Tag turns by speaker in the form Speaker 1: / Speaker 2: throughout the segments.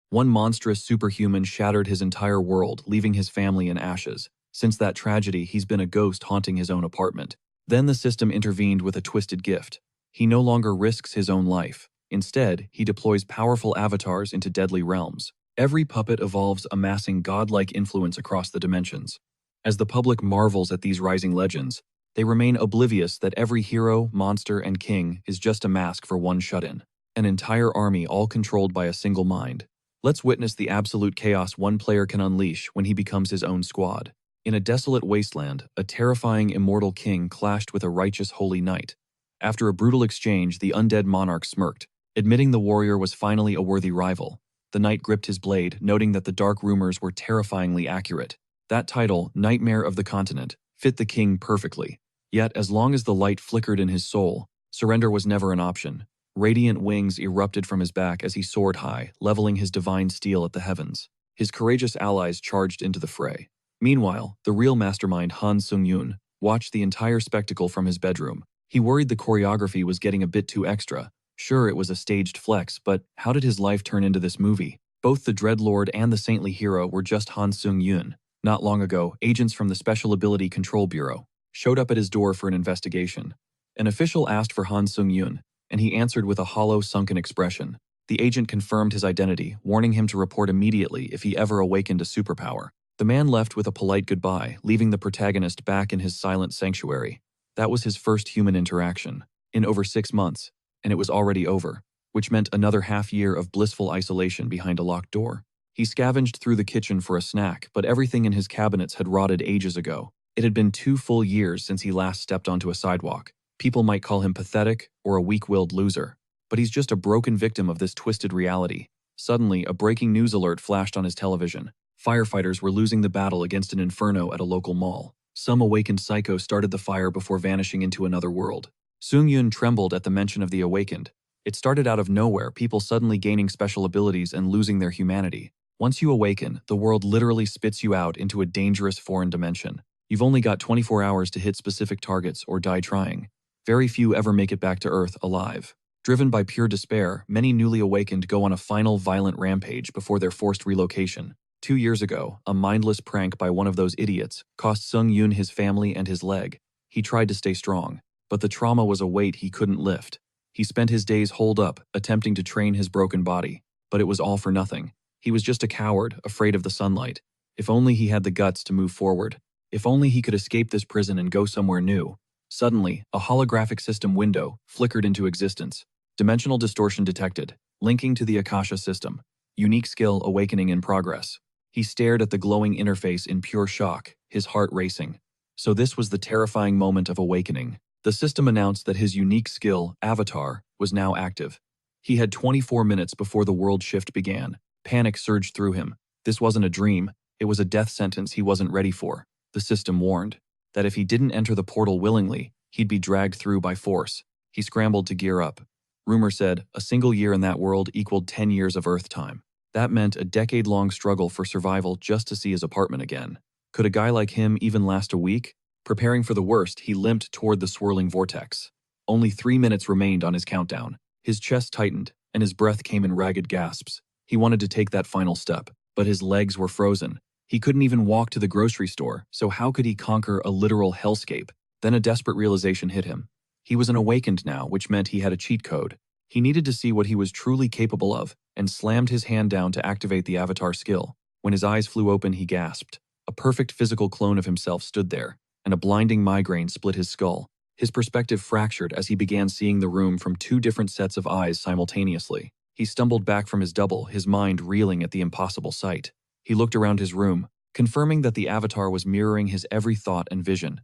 Speaker 1: One monstrous superhuman shattered his entire world, leaving his family in ashes. Since that tragedy, he's been a ghost haunting his own apartment. Then the system intervened with a twisted gift. He no longer risks his own life. Instead, he deploys powerful avatars into deadly realms. Every puppet evolves, amassing godlike influence across the dimensions. As the public marvels at these rising legends, they remain oblivious that every hero, monster, and king is just a mask for one shut-in. An entire army all controlled by a single mind. Let's witness the absolute chaos one player can unleash when he becomes his own squad. In a desolate wasteland, a terrifying immortal king clashed with a righteous holy knight. After a brutal exchange, the undead monarch smirked, admitting the warrior was finally a worthy rival. The knight gripped his blade, noting that the dark rumors were terrifyingly accurate. That title, Nightmare of the Continent, fit the king perfectly. Yet, as long as the light flickered in his soul, surrender was never an option. Radiant wings erupted from his back as he soared high, leveling his divine steel at the heavens. His courageous allies charged into the fray. Meanwhile, the real mastermind Han Sung-yoon watched the entire spectacle from his bedroom. He worried the choreography was getting a bit too extra. Sure, it was a staged flex, but how did his life turn into this movie? Both the Dreadlord and the saintly hero were just Han Sung-yoon. Not long ago, agents from the Special Ability Control Bureau showed up at his door for an investigation. An official asked for Han Sung-yoon, and he answered with a hollow, sunken expression. The agent confirmed his identity, warning him to report immediately if he ever awakened a superpower. The man left with a polite goodbye, leaving the protagonist back in his silent sanctuary. That was his first human interaction in over 6 months, and it was already over, which meant another half-year of blissful isolation behind a locked door. He scavenged through the kitchen for a snack, but everything in his cabinets had rotted ages ago. It had been 2 full years since he last stepped onto a sidewalk. People might call him pathetic or a weak-willed loser, but he's just a broken victim of this twisted reality. Suddenly, a breaking news alert flashed on his television. Firefighters were losing the battle against an inferno at a local mall. Some awakened psycho started the fire before vanishing into another world. Sung-yoon trembled at the mention of the awakened. It started out of nowhere, people suddenly gaining special abilities and losing their humanity. Once you awaken, the world literally spits you out into a dangerous foreign dimension. You've only got 24 hours to hit specific targets or die trying. Very few ever make it back to Earth alive. Driven by pure despair, many newly awakened go on a final violent rampage before their forced relocation. 2 years ago, a mindless prank by one of those idiots cost Sung-yoon his family and his leg. He tried to stay strong, but the trauma was a weight he couldn't lift. He spent his days holed up, attempting to train his broken body, but it was all for nothing. He was just a coward, afraid of the sunlight. If only he had the guts to move forward. If only he could escape this prison and go somewhere new. Suddenly, a holographic system window flickered into existence. Dimensional distortion detected, linking to the Akasha system. Unique skill awakening in progress. He stared at the glowing interface in pure shock, his heart racing. So this was the terrifying moment of awakening. The system announced that his unique skill, Avatar, was now active. He had 24 minutes before the world shift began. Panic surged through him. This wasn't a dream, it was a death sentence he wasn't ready for. The system warned that if he didn't enter the portal willingly, he'd be dragged through by force. He scrambled to gear up. Rumor said a single year in that world equaled 10 years of Earth time. That meant a decade-long struggle for survival just to see his apartment again. Could a guy like him even last a week? Preparing for the worst, he limped toward the swirling vortex. Only 3 minutes remained on his countdown. His chest tightened, and his breath came in ragged gasps. He wanted to take that final step, but his legs were frozen. He couldn't even walk to the grocery store, so how could he conquer a literal hellscape? Then a desperate realization hit him. He was an awakened now, which meant he had a cheat code. He needed to see what he was truly capable of, and slammed his hand down to activate the avatar skill. When his eyes flew open, he gasped. A perfect physical clone of himself stood there, and a blinding migraine split his skull. His perspective fractured as he began seeing the room from 2 different sets of eyes simultaneously. He stumbled back from his double, his mind reeling at the impossible sight. He looked around his room, confirming that the avatar was mirroring his every thought and vision.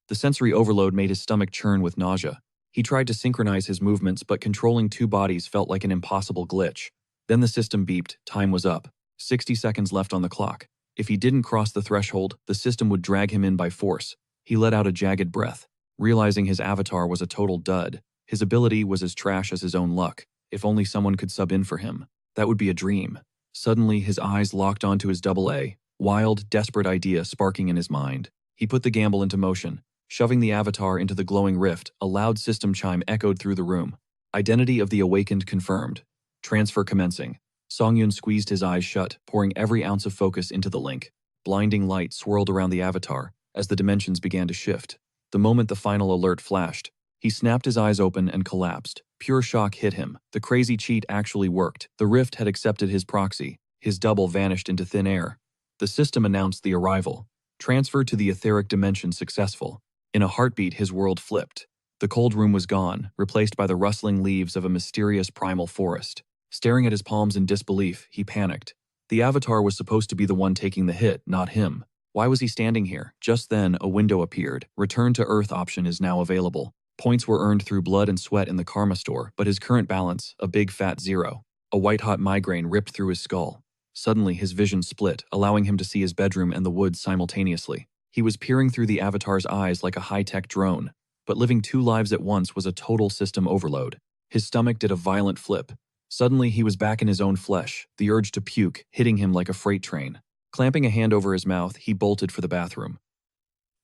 Speaker 1: The sensory overload made his stomach churn with nausea. He tried to synchronize his movements, but controlling 2 bodies felt like an impossible glitch. Then the system beeped. Time was up. 60 seconds left on the clock. If he didn't cross the threshold, the system would drag him in by force. He let out a jagged breath, realizing his avatar was a total dud. His ability was as trash as his own luck. If only someone could sub in for him. That would be a dream. Suddenly, his eyes locked onto his AA, wild, desperate idea sparking in his mind. He put the gamble into motion. Shoving the avatar into the glowing rift, a loud system chime echoed through the room. Identity of the awakened confirmed. Transfer commencing. Songyun squeezed his eyes shut, pouring every ounce of focus into the link. Blinding light swirled around the avatar as the dimensions began to shift. The moment the final alert flashed, he snapped his eyes open and collapsed. Pure shock hit him. The crazy cheat actually worked. The rift had accepted his proxy. His double vanished into thin air. The system announced the arrival. Transfer to the etheric dimension successful. In a heartbeat, his world flipped. The cold room was gone, replaced by the rustling leaves of a mysterious primal forest. Staring at his palms in disbelief, he panicked. The avatar was supposed to be the one taking the hit, not him. Why was he standing here? Just then, a window appeared. Return to Earth option is now available. Points were earned through blood and sweat in the karma store, but his current balance, a big fat 0. A white-hot migraine ripped through his skull. Suddenly, his vision split, allowing him to see his bedroom and the woods simultaneously. He was peering through the avatar's eyes like a high-tech drone, but living 2 lives at once was a total system overload. His stomach did a violent flip. Suddenly, he was back in his own flesh, the urge to puke hitting him like a freight train. Clamping a hand over his mouth, he bolted for the bathroom.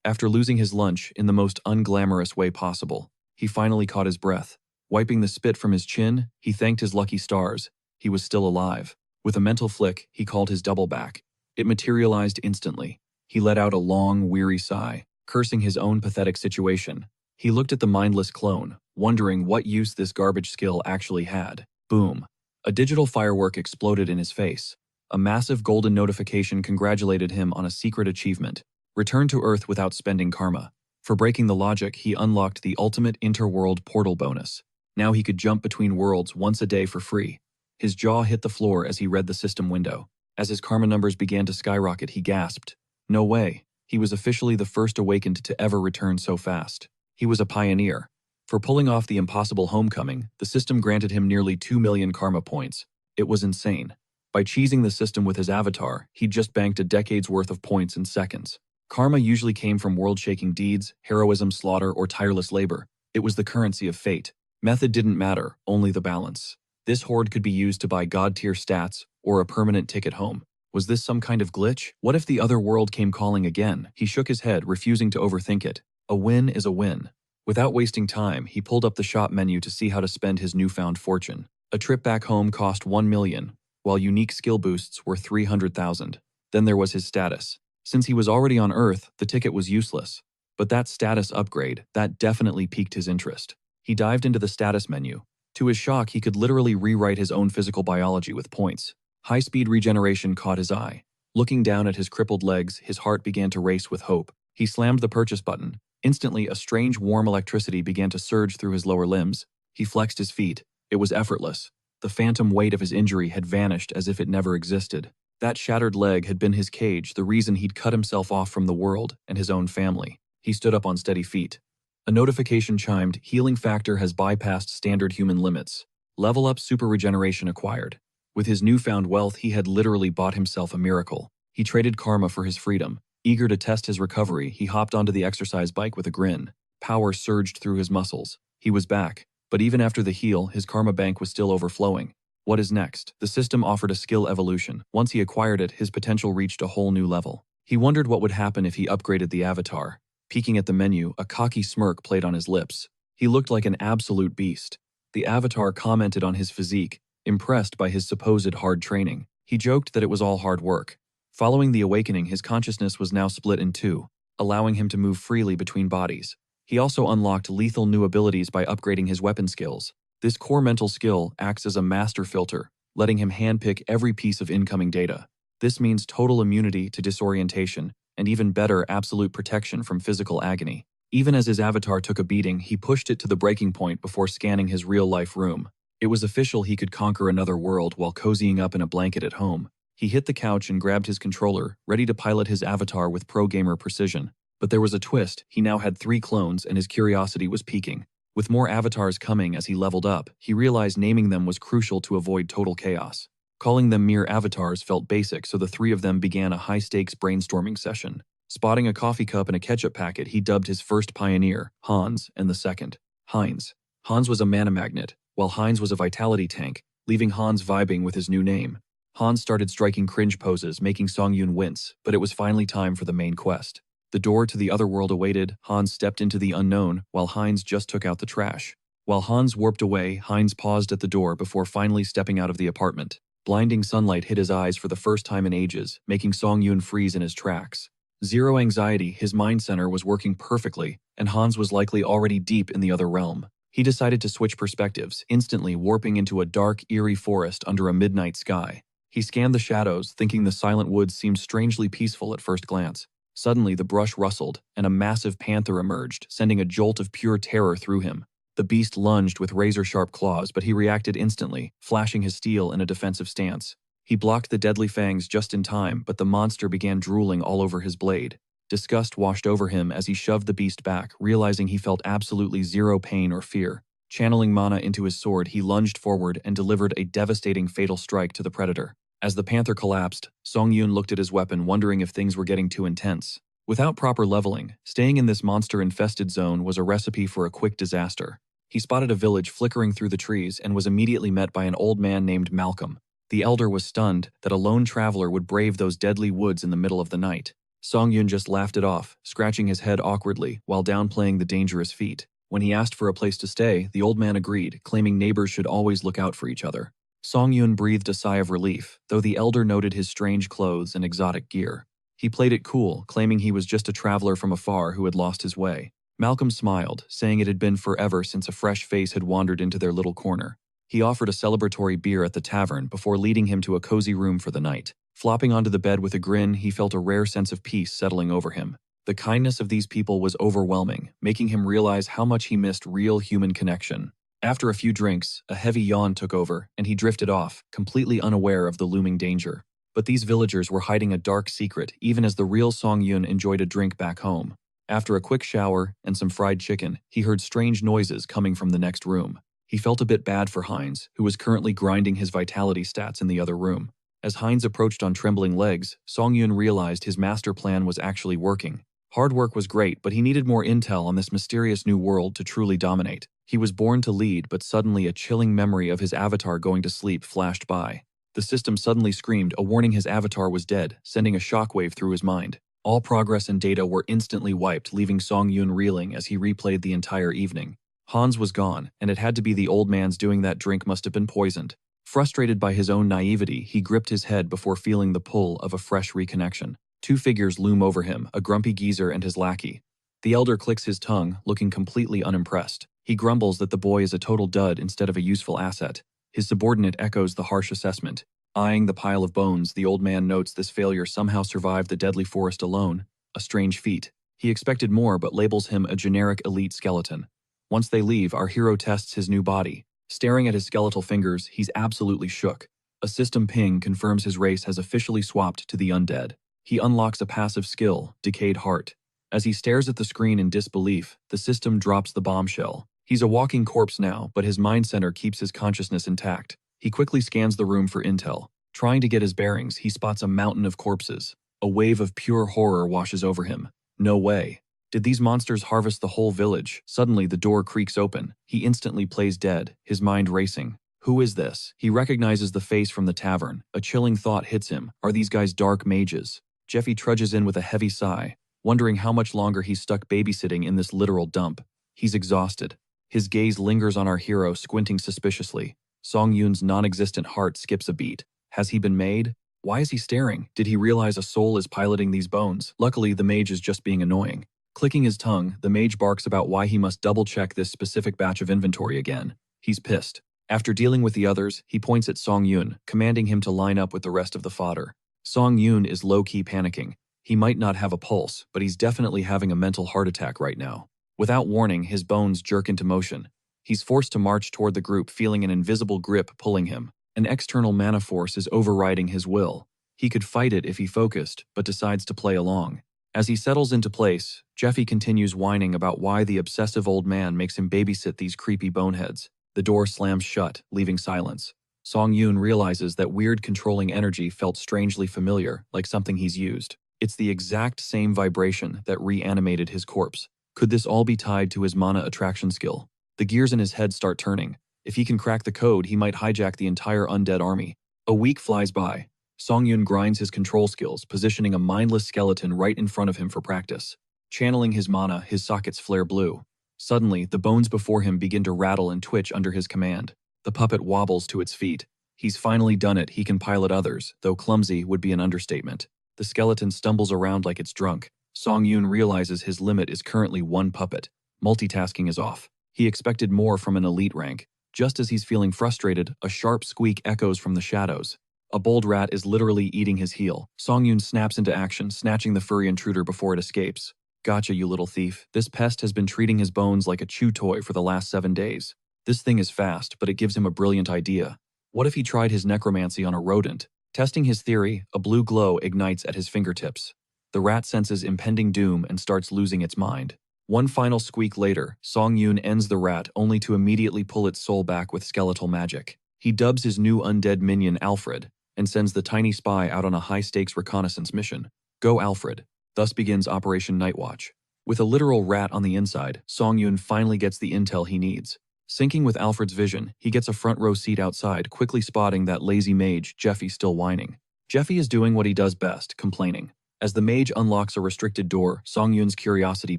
Speaker 1: After losing his lunch in the most unglamorous way possible, he finally caught his breath. Wiping the spit from his chin, he thanked his lucky stars. He was still alive. With a mental flick, he called his double back. It materialized instantly. He let out a long, weary sigh, cursing his own pathetic situation. He looked at the mindless clone, wondering what use this garbage skill actually had. Boom. A digital firework exploded in his face. A massive golden notification congratulated him on a secret achievement. Return to Earth without spending karma. For breaking the logic, he unlocked the ultimate interworld portal bonus. Now he could jump between worlds once a day for free. His jaw hit the floor as he read the system window. As his karma numbers began to skyrocket, he gasped. No way. He was officially the first awakened to ever return so fast. He was a pioneer. For pulling off the impossible homecoming, the system granted him nearly 2 million karma points. It was insane. By cheesing the system with his avatar, he'd just banked a decade's worth of points in seconds. Karma usually came from world-shaking deeds, heroism, slaughter, or tireless labor. It was the currency of fate. Method didn't matter, only the balance. This hoard could be used to buy god-tier stats or a permanent ticket home. Was this some kind of glitch? What if the other world came calling again? He shook his head, refusing to overthink it. A win is a win. Without wasting time, he pulled up the shop menu to see how to spend his newfound fortune. A trip back home cost 1 million, while unique skill boosts were 300,000. Then there was his status. Since he was already on Earth, the ticket was useless. But that status upgrade, that definitely piqued his interest. He dived into the status menu. To his shock, he could literally rewrite his own physical biology with points. High-speed regeneration caught his eye. Looking down at his crippled legs, his heart began to race with hope. He slammed the purchase button. Instantly, a strange warm electricity began to surge through his lower limbs. He flexed his feet. It was effortless. The phantom weight of his injury had vanished as if it never existed. That shattered leg had been his cage, the reason he'd cut himself off from the world and his own family. He stood up on steady feet. A notification chimed, healing factor has bypassed standard human limits. Level up super regeneration acquired. With his newfound wealth, he had literally bought himself a miracle. He traded karma for his freedom. Eager to test his recovery, he hopped onto the exercise bike with a grin. Power surged through his muscles. He was back. But even after the heal, his karma bank was still overflowing. What is next? The system offered a skill evolution. Once he acquired it, his potential reached a whole new level. He wondered what would happen if he upgraded the avatar. Peeking at the menu, a cocky smirk played on his lips. He looked like an absolute beast. The avatar commented on his physique, impressed by his supposed hard training. He joked that it was all hard work. Following the awakening, his consciousness was now split in two, allowing him to move freely between bodies. He also unlocked lethal new abilities by upgrading his weapon skills. This core mental skill acts as a master filter, letting him handpick every piece of incoming data. This means total immunity to disorientation, and even better, absolute protection from physical agony. Even as his avatar took a beating, he pushed it to the breaking point before scanning his real-life room. It was official he could conquer another world while cozying up in a blanket at home. He hit the couch and grabbed his controller, ready to pilot his avatar with pro-gamer precision. But there was a twist. He now had 3 clones and his curiosity was peaking. With more avatars coming as he leveled up, he realized naming them was crucial to avoid total chaos. Calling them mere avatars felt basic, so the 3 of them began a high-stakes brainstorming session. Spotting a coffee cup and a ketchup packet, he dubbed his first pioneer, Hans, and the second, Heinz. Hans was a mana magnet, while Heinz was a vitality tank, leaving Hans vibing with his new name. Hans started striking cringe poses, making Songyun wince, but it was finally time for the main quest. The door to the other world awaited. Hans stepped into the unknown, while Heinz just took out the trash. While Hans warped away, Heinz paused at the door before finally stepping out of the apartment. Blinding sunlight hit his eyes for the first time in ages, making Song Yun freeze in his tracks. Zero anxiety, his mind center was working perfectly, and Hans was likely already deep in the other realm. He decided to switch perspectives, instantly warping into a dark, eerie forest under a midnight sky. He scanned the shadows, thinking the silent woods seemed strangely peaceful at first glance. Suddenly, the brush rustled, and a massive panther emerged, sending a jolt of pure terror through him. The beast lunged with razor-sharp claws, but he reacted instantly, flashing his steel in a defensive stance. He blocked the deadly fangs just in time, but the monster began drooling all over his blade. Disgust washed over him as he shoved the beast back, realizing he felt absolutely zero pain or fear. Channeling mana into his sword, he lunged forward and delivered a devastating fatal strike to the predator. As the panther collapsed, Song Yun looked at his weapon, wondering if things were getting too intense. Without proper leveling, staying in this monster-infested zone was a recipe for a quick disaster. He spotted a village flickering through the trees and was immediately met by an old man named Malcolm. The elder was stunned that a lone traveler would brave those deadly woods in the middle of the night. Song Yun just laughed it off, scratching his head awkwardly while downplaying the dangerous feat. When he asked for a place to stay, the old man agreed, claiming neighbors should always look out for each other. Song Yun breathed a sigh of relief, though the elder noted his strange clothes and exotic gear. He played it cool, claiming he was just a traveler from afar who had lost his way. Malcolm smiled, saying it had been forever since a fresh face had wandered into their little corner. He offered a celebratory beer at the tavern before leading him to a cozy room for the night. Flopping onto the bed with a grin, he felt a rare sense of peace settling over him. The kindness of these people was overwhelming, making him realize how much he missed real human connection. After a few drinks, a heavy yawn took over, and he drifted off, completely unaware of the looming danger. But these villagers were hiding a dark secret, even as the real Song Yun enjoyed a drink back home. After a quick shower and some fried chicken, he heard strange noises coming from the next room. He felt a bit bad for Heinz, who was currently grinding his vitality stats in the other room. As Heinz approached on trembling legs, Song Yun realized his master plan was actually working. Hard work was great, but he needed more intel on this mysterious new world to truly dominate. He was born to lead, but suddenly a chilling memory of his avatar going to sleep flashed by. The system suddenly screamed, a warning his avatar was dead, sending a shockwave through his mind. All progress and data were instantly wiped, leaving Song Yun reeling as he replayed the entire evening. Hans was gone, and it had to be the old man's doing. That drink must have been poisoned. Frustrated by his own naivety, he gripped his head before feeling the pull of a fresh reconnection. Two figures loom over him, a grumpy geezer and his lackey. The elder clicks his tongue, looking completely unimpressed. He grumbles that the boy is a total dud instead of a useful asset. His subordinate echoes the harsh assessment. Eyeing the pile of bones, the old man notes this failure somehow survived the deadly forest alone, a strange feat. He expected more, but labels him a generic elite skeleton. Once they leave, our hero tests his new body. Staring at his skeletal fingers, he's absolutely shook. A system ping confirms his race has officially swapped to the undead. He unlocks a passive skill, Decayed Heart. As he stares at the screen in disbelief, the system drops the bombshell. He's a walking corpse now, but his mind center keeps his consciousness intact. He quickly scans the room for intel. Trying to get his bearings, he spots a mountain of corpses. A wave of pure horror washes over him. No way. Did these monsters harvest the whole village? Suddenly, the door creaks open. He instantly plays dead, his mind racing. Who is this? He recognizes the face from the tavern. A chilling thought hits him. Are these guys dark mages? Jeffy trudges in with a heavy sigh, wondering how much longer he's stuck babysitting in this literal dump. He's exhausted. His gaze lingers on our hero, squinting suspiciously. Song Yun's non-existent heart skips a beat. Has he been made? Why is he staring? Did he realize a soul is piloting these bones? Luckily, the mage is just being annoying. Clicking his tongue, the mage barks about why he must double-check this specific batch of inventory again. He's pissed. After dealing with the others, he points at Song Yun, commanding him to line up with the rest of the fodder. Song Yun is low-key panicking. He might not have a pulse, but he's definitely having a mental heart attack right now. Without warning, his bones jerk into motion. He's forced to march toward the group, feeling an invisible grip pulling him. An external mana force is overriding his will. He could fight it if he focused, but decides to play along. As he settles into place, Jeffy continues whining about why the obsessive old man makes him babysit these creepy boneheads. The door slams shut, leaving silence. Song Yun realizes that weird controlling energy felt strangely familiar, like something he's used. It's the exact same vibration that reanimated his corpse. Could this all be tied to his mana attraction skill? The gears in his head start turning. If he can crack the code, he might hijack the entire undead army. A week flies by. Song Yun grinds his control skills, positioning a mindless skeleton right in front of him for practice. Channeling his mana, his sockets flare blue. Suddenly, the bones before him begin to rattle and twitch under his command. The puppet wobbles to its feet. He's finally done it. He can pilot others, though clumsy would be an understatement. The skeleton stumbles around like it's drunk. Song Yoon realizes his limit is currently one puppet. Multitasking is off. He expected more from an elite rank. Just as he's feeling frustrated, a sharp squeak echoes from the shadows. A bold rat is literally eating his heel. Song Yoon snaps into action, snatching the furry intruder before it escapes. Gotcha, you little thief. This pest has been treating his bones like a chew toy for the last 7 days. This thing is fast, but it gives him a brilliant idea. What if he tried his necromancy on a rodent? Testing his theory, a blue glow ignites at his fingertips. The rat senses impending doom and starts losing its mind. One final squeak later, Song Yoon ends the rat only to immediately pull its soul back with skeletal magic. He dubs his new undead minion Alfred and sends the tiny spy out on a high-stakes reconnaissance mission. Go Alfred. Thus begins Operation Nightwatch. With a literal rat on the inside, Song Yoon finally gets the intel he needs. Syncing with Alfred's vision, he gets a front-row seat outside, quickly spotting that lazy mage, Jeffy, still whining. Jeffy is doing what he does best, complaining. As the mage unlocks a restricted door, Song Yoon's curiosity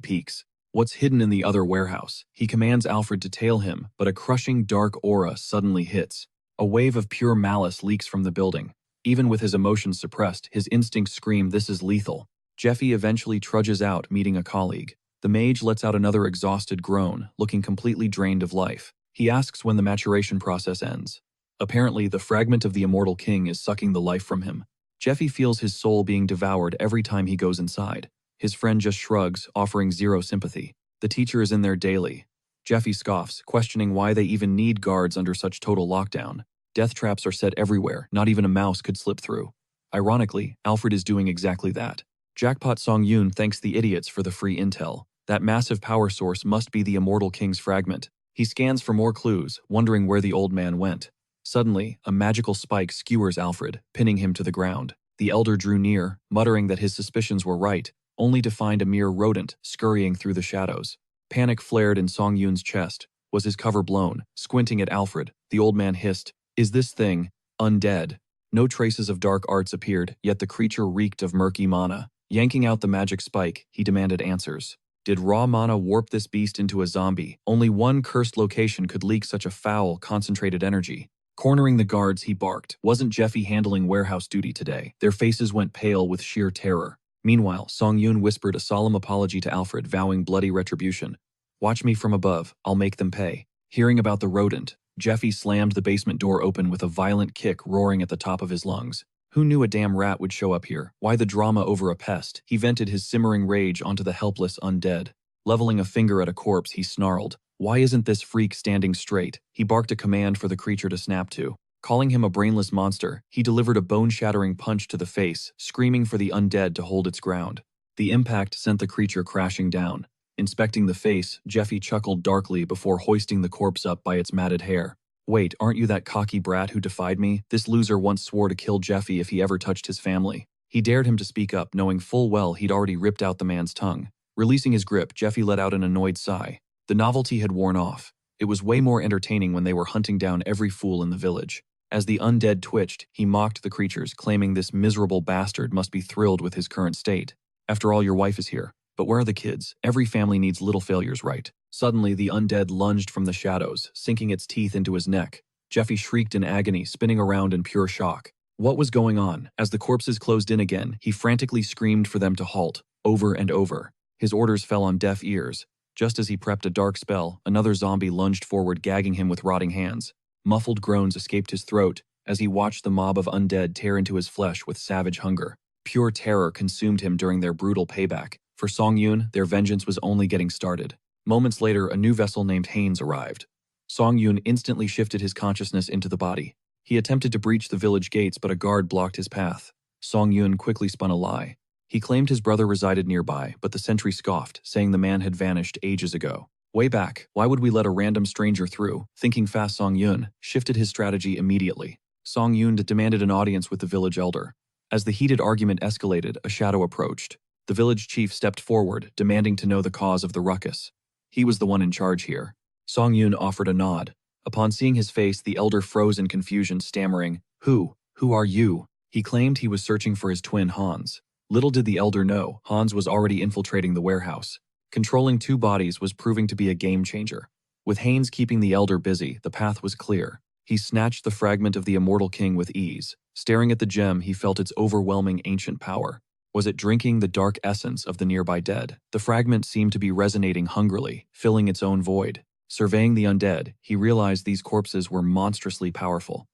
Speaker 1: peaks. What's hidden in the other warehouse? He commands Alfred to tail him, but a crushing dark aura suddenly hits. A wave of pure malice leaks from the building. Even with his emotions suppressed, his instincts scream this is lethal. Jeffy eventually trudges out, meeting a colleague. The mage lets out another exhausted groan, looking completely drained of life. He asks when the maturation process ends. Apparently, the fragment of the immortal king is sucking the life from him. Jeffy feels his soul being devoured every time he goes inside. His friend just shrugs, offering zero sympathy. The teacher is in there daily. Jeffy scoffs, questioning why they even need guards under such total lockdown. Death traps are set everywhere, not even a mouse could slip through. Ironically, Alfred is doing exactly that. Jackpot Song Yoon thanks the idiots for the free intel. That massive power source must be the immortal king's fragment. He scans for more clues, wondering where the old man went. Suddenly, a magical spike skewers Alfred, pinning him to the ground. The elder drew near, muttering that his suspicions were right, only to find a mere rodent scurrying through the shadows. Panic flared in Song Yoon's chest. Was his cover blown? Squinting at Alfred, the old man hissed, "Is this thing undead?" No traces of dark arts appeared, yet the creature reeked of murky mana. Yanking out the magic spike, he demanded answers. Did raw mana warp this beast into a zombie? Only one cursed location could leak such a foul, concentrated energy. Cornering the guards, he barked. Wasn't Jeffy handling warehouse duty today? Their faces went pale with sheer terror. Meanwhile, Song Yoon whispered a solemn apology to Alfred, vowing bloody retribution. Watch me from above, I'll make them pay. Hearing about the rodent, Jeffy slammed the basement door open with a violent kick, roaring at the top of his lungs. Who knew a damn rat would show up here? Why the drama over a pest? He vented his simmering rage onto the helpless undead. Leveling a finger at a corpse, he snarled. Why isn't this freak standing straight? He barked a command for the creature to snap to. Calling him a brainless monster, he delivered a bone-shattering punch to the face, screaming for the undead to hold its ground. The impact sent the creature crashing down. Inspecting the face, Jeffy chuckled darkly before hoisting the corpse up by its matted hair. Wait, aren't you that cocky brat who defied me? This loser once swore to kill Jeffy if he ever touched his family. He dared him to speak up, knowing full well he'd already ripped out the man's tongue. Releasing his grip, Jeffy let out an annoyed sigh. The novelty had worn off. It was way more entertaining when they were hunting down every fool in the village. As the undead twitched, he mocked the creatures, claiming this miserable bastard must be thrilled with his current state. After all, your wife is here. But where are the kids? Every family needs little failures, right? Suddenly, the undead lunged from the shadows, sinking its teeth into his neck. Jeffy shrieked in agony, spinning around in pure shock. What was going on? As the corpses closed in again, he frantically screamed for them to halt, over and over. His orders fell on deaf ears. Just as he prepped a dark spell, another zombie lunged forward, gagging him with rotting hands. Muffled groans escaped his throat as he watched the mob of undead tear into his flesh with savage hunger. Pure terror consumed him during their brutal payback. For Song Yoon, their vengeance was only getting started. Moments later, a new vessel named Haynes arrived. Song Yoon instantly shifted his consciousness into the body. He attempted to breach the village gates, but a guard blocked his path. Song Yoon quickly spun a lie. He claimed his brother resided nearby, but the sentry scoffed, saying the man had vanished ages ago. Way back, why would we let a random stranger through? Thinking fast, Song Yoon shifted his strategy immediately. Song Yoon demanded an audience with the village elder. As the heated argument escalated, a shadow approached. The village chief stepped forward, demanding to know the cause of the ruckus. He was the one in charge here. Song Yoon offered a nod. Upon seeing his face, the elder froze in confusion, stammering, Who are you?" He claimed he was searching for his twin Hans. Little did the elder know, Hans was already infiltrating the warehouse. Controlling two bodies was proving to be a game changer. With Haynes keeping the elder busy, the path was clear. He snatched the fragment of the immortal king with ease. Staring at the gem, he felt its overwhelming ancient power. Was it drinking the dark essence of the nearby dead? The fragment seemed to be resonating hungrily, filling its own void. Surveying the undead, he realized these corpses were monstrously powerful.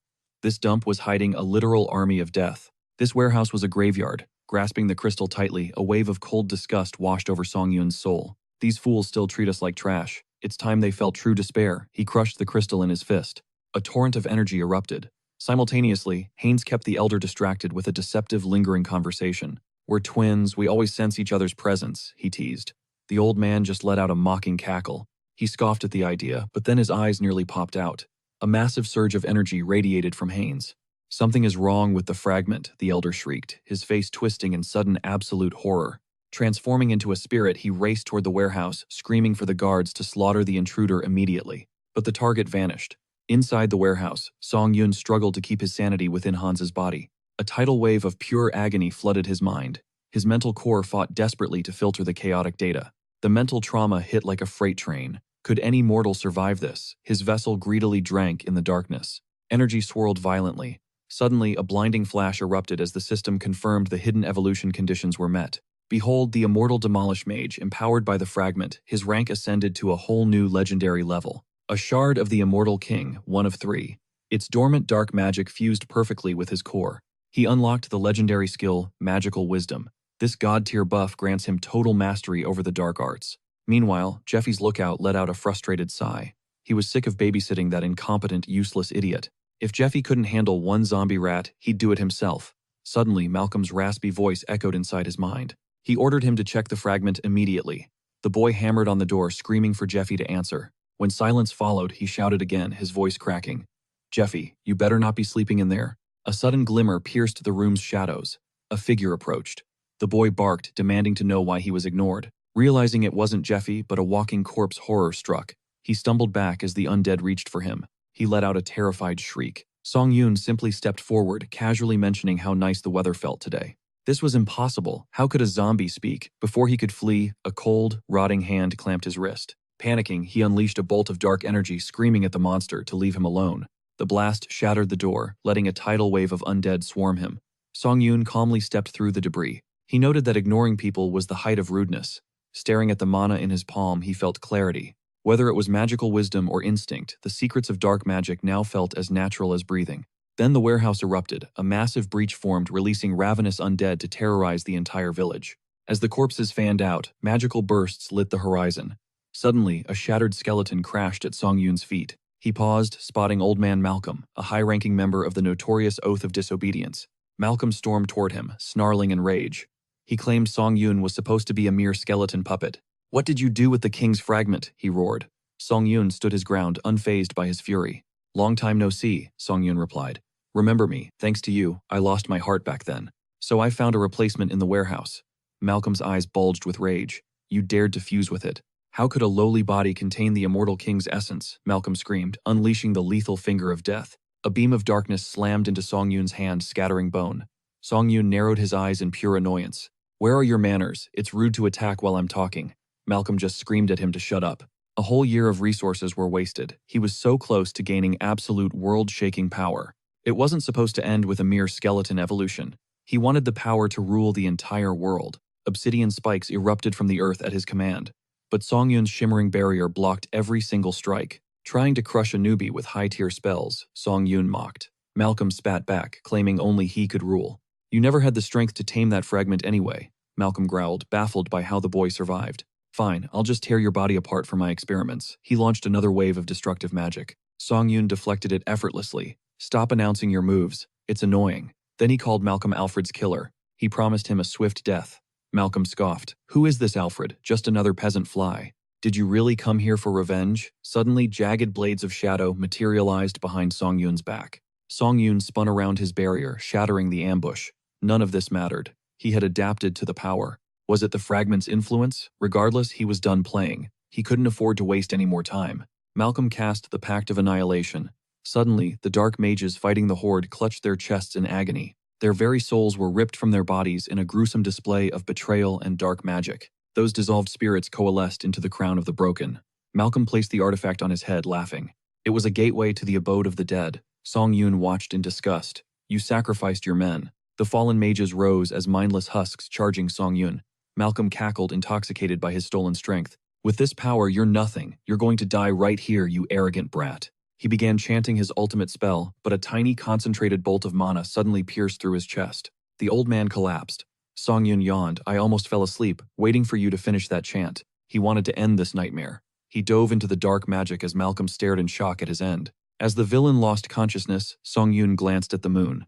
Speaker 1: This dump was hiding a literal army of death. This warehouse was a graveyard. Grasping the crystal tightly, a wave of cold disgust washed over Song Yun's soul. These fools still treat us like trash. It's time they felt true despair. He crushed the crystal in his fist. A torrent of energy erupted. Simultaneously, Haynes kept the elder distracted with a deceptive, lingering conversation. "We're twins, we always sense each other's presence," he teased. The old man just let out a mocking cackle. He scoffed at the idea, but then his eyes nearly popped out. A massive surge of energy radiated from Haynes. "Something is wrong with the fragment," the elder shrieked, his face twisting in sudden absolute horror. Transforming into a spirit, he raced toward the warehouse, screaming for the guards to slaughter the intruder immediately. But the target vanished. Inside the warehouse, Song Yun struggled to keep his sanity within Hans's body. A tidal wave of pure agony flooded his mind. His mental core fought desperately to filter the chaotic data. The mental trauma hit like a freight train. Could any mortal survive this? His vessel greedily drank in the darkness. Energy swirled violently. Suddenly, a blinding flash erupted as the system confirmed the hidden evolution conditions were met. Behold the immortal Demolish Mage, empowered by the fragment, his rank ascended to a whole new legendary level. A shard of the immortal king, one of 3. Its dormant dark magic fused perfectly with his core. He unlocked the legendary skill, Magical Wisdom. This god-tier buff grants him total mastery over the dark arts. Meanwhile, Jeffy's lookout let out a frustrated sigh. He was sick of babysitting that incompetent, useless idiot. If Jeffy couldn't handle one zombie rat, he'd do it himself. Suddenly, Malcolm's raspy voice echoed inside his mind. He ordered him to check the fragment immediately. The boy hammered on the door, screaming for Jeffy to answer. When silence followed, he shouted again, his voice cracking. "Jeffy, you better not be sleeping in there." A sudden glimmer pierced the room's shadows. A figure approached. The boy barked, demanding to know why he was ignored. Realizing it wasn't Jeffy, but a walking corpse, horror struck. He stumbled back as the undead reached for him. He let out a terrified shriek. Song Yun simply stepped forward, casually mentioning how nice the weather felt today. This was impossible. How could a zombie speak? Before he could flee, a cold, rotting hand clamped his wrist. Panicking, he unleashed a bolt of dark energy, screaming at the monster to leave him alone. The blast shattered the door, letting a tidal wave of undead swarm him. Song Yun calmly stepped through the debris. He noted that ignoring people was the height of rudeness. Staring at the mana in his palm, he felt clarity. Whether it was magical wisdom or instinct, the secrets of dark magic now felt as natural as breathing. Then the warehouse erupted. A massive breach formed, releasing ravenous undead to terrorize the entire village. As the corpses fanned out, magical bursts lit the horizon. Suddenly, a shattered skeleton crashed at Song Yun's feet. He paused, spotting Old Man Malcolm, a high-ranking member of the notorious Oath of Disobedience. Malcolm stormed toward him, snarling in rage. He claimed Song Yun was supposed to be a mere skeleton puppet. "What did you do with the king's fragment?" he roared. Song Yun stood his ground, unfazed by his fury. "Long time no see," Song Yun replied. "Remember me, thanks to you, I lost my heart back then. So I found a replacement in the warehouse." Malcolm's eyes bulged with rage. "You dared to fuse with it. How could a lowly body contain the immortal king's essence?" Malcolm screamed, unleashing the lethal finger of death. A beam of darkness slammed into Song Yun's hand, scattering bone. Song Yun narrowed his eyes in pure annoyance. "Where are your manners? It's rude to attack while I'm talking." Malcolm just screamed at him to shut up. A whole year of resources were wasted. He was so close to gaining absolute world-shaking power. It wasn't supposed to end with a mere skeleton evolution. He wanted the power to rule the entire world. Obsidian spikes erupted from the earth at his command. But Song Yun's shimmering barrier blocked every single strike. Trying to crush a newbie with high-tier spells, Song Yun mocked. Malcolm spat back, claiming only he could rule. "You never had the strength to tame that fragment anyway," Malcolm growled, baffled by how the boy survived. "Fine, I'll just tear your body apart for my experiments." He launched another wave of destructive magic. Song Yun deflected it effortlessly. "Stop announcing your moves. It's annoying." Then he called Malcolm Alfred's killer. He promised him a swift death. Malcolm scoffed. "Who is this Alfred? Just another peasant fly. Did you really come here for revenge?" Suddenly, jagged blades of shadow materialized behind Song Yun's back. Song Yun spun around his barrier, shattering the ambush. None of this mattered. He had adapted to the power. Was it the fragment's influence? Regardless, he was done playing. He couldn't afford to waste any more time. Malcolm cast the Pact of Annihilation. Suddenly, the dark mages fighting the horde clutched their chests in agony. Their very souls were ripped from their bodies in a gruesome display of betrayal and dark magic. Those dissolved spirits coalesced into the crown of the broken. Malcolm placed the artifact on his head, laughing. It was a gateway to the abode of the dead. Song Yun watched in disgust. You sacrificed your men. The fallen mages rose as mindless husks charging Song Yun. Malcolm cackled, intoxicated by his stolen strength. With this power, you're nothing. You're going to die right here, you arrogant brat. He began chanting his ultimate spell, but a tiny concentrated bolt of mana suddenly pierced through his chest. The old man collapsed. Song Yun yawned. I almost fell asleep, waiting for you to finish that chant. He wanted to end this nightmare. He dove into the dark magic as Malcolm stared in shock at his end. As the villain lost consciousness, Song Yun glanced at the moon.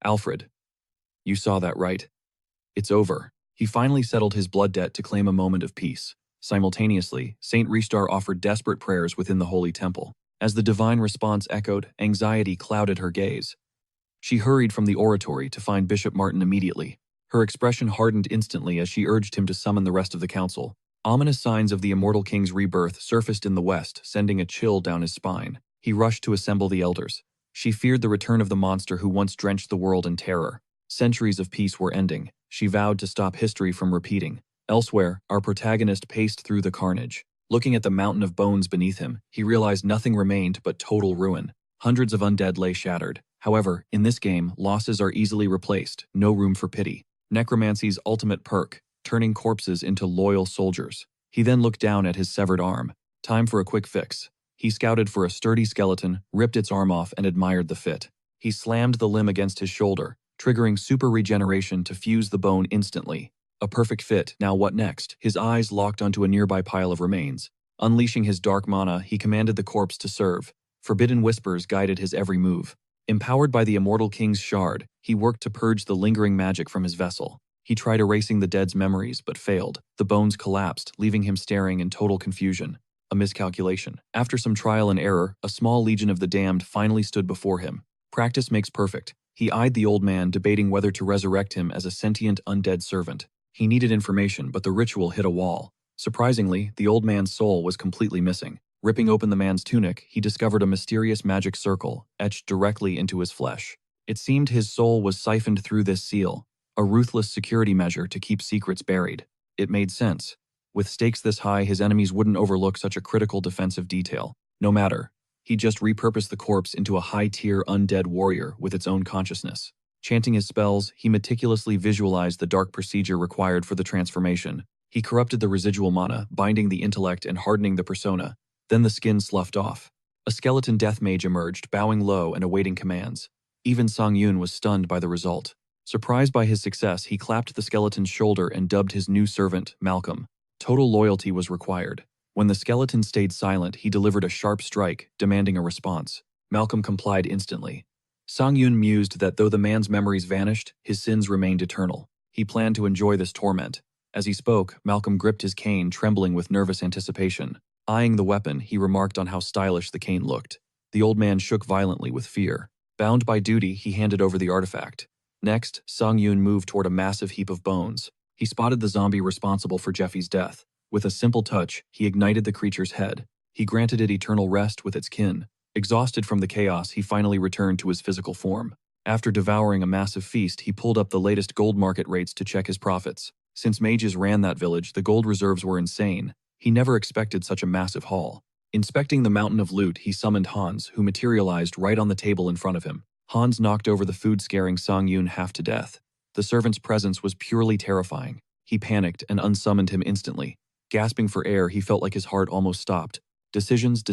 Speaker 1: Alfred. You saw that, right? It's over. He finally settled his blood debt to claim a moment of peace. Simultaneously, Saint Ristar offered desperate prayers within the holy temple. As the divine response echoed, anxiety clouded her gaze. She hurried from the oratory to find Bishop Martin immediately. Her expression hardened instantly as she urged him to summon the rest of the council. Ominous signs of the immortal king's rebirth surfaced in the west, sending a chill down his spine. He rushed to assemble the elders. She feared the return of the monster who once drenched the world in terror. Centuries of peace were ending. She vowed to stop history from repeating. Elsewhere, our protagonist paced through the carnage. Looking at the mountain of bones beneath him, he realized nothing remained but total ruin. Hundreds of undead lay shattered. However, in this game, losses are easily replaced, no room for pity. Necromancy's ultimate perk, turning corpses into loyal soldiers. He then looked down at his severed arm. Time for a quick fix. He scouted for a sturdy skeleton, ripped its arm off, and admired the fit. He slammed the limb against his shoulder, triggering super regeneration to fuse the bone instantly. A perfect fit. Now what next? His eyes locked onto a nearby pile of remains. Unleashing his dark mana, he commanded the corpse to serve. Forbidden whispers guided his every move. Empowered by the immortal king's shard, he worked to purge the lingering magic from his vessel. He tried erasing the dead's memories, but failed. The bones collapsed, leaving him staring in total confusion. A miscalculation. After some trial and error, a small legion of the damned finally stood before him. Practice makes perfect. He eyed the old man, debating whether to resurrect him as a sentient undead servant. He needed information, but the ritual hit a wall. Surprisingly, the old man's soul was completely missing. Ripping open the man's tunic, he discovered a mysterious magic circle, etched directly into his flesh. It seemed his soul was siphoned through this seal, a ruthless security measure to keep secrets buried. It made sense. With stakes this high, his enemies wouldn't overlook such a critical defensive detail. No matter. He just repurposed the corpse into a high-tier undead warrior with its own consciousness. Chanting his spells, he meticulously visualized the dark procedure required for the transformation. He corrupted the residual mana, binding the intellect and hardening the persona. Then the skin sloughed off. A skeleton death mage emerged, bowing low and awaiting commands. Even Song Yun was stunned by the result. Surprised by his success, he clapped the skeleton's shoulder and dubbed his new servant, Malcolm. Total loyalty was required. When the skeleton stayed silent, he delivered a sharp strike, demanding a response. Malcolm complied instantly. Song Yun mused that though the man's memories vanished, his sins remained eternal. He planned to enjoy this torment. As he spoke, Malcolm gripped his cane, trembling with nervous anticipation. Eyeing the weapon, he remarked on how stylish the cane looked. The old man shook violently with fear. Bound by duty, he handed over the artifact. Next, Song Yun moved toward a massive heap of bones. He spotted the zombie responsible for Jeffy's death. With a simple touch, he ignited the creature's head. He granted it eternal rest with its kin. Exhausted from the chaos, he finally returned to his physical form. After devouring a massive feast, he pulled up the latest gold market rates to check his profits. Since mages ran that village, the gold reserves were insane. He never expected such a massive haul. Inspecting the mountain of loot, he summoned Hans, who materialized right on the table in front of him. Hans knocked over the food, scaring Song Yun half to death. The servant's presence was purely terrifying. He panicked and unsummoned him instantly. Gasping for air, he felt like his heart almost stopped. Decisions.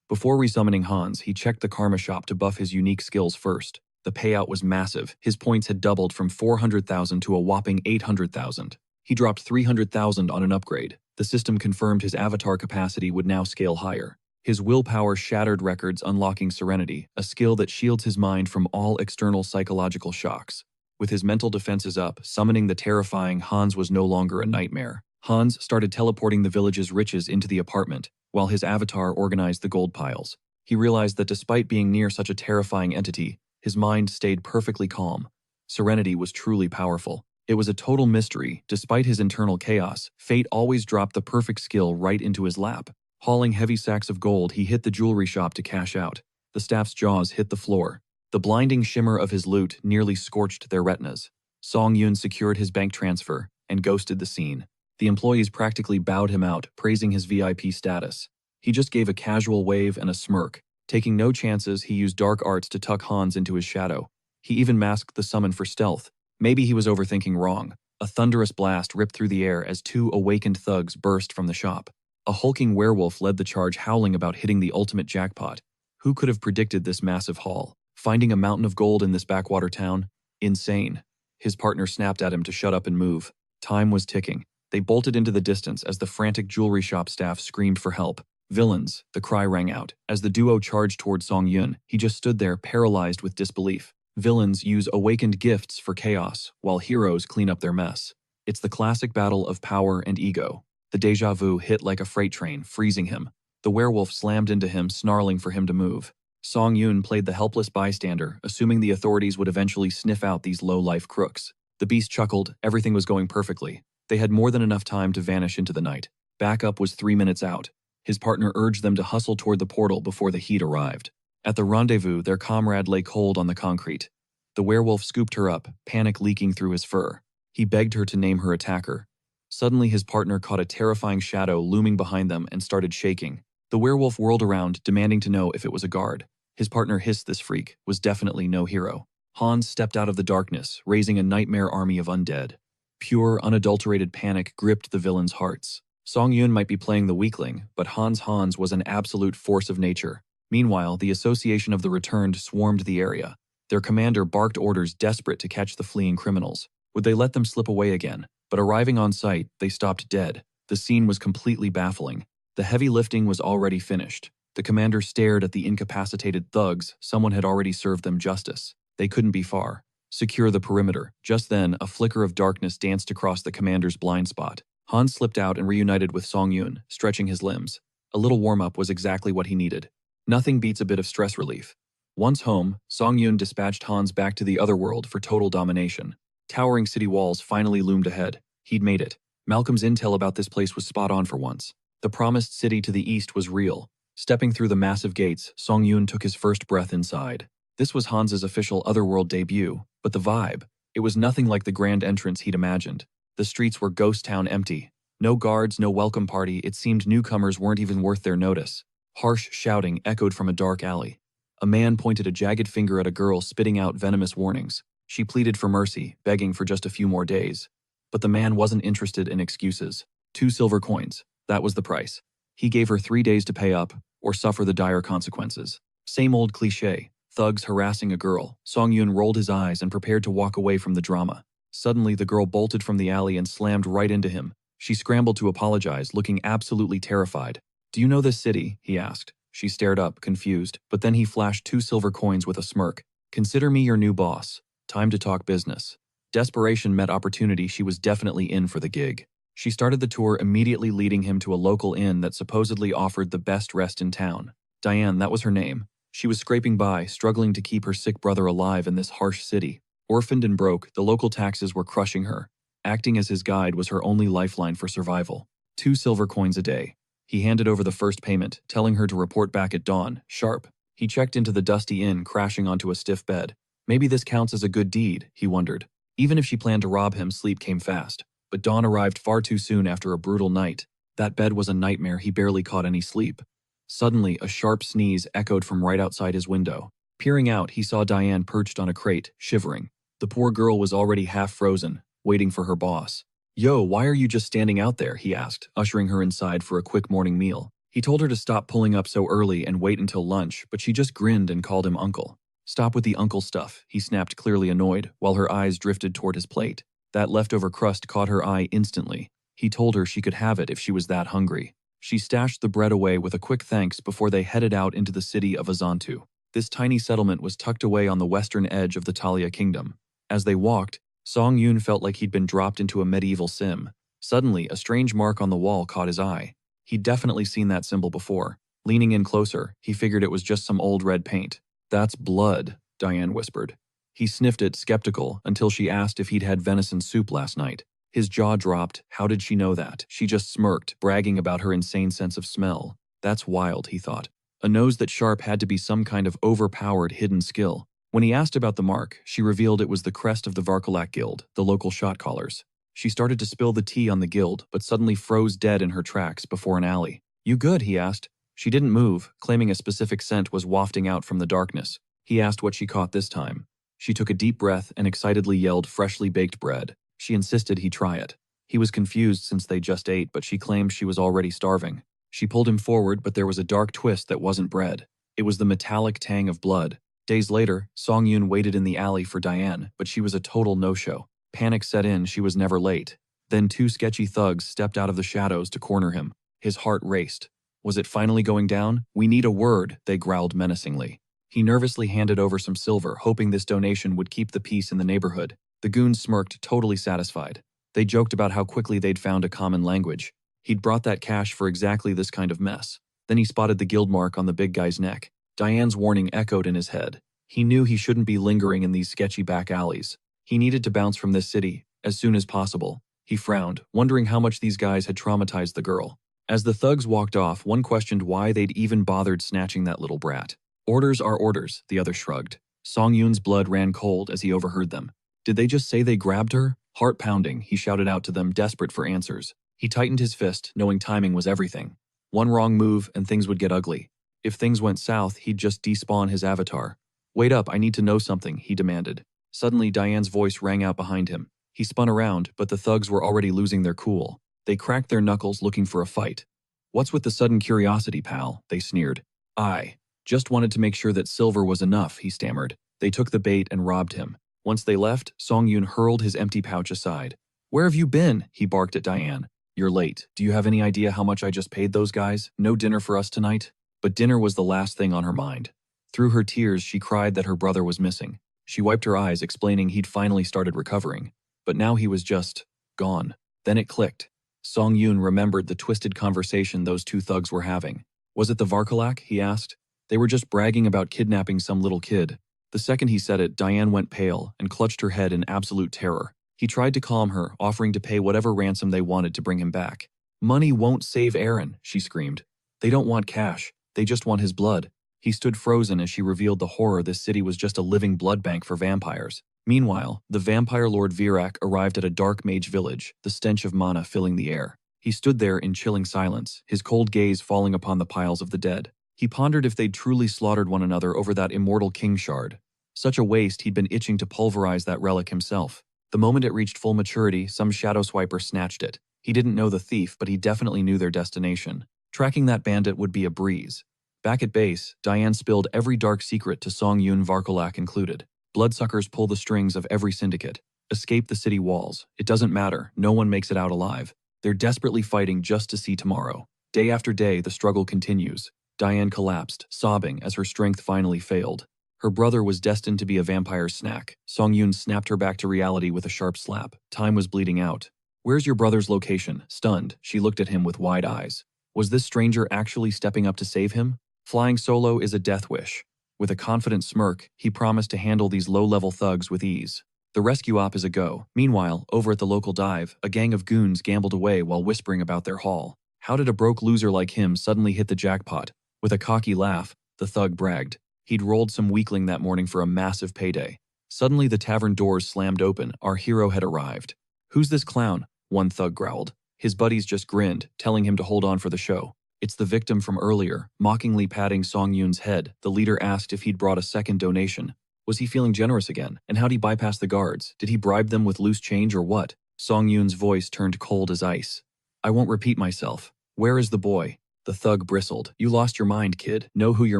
Speaker 1: Before resummoning Hans, he checked the karma shop to buff his unique skills first. The payout was massive. His points had doubled from 400,000 to a whopping 800,000. He dropped 300,000 on an upgrade. The system confirmed his avatar capacity would now scale higher. His willpower shattered records, unlocking Serenity, a skill that shields his mind from all external psychological shocks. With his mental defenses up, summoning the terrifying Hans was no longer a nightmare. Hans started teleporting the village's riches into the apartment, while his avatar organized the gold piles. He realized that despite being near such a terrifying entity, his mind stayed perfectly calm. Serenity was truly powerful. It was a total mystery. Despite his internal chaos, fate always dropped the perfect skill right into his lap. Hauling heavy sacks of gold, he hit the jewelry shop to cash out. The staff's jaws hit the floor. The blinding shimmer of his loot nearly scorched their retinas. Song Yun secured his bank transfer and ghosted the scene. The employees practically bowed him out, praising his VIP status. He just gave a casual wave and a smirk. Taking no chances, he used dark arts to tuck Hans into his shadow. He even masked the summon for stealth. Maybe he was overthinking wrong. A thunderous blast ripped through the air as two awakened thugs burst from the shop. A hulking werewolf led the charge, howling about hitting the ultimate jackpot. Who could have predicted this massive haul? Finding a mountain of gold in this backwater town? Insane. His partner snapped at him to shut up and move. Time was ticking. They bolted into the distance as the frantic jewelry shop staff screamed for help. Villains, the cry rang out. As the duo charged toward Song Yun, he just stood there, paralyzed with disbelief. Villains use awakened gifts for chaos, while heroes clean up their mess. It's the classic battle of power and ego. The déjà vu hit like a freight train, freezing him. The werewolf slammed into him, snarling for him to move. Song Yun played the helpless bystander, assuming the authorities would eventually sniff out these low-life crooks. The beast chuckled. Everything was going perfectly. They had more than enough time to vanish into the night. Backup was 3 minutes out. His partner urged them to hustle toward the portal before the heat arrived. At the rendezvous, their comrade lay cold on the concrete. The werewolf scooped her up, panic leaking through his fur. He begged her to name her attacker. Suddenly, his partner caught a terrifying shadow looming behind them and started shaking. The werewolf whirled around, demanding to know if it was a guard. His partner hissed this freak was definitely no hero. Hans stepped out of the darkness, raising a nightmare army of undead. Pure, unadulterated panic gripped the villains' hearts. Song Yun might be playing the weakling, but Hans was an absolute force of nature. Meanwhile, the Association of the Returned swarmed the area. Their commander barked orders, desperate to catch the fleeing criminals. Would they let them slip away again? But arriving on site, they stopped dead. The scene was completely baffling. The heavy lifting was already finished. The commander stared at the incapacitated thugs. Someone had already served them justice. They couldn't be far. Secure the perimeter. Just then, a flicker of darkness danced across the commander's blind spot. Hans slipped out and reunited with Song Yun, stretching his limbs. A little warm-up was exactly what he needed. Nothing beats a bit of stress relief. Once home, Song Yun dispatched Hans back to the other world for total domination. Towering city walls finally loomed ahead. He'd made it. Malcolm's intel about this place was spot on for once. The promised city to the east was real. Stepping through the massive gates, Song Yun took his first breath inside. This was Hans's official Otherworld debut, but the vibe, it was nothing like the grand entrance he'd imagined. The streets were ghost town empty. No guards, no welcome party. It seemed newcomers weren't even worth their notice. Harsh shouting echoed from a dark alley. A man pointed a jagged finger at a girl, spitting out venomous warnings. She pleaded for mercy, begging for just a few more days. But the man wasn't interested in excuses. 2 silver coins. That was the price. He gave her 3 days to pay up, or suffer the dire consequences. Same old cliché. Thugs harassing a girl. Song Yun rolled his eyes and prepared to walk away from the drama. Suddenly, the girl bolted from the alley and slammed right into him. She scrambled to apologize, looking absolutely terrified. "Do you know this city?" he asked. She stared up, confused, but then he flashed 2 silver coins with a smirk. "Consider me your new boss. Time to talk business." Desperation met opportunity. She was definitely in for the gig. She started the tour, immediately leading him to a local inn that supposedly offered the best rest in town. Diane, that was her name. She was scraping by, struggling to keep her sick brother alive in this harsh city. Orphaned and broke, the local taxes were crushing her. Acting as his guide was her only lifeline for survival. 2 silver coins a day. He handed over the first payment, telling her to report back at dawn, sharp. He checked into the dusty inn, crashing onto a stiff bed. Maybe this counts as a good deed, he wondered. Even if she planned to rob him, sleep came fast. But dawn arrived far too soon after a brutal night. That bed was a nightmare. He barely caught any sleep. Suddenly, a sharp sneeze echoed from right outside his window. Peering out, he saw Diane perched on a crate, shivering. The poor girl was already half frozen, waiting for her boss. "Yo, why are you just standing out there?" he asked, ushering her inside for a quick morning meal. He told her to stop pulling up so early and wait until lunch, but she just grinned and called him uncle. "Stop with the uncle stuff," he snapped, clearly annoyed, while her eyes drifted toward his plate. That leftover crust caught her eye instantly. He told her she could have it if she was that hungry. She stashed the bread away with a quick thanks before they headed out into the city of Azantu. This tiny settlement was tucked away on the western edge of the Talia kingdom. As they walked, Song Yun felt like he'd been dropped into a medieval sim. Suddenly, a strange mark on the wall caught his eye. He'd definitely seen that symbol before. Leaning in closer, he figured it was just some old red paint. "That's blood," Diane whispered. He sniffed it, skeptical, until she asked if he'd had venison soup last night. His jaw dropped. How did she know that? She just smirked, bragging about her insane sense of smell. That's wild, he thought. A nose that sharp had to be some kind of overpowered hidden skill. When he asked about the mark, she revealed it was the crest of the Varkalak Guild, the local shot callers. She started to spill the tea on the guild, but suddenly froze dead in her tracks before an alley. "You good?" he asked. She didn't move, claiming a specific scent was wafting out from the darkness. He asked what she caught this time. She took a deep breath and excitedly yelled freshly baked bread. She insisted he try it. He was confused since they just ate, but she claimed she was already starving. She pulled him forward, but there was a dark twist that wasn't bread. It was the metallic tang of blood. Days later, Song-yoon waited in the alley for Diane, but she was a total no-show. Panic set in, she was never late. Then two sketchy thugs stepped out of the shadows to corner him. His heart raced. Was it finally going down? "We need a word," they growled menacingly. He nervously handed over some silver, hoping this donation would keep the peace in the neighborhood. The goons smirked, totally satisfied. They joked about how quickly they'd found a common language. He'd brought that cash for exactly this kind of mess. Then he spotted the guild mark on the big guy's neck. Diane's warning echoed in his head. He knew he shouldn't be lingering in these sketchy back alleys. He needed to bounce from this city, as soon as possible. He frowned, wondering how much these guys had traumatized the girl. As the thugs walked off, one questioned why they'd even bothered snatching that little brat. "Orders are orders," the other shrugged. Song-yoon's blood ran cold as he overheard them. Did they just say they grabbed her? Heart pounding, he shouted out to them, desperate for answers. He tightened his fist, knowing timing was everything. One wrong move and things would get ugly. If things went south, he'd just despawn his avatar. "Wait up, I need to know something," he demanded. Suddenly, Diane's voice rang out behind him. He spun around, but the thugs were already losing their cool. They cracked their knuckles looking for a fight. "What's with the sudden curiosity, pal?" they sneered. "I just wanted to make sure that silver was enough," he stammered. They took the bait and robbed him. Once they left, Song-yoon hurled his empty pouch aside. "Where have you been?" he barked at Diane. "You're late. Do you have any idea how much I just paid those guys? No dinner for us tonight?" But dinner was the last thing on her mind. Through her tears, she cried that her brother was missing. She wiped her eyes, explaining he'd finally started recovering. But now he was just gone. Then it clicked. Song-yoon remembered the twisted conversation those two thugs were having. "Was it the Varkalak?" he asked. "They were just bragging about kidnapping some little kid." The second he said it, Diane went pale and clutched her head in absolute terror. He tried to calm her, offering to pay whatever ransom they wanted to bring him back. "Money won't save Aaron," she screamed. "They don't want cash. They just want his blood." He stood frozen as she revealed the horror this city was just a living blood bank for vampires. Meanwhile, the vampire lord Virak arrived at a dark mage village, the stench of mana filling the air. He stood there in chilling silence, his cold gaze falling upon the piles of the dead. He pondered if they'd truly slaughtered one another over that immortal king shard. Such a waste, he'd been itching to pulverize that relic himself. The moment it reached full maturity, some shadow swiper snatched it. He didn't know the thief, but he definitely knew their destination. Tracking that bandit would be a breeze. Back at base, Diane spilled every dark secret to Song-yoon, Varkalak included. Bloodsuckers pull the strings of every syndicate. Escape the city walls. It doesn't matter. No one makes it out alive. They're desperately fighting just to see tomorrow. Day after day, the struggle continues. Diane collapsed, sobbing as her strength finally failed. Her brother was destined to be a vampire's snack. Song-yoon snapped her back to reality with a sharp slap. Time was bleeding out. "Where's your brother's location?" Stunned, she looked at him with wide eyes. Was this stranger actually stepping up to save him? Flying solo is a death wish. With a confident smirk, he promised to handle these low-level thugs with ease. The rescue op is a go. Meanwhile, over at the local dive, a gang of goons gambled away while whispering about their haul. How did a broke loser like him suddenly hit the jackpot? With a cocky laugh, the thug bragged. He'd rolled some weakling that morning for a massive payday. Suddenly the tavern doors slammed open. Our hero had arrived. "Who's this clown?" one thug growled. His buddies just grinned, telling him to hold on for the show. "It's the victim from earlier." Mockingly patting Song-yoon's head, the leader asked if he'd brought a second donation. Was he feeling generous again? And how'd he bypass the guards? Did he bribe them with loose change or what? Song-yoon's voice turned cold as ice. "I won't repeat myself. Where is the boy?" The thug bristled. "You lost your mind, kid. Know who you're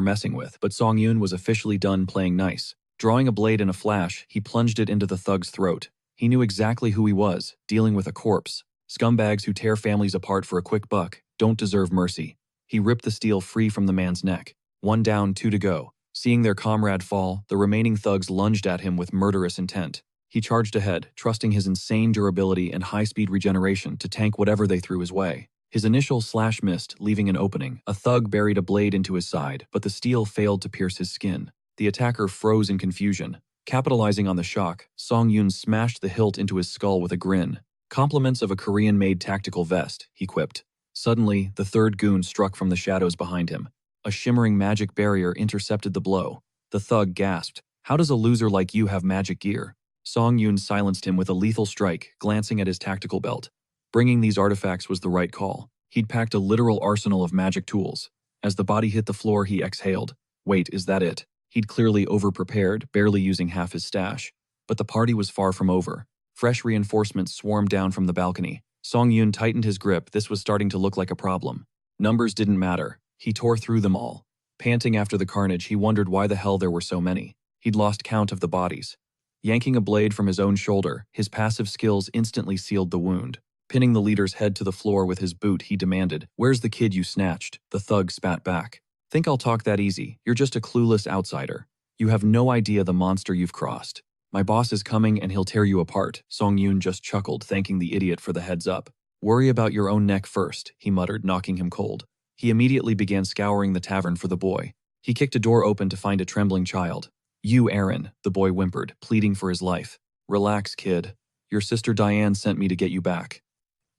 Speaker 1: messing with." But Song-yoon was officially done playing nice. Drawing a blade in a flash, he plunged it into the thug's throat. He knew exactly who he was, dealing with a corpse. Scumbags who tear families apart for a quick buck don't deserve mercy. He ripped the steel free from the man's neck. One down, two to go. Seeing their comrade fall, the remaining thugs lunged at him with murderous intent. He charged ahead, trusting his insane durability and high-speed regeneration to tank whatever they threw his way. His initial slash missed, leaving an opening. A thug buried a blade into his side, but the steel failed to pierce his skin. The attacker froze in confusion. Capitalizing on the shock, Song-yoon smashed the hilt into his skull with a grin. "Compliments of a Korean-made tactical vest," he quipped. Suddenly, the third goon struck from the shadows behind him. A shimmering magic barrier intercepted the blow. The thug gasped. "How does a loser like you have magic gear?" Song-yoon silenced him with a lethal strike, glancing at his tactical belt. Bringing these artifacts was the right call. He'd packed a literal arsenal of magic tools. As the body hit the floor, he exhaled. Wait, is that it? He'd clearly overprepared, barely using half his stash. But the party was far from over. Fresh reinforcements swarmed down from the balcony. Song Yoon tightened his grip. This was starting to look like a problem. Numbers didn't matter. He tore through them all. Panting after the carnage, he wondered why the hell there were so many. He'd lost count of the bodies. Yanking a blade from his own shoulder, his passive skills instantly sealed the wound. Pinning the leader's head to the floor with his boot, he demanded, "Where's the kid you snatched?" The thug spat back. "Think I'll talk that easy? You're just a clueless outsider. You have no idea the monster you've crossed. My boss is coming and he'll tear you apart." Song Yoon just chuckled, thanking the idiot for the heads up. "Worry about your own neck first," he muttered, knocking him cold. He immediately began scouring the tavern for the boy. He kicked a door open to find a trembling child. "You, Aaron," the boy whimpered, pleading for his life. "Relax, kid. Your sister Diane sent me to get you back."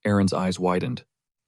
Speaker 1: Aaron's eyes widened.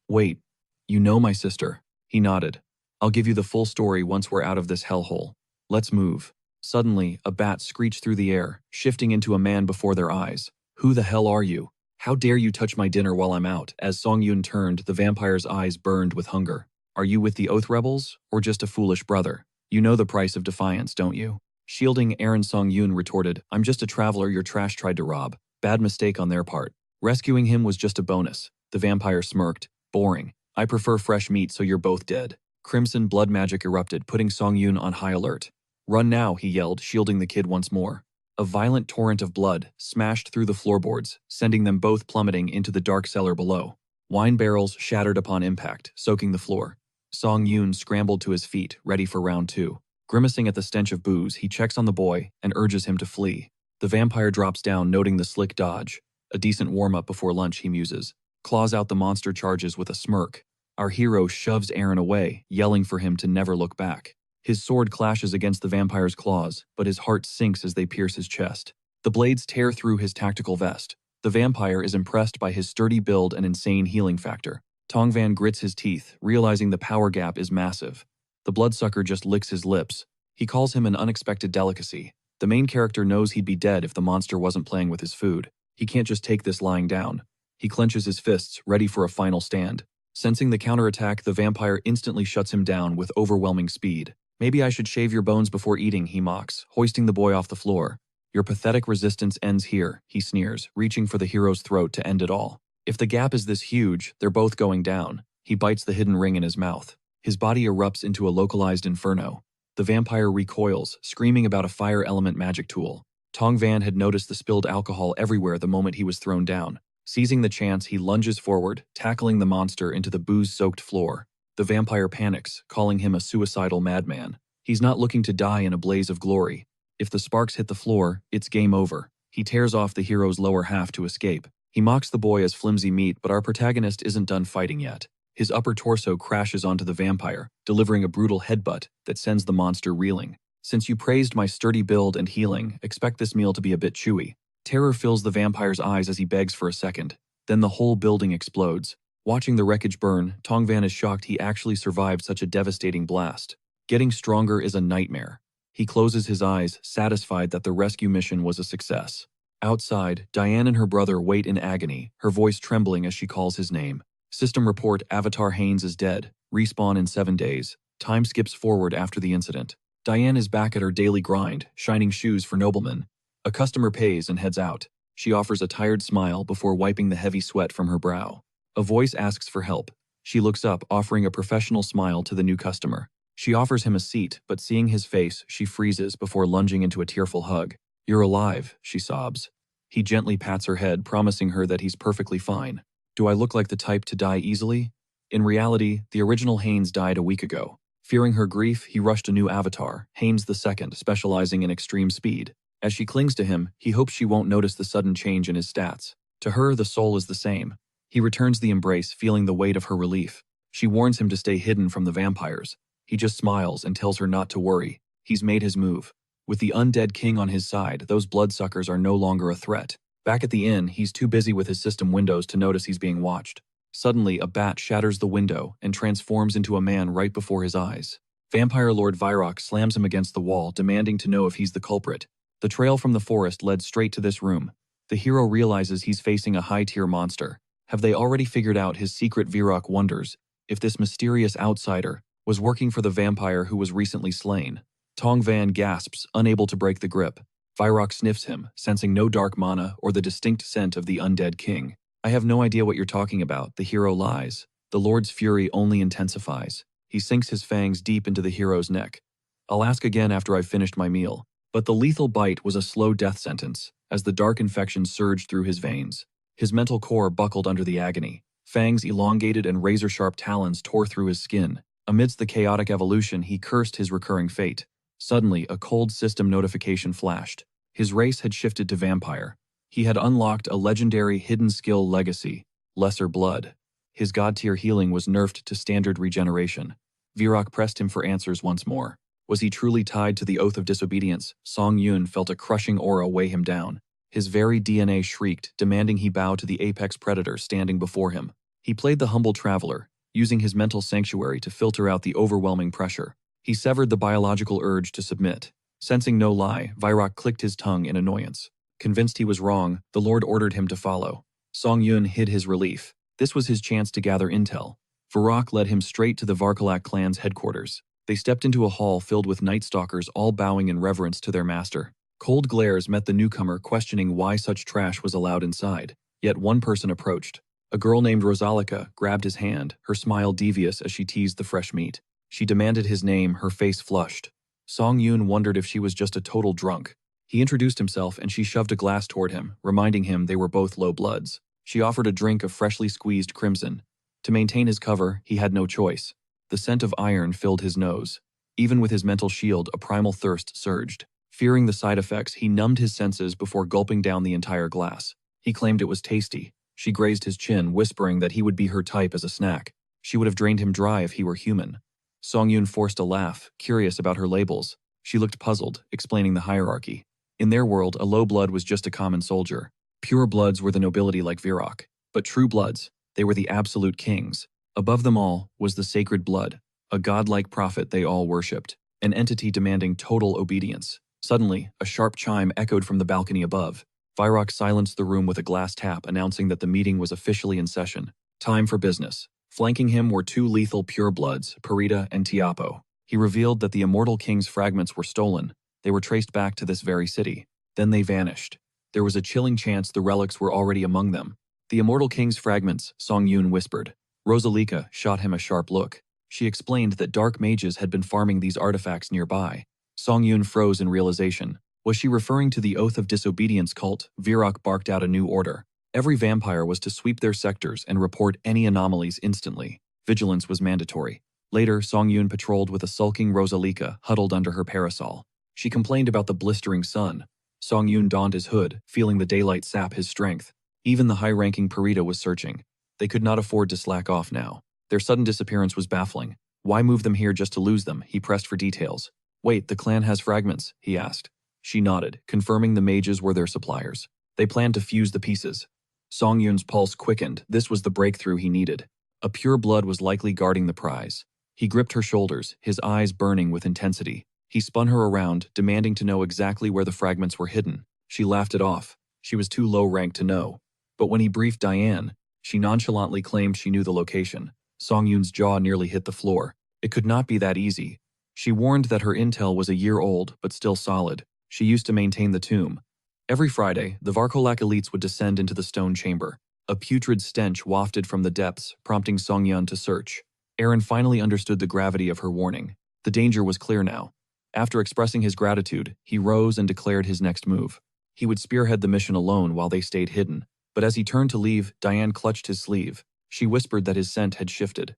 Speaker 1: "Wait, you know my sister?" He nodded. "I'll give you the full story once we're out of this hellhole. Let's move." Suddenly, a bat screeched through the air, shifting into a man before their eyes. "Who the hell are you? How dare you touch my dinner while I'm out?" As Song Yoon turned, the vampire's eyes burned with hunger. "Are you with the Oath Rebels, or just a foolish brother? You know the price of defiance, don't you?" Shielding Aaron, Song Yoon retorted, "I'm just a traveler your trash tried to rob. Bad mistake on their part. Rescuing him was just a bonus." The vampire smirked. "Boring. I prefer fresh meat, so you're both dead." Crimson blood magic erupted, putting Song Yoon on high alert. "Run now," he yelled, shielding the kid once more. A violent torrent of blood smashed through the floorboards, sending them both plummeting into the dark cellar below. Wine barrels shattered upon impact, soaking the floor. Song Yoon scrambled to his feet, ready for round two. Grimacing at the stench of booze, he checks on the boy and urges him to flee. The vampire drops down, noting the slick dodge. A decent warm-up before lunch, he muses. Claws out the monster charges with a smirk. Our hero shoves Aaron away, yelling for him to never look back. His sword clashes against the vampire's claws, but his heart sinks as they pierce his chest. The blades tear through his tactical vest. The vampire is impressed by his sturdy build and insane healing factor. Tongvan grits his teeth, realizing the power gap is massive. The bloodsucker just licks his lips. He calls him an unexpected delicacy. The main character knows he'd be dead if the monster wasn't playing with his food. He can't just take this lying down. He clenches his fists, ready for a final stand. Sensing the counterattack, the vampire instantly shuts him down with overwhelming speed. "Maybe I should shave your bones before eating," he mocks, hoisting the boy off the floor. "Your pathetic resistance ends here," he sneers, reaching for the hero's throat to end it all. If the gap is this huge, they're both going down. He bites the hidden ring in his mouth. His body erupts into a localized inferno. The vampire recoils, screaming about a fire element magic tool. Tongvan had noticed the spilled alcohol everywhere the moment he was thrown down. Seizing the chance, he lunges forward, tackling the monster into the booze-soaked floor. The vampire panics, calling him a suicidal madman. He's not looking to die in a blaze of glory. If the sparks hit the floor, it's game over. He tears off the hero's lower half to escape. He mocks the boy as flimsy meat, but our protagonist isn't done fighting yet. His upper torso crashes onto the vampire, delivering a brutal headbutt that sends the monster reeling. "Since you praised my sturdy build and healing, expect this meal to be a bit chewy." Terror fills the vampire's eyes as he begs for a second. Then the whole building explodes. Watching the wreckage burn, Tongvan is shocked he actually survived such a devastating blast. Getting stronger is a nightmare. He closes his eyes, satisfied that the rescue mission was a success. Outside, Diane and her brother wait in agony, her voice trembling as she calls his name. System report: Avatar Haynes is dead. Respawn in 7 days. Time skips forward after the incident. Diane is back at her daily grind, shining shoes for noblemen. A customer pays and heads out. She offers a tired smile before wiping the heavy sweat from her brow. A voice asks for help. She looks up, offering a professional smile to the new customer. She offers him a seat, but seeing his face, she freezes before lunging into a tearful hug. "You're alive," she sobs. He gently pats her head, promising her that he's perfectly fine. "Do I look like the type to die easily?" In reality, the original Haynes died a week ago. Fearing her grief, he rushed a new avatar, Haynes II, specializing in extreme speed. As she clings to him, he hopes she won't notice the sudden change in his stats. To her, the soul is the same. He returns the embrace, feeling the weight of her relief. She warns him to stay hidden from the vampires. He just smiles and tells her not to worry. He's made his move. With the undead king on his side, those bloodsuckers are no longer a threat. Back at the inn, he's too busy with his system windows to notice he's being watched. Suddenly, a bat shatters the window and transforms into a man right before his eyes. Vampire Lord Virok slams him against the wall, demanding to know if he's the culprit. The trail from the forest led straight to this room. The hero realizes he's facing a high-tier monster. Have they already figured out his secret? Virok wonders if this mysterious outsider was working for the vampire who was recently slain. Tong Van gasps, unable to break the grip. Virok sniffs him, sensing no dark mana or the distinct scent of the undead king. I have no idea what you're talking about, the hero lies. The Lord's fury only intensifies. He sinks his fangs deep into the hero's neck. I'll ask again after I've finished my meal. But the lethal bite was a slow death sentence, as the dark infection surged through his veins. His mental core buckled under the agony. Fangs elongated and razor-sharp talons tore through his skin. Amidst the chaotic evolution, he cursed his recurring fate. Suddenly, a cold system notification flashed. His race had shifted to vampire. He had unlocked a legendary hidden skill legacy, Lesser Blood. His god-tier healing was nerfed to standard regeneration. Virok pressed him for answers once more. Was he truly tied to the oath of disobedience? Song Yun felt a crushing aura weigh him down. His very DNA shrieked, demanding he bow to the apex predator standing before him. He played the humble traveler, using his mental sanctuary to filter out the overwhelming pressure. He severed the biological urge to submit. Sensing no lie, Virok clicked his tongue in annoyance. Convinced he was wrong, the Lord ordered him to follow. Song Yun hid his relief. This was his chance to gather intel. Virok led him straight to the Varkalak clan's headquarters. They stepped into a hall filled with night stalkers, all bowing in reverence to their master. Cold glares met the newcomer, questioning why such trash was allowed inside. Yet one person approached. A girl named Rosalika grabbed his hand, her smile devious as she teased the fresh meat. She demanded his name, her face flushed. Song Yun wondered if she was just a total drunk. He introduced himself and she shoved a glass toward him, reminding him they were both low bloods. She offered a drink of freshly squeezed crimson. To maintain his cover, he had no choice. The scent of iron filled his nose. Even with his mental shield, a primal thirst surged. Fearing the side effects, he numbed his senses before gulping down the entire glass. He claimed it was tasty. She grazed his chin, whispering that he would be her type as a snack. She would have drained him dry if he were human. Song Yun forced a laugh, curious about her labels. She looked puzzled, explaining the hierarchy. In their world, a low blood was just a common soldier. Pure bloods were the nobility like Virok. But true bloods, they were the absolute kings. Above them all was the sacred blood, a godlike prophet they all worshipped, an entity demanding total obedience. Suddenly, a sharp chime echoed from the balcony above. Virok silenced the room with a glass tap, announcing that the meeting was officially in session. Time for business. Flanking him were two lethal purebloods, Parita and Tiapo. He revealed that the immortal king's fragments were stolen. They were traced back to this very city. Then they vanished. There was a chilling chance the relics were already among them. The immortal king's fragments, Song Yun whispered. Rosalika shot him a sharp look. She explained that dark mages had been farming these artifacts nearby. Song Yun froze in realization. Was she referring to the Oath of Disobedience cult? Virok barked out a new order. Every vampire was to sweep their sectors and report any anomalies instantly. Vigilance was mandatory. Later, Song Yun patrolled with a sulking Rosalika huddled under her parasol. She complained about the blistering sun. Song Yun donned his hood, feeling the daylight sap his strength. Even the high-ranking Parita was searching. They could not afford to slack off now. Their sudden disappearance was baffling. Why move them here just to lose them? He pressed for details. Wait, the clan has fragments, he asked. She nodded, confirming the mages were their suppliers. They planned to fuse the pieces. Song Yun's pulse quickened. This was the breakthrough he needed. A pure blood was likely guarding the prize. He gripped her shoulders, his eyes burning with intensity. He spun her around, demanding to know exactly where the fragments were hidden. She laughed it off. She was too low-ranked to know. But when he briefed Diane, she nonchalantly claimed she knew the location. Song Yun's jaw nearly hit the floor. It could not be that easy. She warned that her intel was a year old, but still solid. She used to maintain the tomb. Every Friday, the Varkolak elites would descend into the stone chamber. A putrid stench wafted from the depths, prompting Song Yun to search. Aaron finally understood the gravity of her warning. The danger was clear now. After expressing his gratitude, he rose and declared his next move. He would spearhead the mission alone while they stayed hidden. But as he turned to leave, Diane clutched his sleeve. She whispered that his scent had shifted.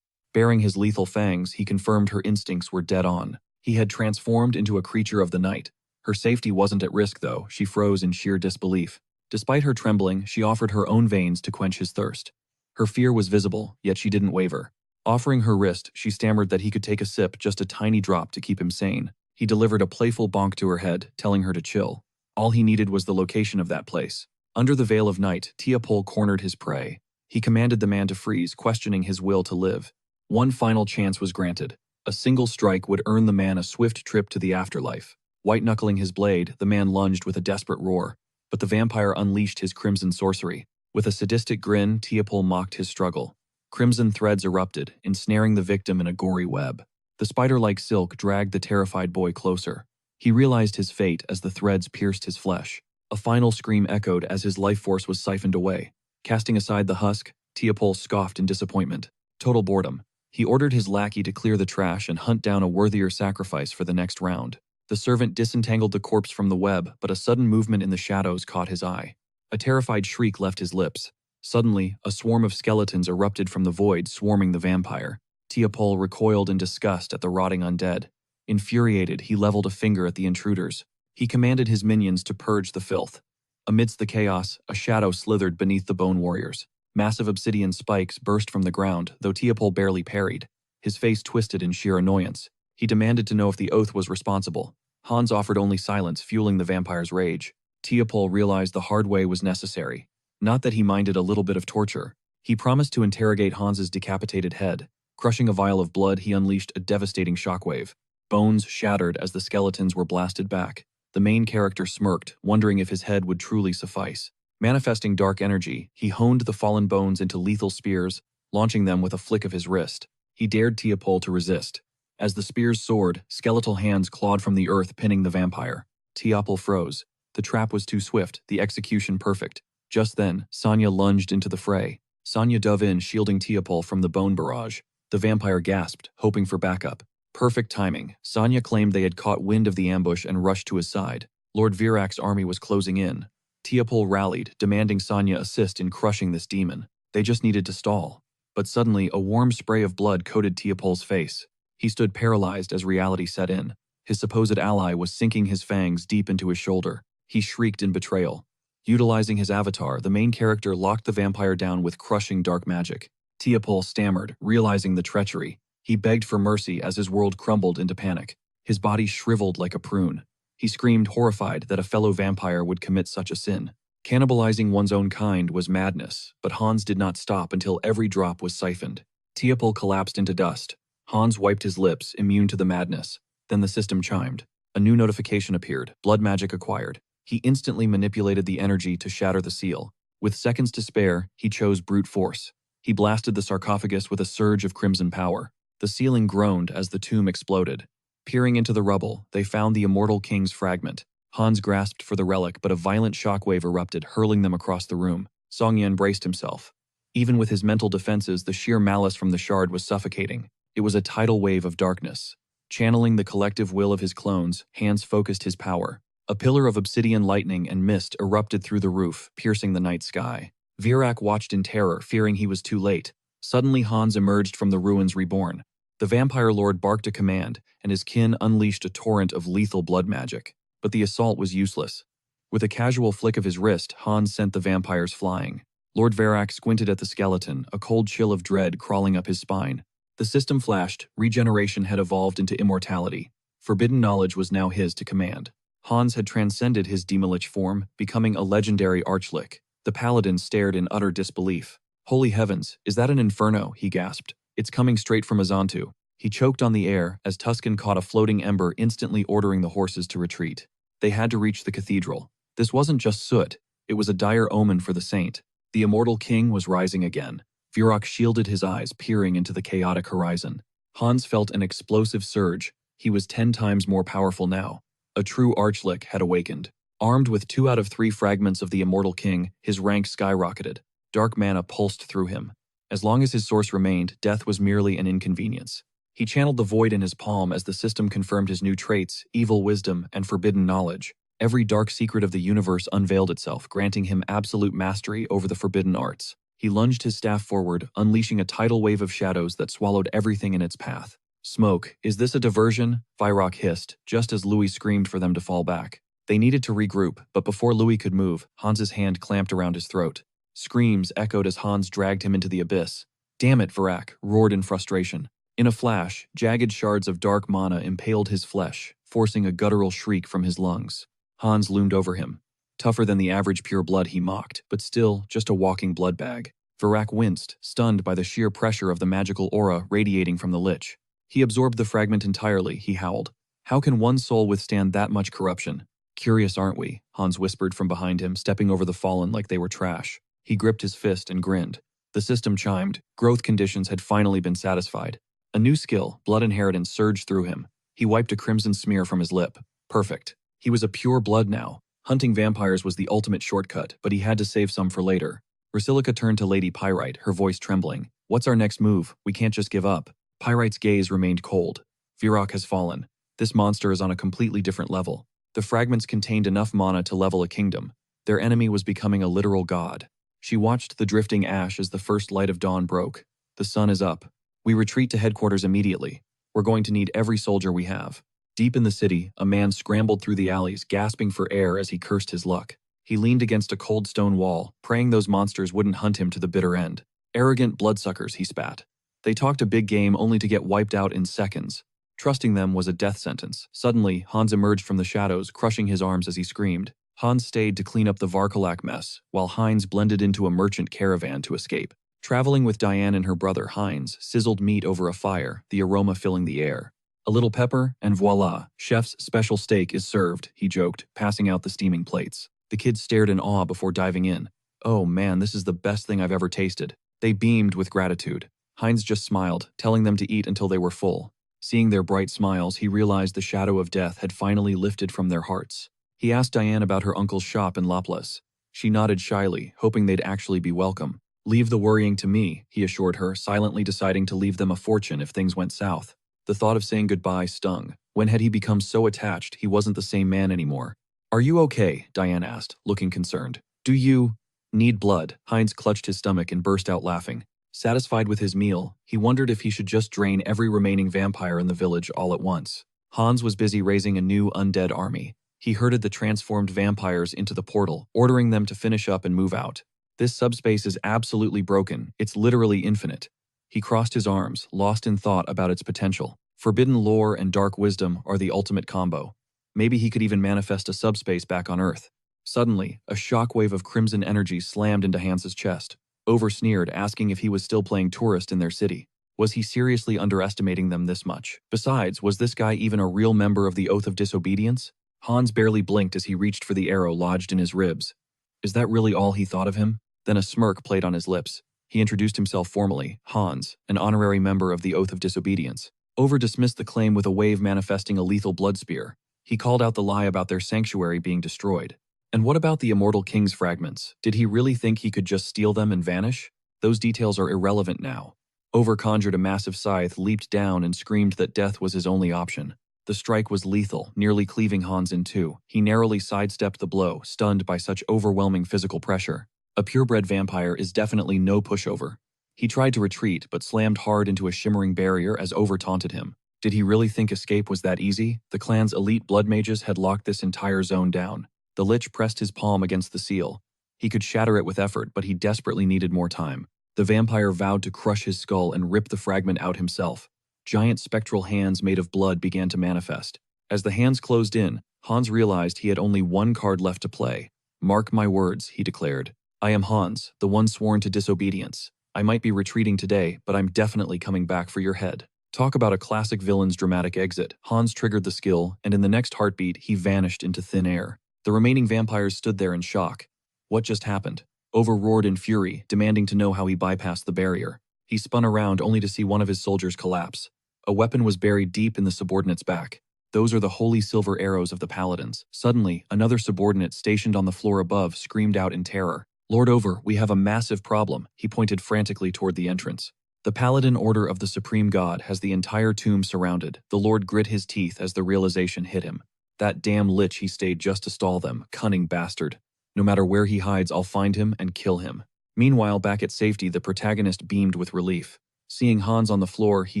Speaker 1: Baring his lethal fangs, he confirmed her instincts were dead on. He had transformed into a creature of the night. Her safety wasn't at risk, though. She froze in sheer disbelief. Despite her trembling, she offered her own veins to quench his thirst. Her fear was visible, yet she didn't waver. Offering her wrist, she stammered that he could take a sip, just a tiny drop to keep him sane. He delivered a playful bonk to her head, telling her to chill. All he needed was the location of that place. Under the veil of night, Tiapol cornered his prey. He commanded the man to freeze, questioning his will to live. One final chance was granted. A single strike would earn the man a swift trip to the afterlife. White-knuckling his blade, the man lunged with a desperate roar. But the vampire unleashed his crimson sorcery. With a sadistic grin, Tiapol mocked his struggle. Crimson threads erupted, ensnaring the victim in a gory web. The spider-like silk dragged the terrified boy closer. He realized his fate as the threads pierced his flesh. A final scream echoed as his life force was siphoned away. Casting aside the husk, Tiapol scoffed in disappointment. Total boredom. He ordered his lackey to clear the trash and hunt down a worthier sacrifice for the next round. The servant disentangled the corpse from the web, but a sudden movement in the shadows caught his eye. A terrified shriek left his lips. Suddenly, a swarm of skeletons erupted from the void, swarming the vampire. Tiapol recoiled in disgust at the rotting undead. Infuriated, he leveled a finger at the intruders. He commanded his minions to purge the filth. Amidst the chaos, a shadow slithered beneath the bone warriors. Massive obsidian spikes burst from the ground, though Tiapol barely parried. His face twisted in sheer annoyance. He demanded to know if the oath was responsible. Hans offered only silence, fueling the vampire's rage. Tiapol realized the hard way was necessary. Not that he minded a little bit of torture. He promised to interrogate Hans's decapitated head. Crushing a vial of blood, he unleashed a devastating shockwave. Bones shattered as the skeletons were blasted back. The main character smirked, wondering if his head would truly suffice. Manifesting dark energy, he honed the fallen bones into lethal spears, launching them with a flick of his wrist. He dared Tiapol to resist. As the spears soared, skeletal hands clawed from the earth, pinning the vampire. Tiapol froze. The trap was too swift, the execution perfect. Just then, Sanya lunged into the fray. Sanya dove in, shielding Tiapol from the bone barrage. The vampire gasped, hoping for backup. Perfect timing. Sanya claimed they had caught wind of the ambush and rushed to his side. Lord Virak's army was closing in. Tiapol rallied, demanding Sanya assist in crushing this demon. They just needed to stall. But suddenly, a warm spray of blood coated Tiapol's face. He stood paralyzed as reality set in. His supposed ally was sinking his fangs deep into his shoulder. He shrieked in betrayal. Utilizing his avatar, the main character locked the vampire down with crushing dark magic. Tiapol stammered, realizing the treachery. He begged for mercy as his world crumbled into panic. His body shriveled like a prune. He screamed, horrified that a fellow vampire would commit such a sin. Cannibalizing one's own kind was madness, but Hans did not stop until every drop was siphoned. Tiapol collapsed into dust. Hans wiped his lips, immune to the madness. Then the system chimed. A new notification appeared, blood magic acquired. He instantly manipulated the energy to shatter the seal. With seconds to spare, he chose brute force. He blasted the sarcophagus with a surge of crimson power. The ceiling groaned as the tomb exploded. Peering into the rubble, they found the immortal king's fragment. Hans grasped for the relic, but a violent shockwave erupted, hurling them across the room. Songyan braced himself. Even with his mental defenses, the sheer malice from the shard was suffocating. It was a tidal wave of darkness. Channeling the collective will of his clones, Hans focused his power. A pillar of obsidian lightning and mist erupted through the roof, piercing the night sky. Virak watched in terror, fearing he was too late. Suddenly Hans emerged from the ruins reborn. The vampire lord barked a command, and his kin unleashed a torrent of lethal blood magic. But the assault was useless. With a casual flick of his wrist, Hans sent the vampires flying. Lord Virak squinted at the skeleton, a cold chill of dread crawling up his spine. The system flashed, regeneration had evolved into immortality. Forbidden knowledge was now his to command. Hans had transcended his demolich form, becoming a legendary archlich. The paladin stared in utter disbelief. "Holy heavens, is that an inferno?" he gasped. "It's coming straight from Azantu." He choked on the air as Tuscan caught a floating ember, instantly ordering the horses to retreat. They had to reach the cathedral. This wasn't just soot, it was a dire omen for the saint. The immortal king was rising again. Virak shielded his eyes, peering into the chaotic horizon. Hans felt an explosive surge. He was 10 times more powerful now. A true archlich had awakened. Armed with 2 out of 3 fragments of the immortal king, his rank skyrocketed. Dark mana pulsed through him. As long as his source remained, death was merely an inconvenience. He channeled the void in his palm as the system confirmed his new traits, evil wisdom, and forbidden knowledge. Every dark secret of the universe unveiled itself, granting him absolute mastery over the forbidden arts. He lunged his staff forward, unleashing a tidal wave of shadows that swallowed everything in its path. "Smoke, is this a diversion?" Virak hissed, just as Louis screamed for them to fall back. They needed to regroup, but before Louis could move, Hans's hand clamped around his throat. Screams echoed as Hans dragged him into the abyss. "Damn it," Virak roared in frustration. In a flash, jagged shards of dark mana impaled his flesh, forcing a guttural shriek from his lungs. Hans loomed over him. Tougher than the average pure blood, he mocked, but still just a walking blood bag. Virak winced, stunned by the sheer pressure of the magical aura radiating from the lich. He absorbed the fragment entirely, he howled. How can one soul withstand that much corruption? "Curious, aren't we?" Hans whispered from behind him, stepping over the fallen like they were trash. He gripped his fist and grinned. The system chimed. Growth conditions had finally been satisfied. A new skill, blood inheritance, surged through him. He wiped a crimson smear from his lip. Perfect. He was a pure blood now. Hunting vampires was the ultimate shortcut, but he had to save some for later. Rusilica turned to Lady Pyrite, her voice trembling. What's our next move? We can't just give up. Pyrite's gaze remained cold. Virok has fallen. This monster is on a completely different level. The fragments contained enough mana to level a kingdom. Their enemy was becoming a literal god. She watched the drifting ash as the first light of dawn broke. The sun is up. We retreat to headquarters immediately. We're going to need every soldier we have. Deep in the city, a man scrambled through the alleys, gasping for air as he cursed his luck. He leaned against a cold stone wall, praying those monsters wouldn't hunt him to the bitter end. Arrogant bloodsuckers, he spat. They talked a big game only to get wiped out in seconds. Trusting them was a death sentence. Suddenly, Hans emerged from the shadows, crushing his arms as he screamed. Hans stayed to clean up the Varkalak mess, while Heinz blended into a merchant caravan to escape. Traveling with Diane and her brother, Heinz sizzled meat over a fire, the aroma filling the air. A little pepper, and voila, chef's special steak is served, he joked, passing out the steaming plates. The kids stared in awe before diving in. Oh man, this is the best thing I've ever tasted. They beamed with gratitude. Heinz just smiled, telling them to eat until they were full. Seeing their bright smiles, he realized the shadow of death had finally lifted from their hearts. He asked Diane about her uncle's shop in Laplas. She nodded shyly, hoping they'd actually be welcome. Leave the worrying to me, he assured her, silently deciding to leave them a fortune if things went south. The thought of saying goodbye stung. When had he become so attached he wasn't the same man anymore? Are you okay? Diane asked, looking concerned. Do you need blood? Heinz clutched his stomach and burst out laughing. Satisfied with his meal, he wondered if he should just drain every remaining vampire in the village all at once. Hans was busy raising a new undead army. He herded the transformed vampires into the portal, ordering them to finish up and move out. This subspace is absolutely broken. It's literally infinite. He crossed his arms, lost in thought about its potential. Forbidden lore and dark wisdom are the ultimate combo. Maybe he could even manifest a subspace back on Earth. Suddenly, a shockwave of crimson energy slammed into Hans's chest. Over sneered, asking if he was still playing tourist in their city. Was he seriously underestimating them this much? Besides, was this guy even a real member of the Oath of Disobedience? Hans barely blinked as he reached for the arrow lodged in his ribs. Is that really all he thought of him? Then a smirk played on his lips. He introduced himself formally, Hans, an honorary member of the Oath of Disobedience. Over dismissed the claim with a wave manifesting a lethal blood spear. He called out the lie about their sanctuary being destroyed. And what about the Immortal King's fragments? Did he really think he could just steal them and vanish? Those details are irrelevant now. Over conjured a massive scythe, leaped down and screamed that death was his only option. The strike was lethal, nearly cleaving Hans in two. He narrowly sidestepped the blow, stunned by such overwhelming physical pressure. A purebred vampire is definitely no pushover. He tried to retreat, but slammed hard into a shimmering barrier as Over taunted him. Did he really think escape was that easy? The clan's elite blood mages had locked this entire zone down. The Lich pressed his palm against the seal. He could shatter it with effort, but he desperately needed more time. The vampire vowed to crush his skull and rip the fragment out himself. Giant spectral hands made of blood began to manifest. As the hands closed in, Hans realized he had only one card left to play. Mark my words, he declared. I am Hans, the one sworn to disobedience. I might be retreating today, but I'm definitely coming back for your head. Talk about a classic villain's dramatic exit. Hans triggered the skill, and in the next heartbeat, he vanished into thin air. The remaining vampires stood there in shock. What just happened? Over roared in fury, demanding to know how he bypassed the barrier. He spun around only to see one of his soldiers collapse. A weapon was buried deep in the subordinate's back. Those are the holy silver arrows of the paladins. Suddenly, another subordinate stationed on the floor above screamed out in terror. Lord Over, we have a massive problem. He pointed frantically toward the entrance. The Paladin Order of the Supreme God has the entire tomb surrounded. The Lord grit his teeth as the realization hit him. That damn Lich, he stayed just to stall them, cunning bastard. No matter where he hides, I'll find him and kill him. Meanwhile, back at safety, the protagonist beamed with relief. Seeing Hans on the floor, he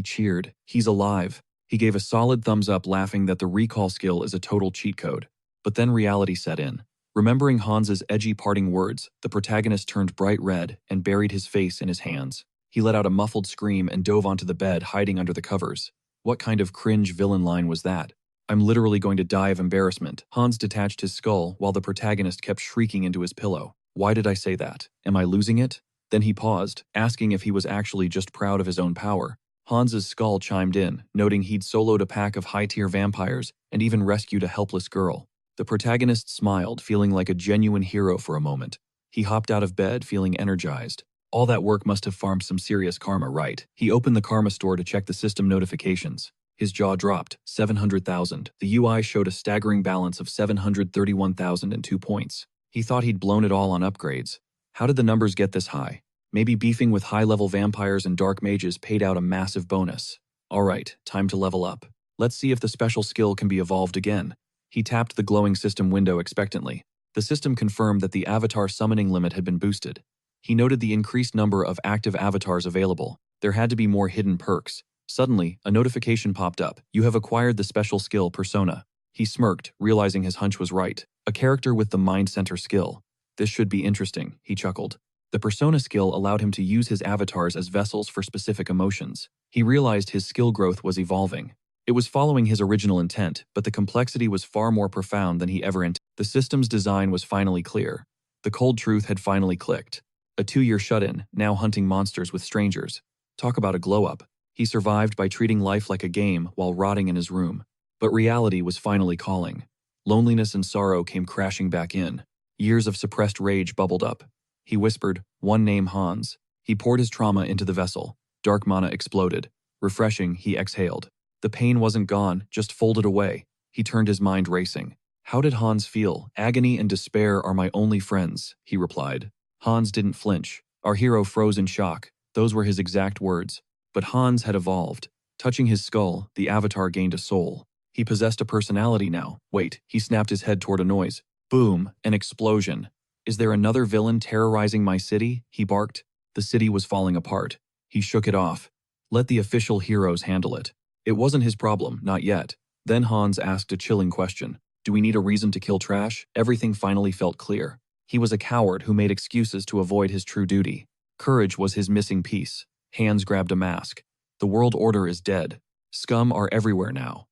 Speaker 1: cheered. He's alive. He gave a solid thumbs up, laughing that the recall skill is a total cheat code. But then reality set in. Remembering Hans's edgy parting words, the protagonist turned bright red and buried his face in his hands. He let out a muffled scream and dove onto the bed, hiding under the covers. What kind of cringe villain line was that? I'm literally going to die of embarrassment. Hans detached his skull while the protagonist kept shrieking into his pillow. Why did I say that? Am I losing it? Then he paused, asking if he was actually just proud of his own power. Hans's skull chimed in, noting he'd soloed a pack of high-tier vampires and even rescued a helpless girl. The protagonist smiled, feeling like a genuine hero for a moment. He hopped out of bed, feeling energized. All that work must have farmed some serious karma, right? He opened the karma store to check the system notifications. His jaw dropped. 700,000. The UI showed a staggering balance of 731,002 points. He thought he'd blown it all on upgrades. How did the numbers get this high? Maybe beefing with high-level vampires and dark mages paid out a massive bonus. Alright, time to level up. Let's see if the special skill can be evolved again. He tapped the glowing system window expectantly. The system confirmed that the avatar summoning limit had been boosted. He noted the increased number of active avatars available. There had to be more hidden perks. Suddenly, a notification popped up. You have acquired the special skill Persona. He smirked, realizing his hunch was right. A character with the Mind Center skill. This should be interesting, he chuckled. The Persona skill allowed him to use his avatars as vessels for specific emotions. He realized his skill growth was evolving. It was following his original intent, but the complexity was far more profound than he ever intended. The system's design was finally clear. The cold truth had finally clicked. A 2-year shut-in, now hunting monsters with strangers. Talk about a glow-up. He survived by treating life like a game while rotting in his room. But reality was finally calling. Loneliness and sorrow came crashing back in. Years of suppressed rage bubbled up. He whispered, one name Hans. He poured his trauma into the vessel. Dark mana exploded. Refreshing, he exhaled. The pain wasn't gone, just folded away. He turned his mind racing. How did Hans feel? Agony and despair are my only friends, he replied. Hans didn't flinch. Our hero froze in shock. Those were his exact words. But Hans had evolved. Touching his skull, the avatar gained a soul. He possessed a personality now. Wait, he snapped his head toward a noise. Boom, an explosion. Is there another villain terrorizing my city? He barked. The city was falling apart. He shook it off. Let the official heroes handle it. It wasn't his problem, not yet. Then Hans asked a chilling question. Do we need a reason to kill trash? Everything finally felt clear. He was a coward who made excuses to avoid his true duty. Courage was his missing piece. Hans grabbed a mask. The world order is dead. Scum are everywhere now.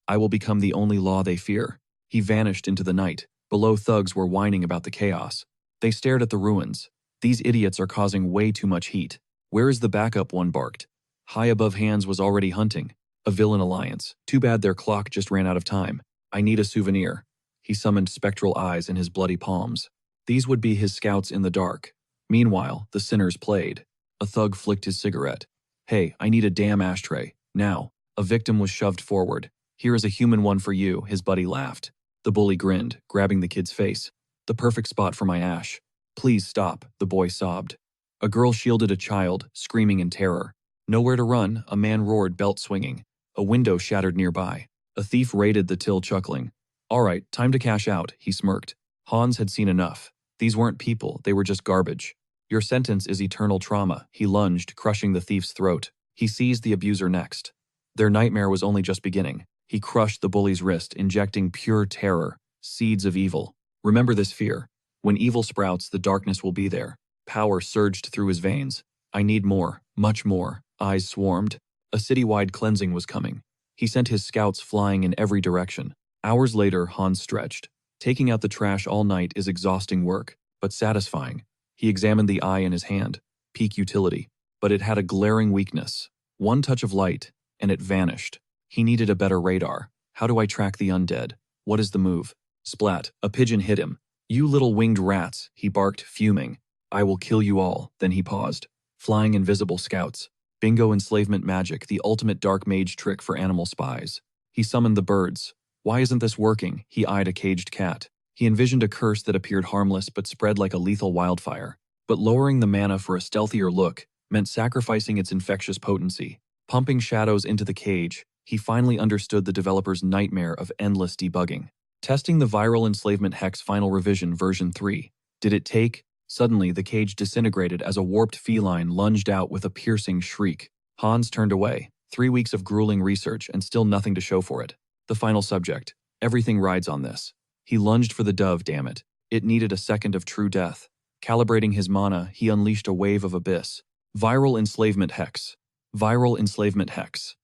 Speaker 1: I will become the only law they fear. He vanished into the night. Below, thugs were whining about the chaos. They stared at the ruins. These idiots are causing way too much heat. Where is the backup? One barked. High above, Hans was already hunting. A villain alliance. Too bad their clock just ran out of time. I need a souvenir. He summoned spectral eyes in his bloody palms. These would be his scouts in the dark. Meanwhile, the sinners played. A thug flicked his cigarette. Hey, I need a damn ashtray. Now. A victim was shoved forward. Here is a human one for you, his buddy laughed. The bully grinned, grabbing the kid's face. The perfect spot for my ash. Please stop, the boy sobbed. A girl shielded a child, screaming in terror. Nowhere to run, a man roared, belt swinging. A window shattered nearby. A thief raided the till, chuckling. All right, time to cash out, he smirked. Hans had seen enough. These weren't people, they were just garbage. Your sentence is eternal trauma, he lunged, crushing the thief's throat. He seized the abuser next. Their nightmare was only just beginning. He crushed the bully's wrist, injecting pure terror, seeds of evil. Remember this fear. When evil sprouts, the darkness will be there. Power surged through his veins. I need more, much more. Eyes swarmed. A citywide cleansing was coming. He sent his scouts flying in every direction. Hours later, Hans stretched. Taking out the trash all night is exhausting work, but satisfying. He examined the eye in his hand. Peak utility. But it had a glaring weakness. One touch of light, and it vanished. He needed a better radar. How do I track the undead? What is the move? Splat. A pigeon hit him. You little winged rats, he barked, fuming. I will kill you all. Then he paused. Flying invisible scouts. Bingo enslavement magic, the ultimate dark mage trick for animal spies. He summoned the birds. Why isn't this working? He eyed a caged cat. He envisioned a curse that appeared harmless but spread like a lethal wildfire. But lowering the mana for a stealthier look meant sacrificing its infectious potency. Pumping shadows into the cage, he finally understood the developer's nightmare of endless debugging. Testing the viral enslavement hex final revision version 3. Did it take? Suddenly, the cage disintegrated as a warped feline lunged out with a piercing shriek. Hans turned away. 3 weeks of grueling research and still nothing to show for it. The final subject. Everything rides on this. He lunged for the dove, damn it. It needed a second of true death. Calibrating his mana, he unleashed a wave of abyss. Viral enslavement hex. Viral enslavement hex.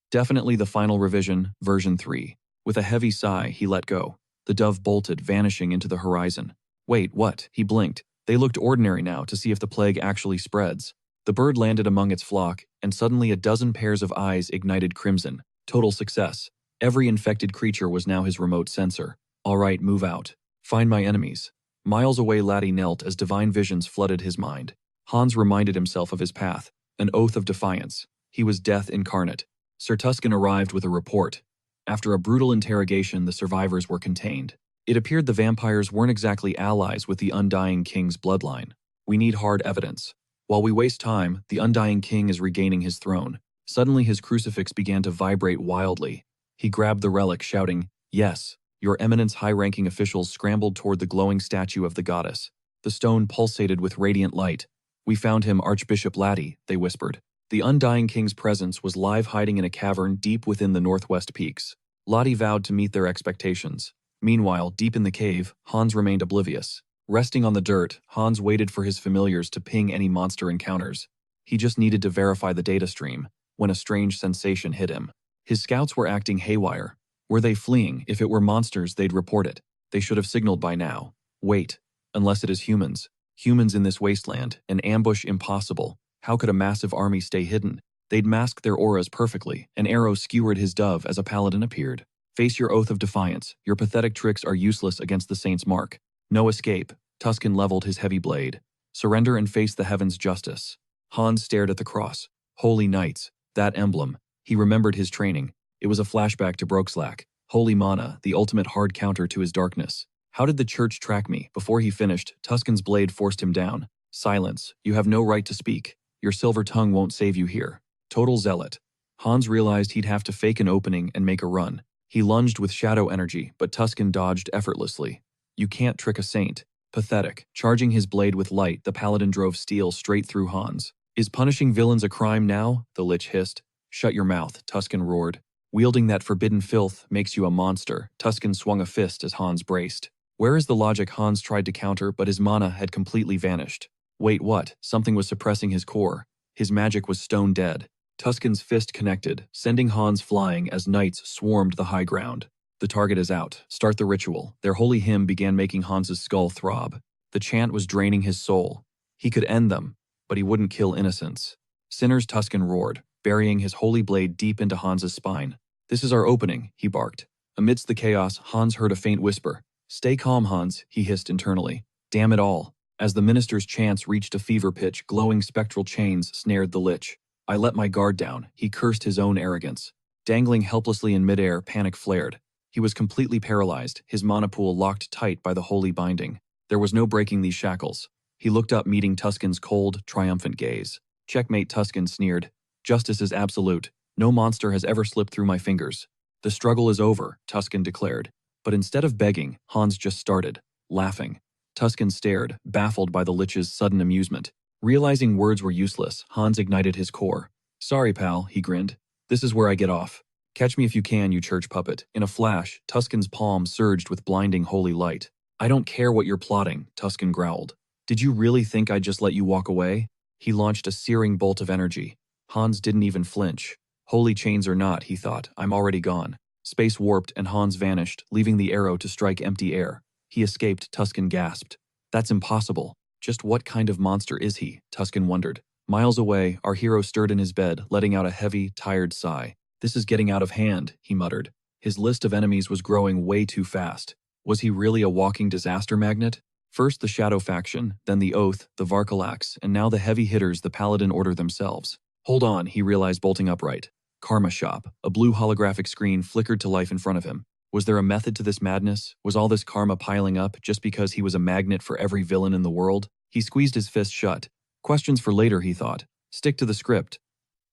Speaker 1: Definitely the final revision, version 3. With a heavy sigh, he let go. The dove bolted, vanishing into the horizon. Wait, what? He blinked. They looked ordinary now to see if the plague actually spreads. The bird landed among its flock, and suddenly a dozen pairs of eyes ignited crimson. Total success. Every infected creature was now his remote sensor. All right, move out. Find my enemies. Miles away, Laddie knelt as divine visions flooded his mind. Hans reminded himself of his path, an oath of defiance. He was death incarnate. Sir Tuscan arrived with a report. After a brutal interrogation, the survivors were contained. It appeared the vampires weren't exactly allies with the Undying King's bloodline. We need hard evidence. While we waste time, the Undying King is regaining his throne. Suddenly his crucifix began to vibrate wildly. He grabbed the relic, shouting, "Yes." Your Eminence high-ranking officials scrambled toward the glowing statue of the goddess. The stone pulsated with radiant light. "We found him, Archbishop Laddie," they whispered. The Undying King's presence was live hiding in a cavern deep within the northwest peaks. Lottie vowed to meet their expectations. Meanwhile, deep in the cave, Hans remained oblivious. Resting on the dirt, Hans waited for his familiars to ping any monster encounters. He just needed to verify the data stream, when a strange sensation hit him. His scouts were acting haywire. Were they fleeing? If it were monsters, they'd report it. They should have signaled by now. Wait. Unless it is humans. Humans in this wasteland, an ambush impossible. How could a massive army stay hidden? They'd masked their auras perfectly. An arrow skewered his dove as a paladin appeared. Face your oath of defiance. Your pathetic tricks are useless against the saint's mark. No escape. Tuscan leveled his heavy blade. Surrender and face the heaven's justice. Hans stared at the cross. Holy Knights. That emblem. He remembered his training. It was a flashback to Brokeslack. Holy Mana, the ultimate hard counter to his darkness. How did the church track me? Before he finished, Tuscan's blade forced him down. Silence. You have no right to speak. Your silver tongue won't save you here. Total zealot. Hans realized he'd have to fake an opening and make a run. He lunged with shadow energy, but Tuscan dodged effortlessly. You can't trick a saint. Pathetic. Charging his blade with light, the paladin drove steel straight through Hans. Is punishing villains a crime now? The lich hissed. Shut your mouth, Tuscan roared. Wielding that forbidden filth makes you a monster. Tuscan swung a fist as Hans braced. Where is the logic? Hans tried to counter, but his mana had completely vanished. Wait, what? Something was suppressing his core. His magic was stone dead. Tuscan's fist connected, sending Hans flying as knights swarmed the high ground. The target is out. Start the ritual. Their holy hymn began making Hans's skull throb. The chant was draining his soul. He could end them, but he wouldn't kill innocents. Sinners, Tuscan roared, burying his holy blade deep into Hans's spine. This is our opening, he barked. Amidst the chaos, Hans heard a faint whisper. Stay calm, Hans, he hissed internally. Damn it all. As the minister's chants reached a fever pitch, glowing spectral chains snared the lich. I let my guard down, he cursed his own arrogance. Dangling helplessly in midair, panic flared. He was completely paralyzed, his mana pool locked tight by the holy binding. There was no breaking these shackles. He looked up, meeting Tuscan's cold, triumphant gaze. Checkmate, Tuscan sneered. Justice is absolute. No monster has ever slipped through my fingers. The struggle is over, Tuscan declared. But instead of begging, Hans just started, laughing. Tuscan stared, baffled by the lich's sudden amusement. Realizing words were useless, Hans ignited his core. Sorry, pal, he grinned. This is where I get off. Catch me if you can, you church puppet. In a flash, Tuscan's palm surged with blinding holy light. I don't care what you're plotting, Tuscan growled. Did you really think I'd just let you walk away? He launched a searing bolt of energy. Hans didn't even flinch. Holy chains or not, he thought, I'm already gone. Space warped and Hans vanished, leaving the arrow to strike empty air. He escaped, Tuscan gasped. That's impossible. Just what kind of monster is he? Tuscan wondered. Miles away, our hero stirred in his bed, letting out a heavy, tired sigh. This is getting out of hand, he muttered. His list of enemies was growing way too fast. Was he really a walking disaster magnet? First the Shadow faction, then the Oath, the Varkalax, and now the heavy hitters, the Paladin Order themselves. Hold on, he realized, bolting upright. Karma Shop. A blue holographic screen flickered to life in front of him. Was there a method to this madness? Was all this karma piling up just because he was a magnet for every villain in the world? He squeezed his fist shut. Questions for later, he thought. Stick to the script.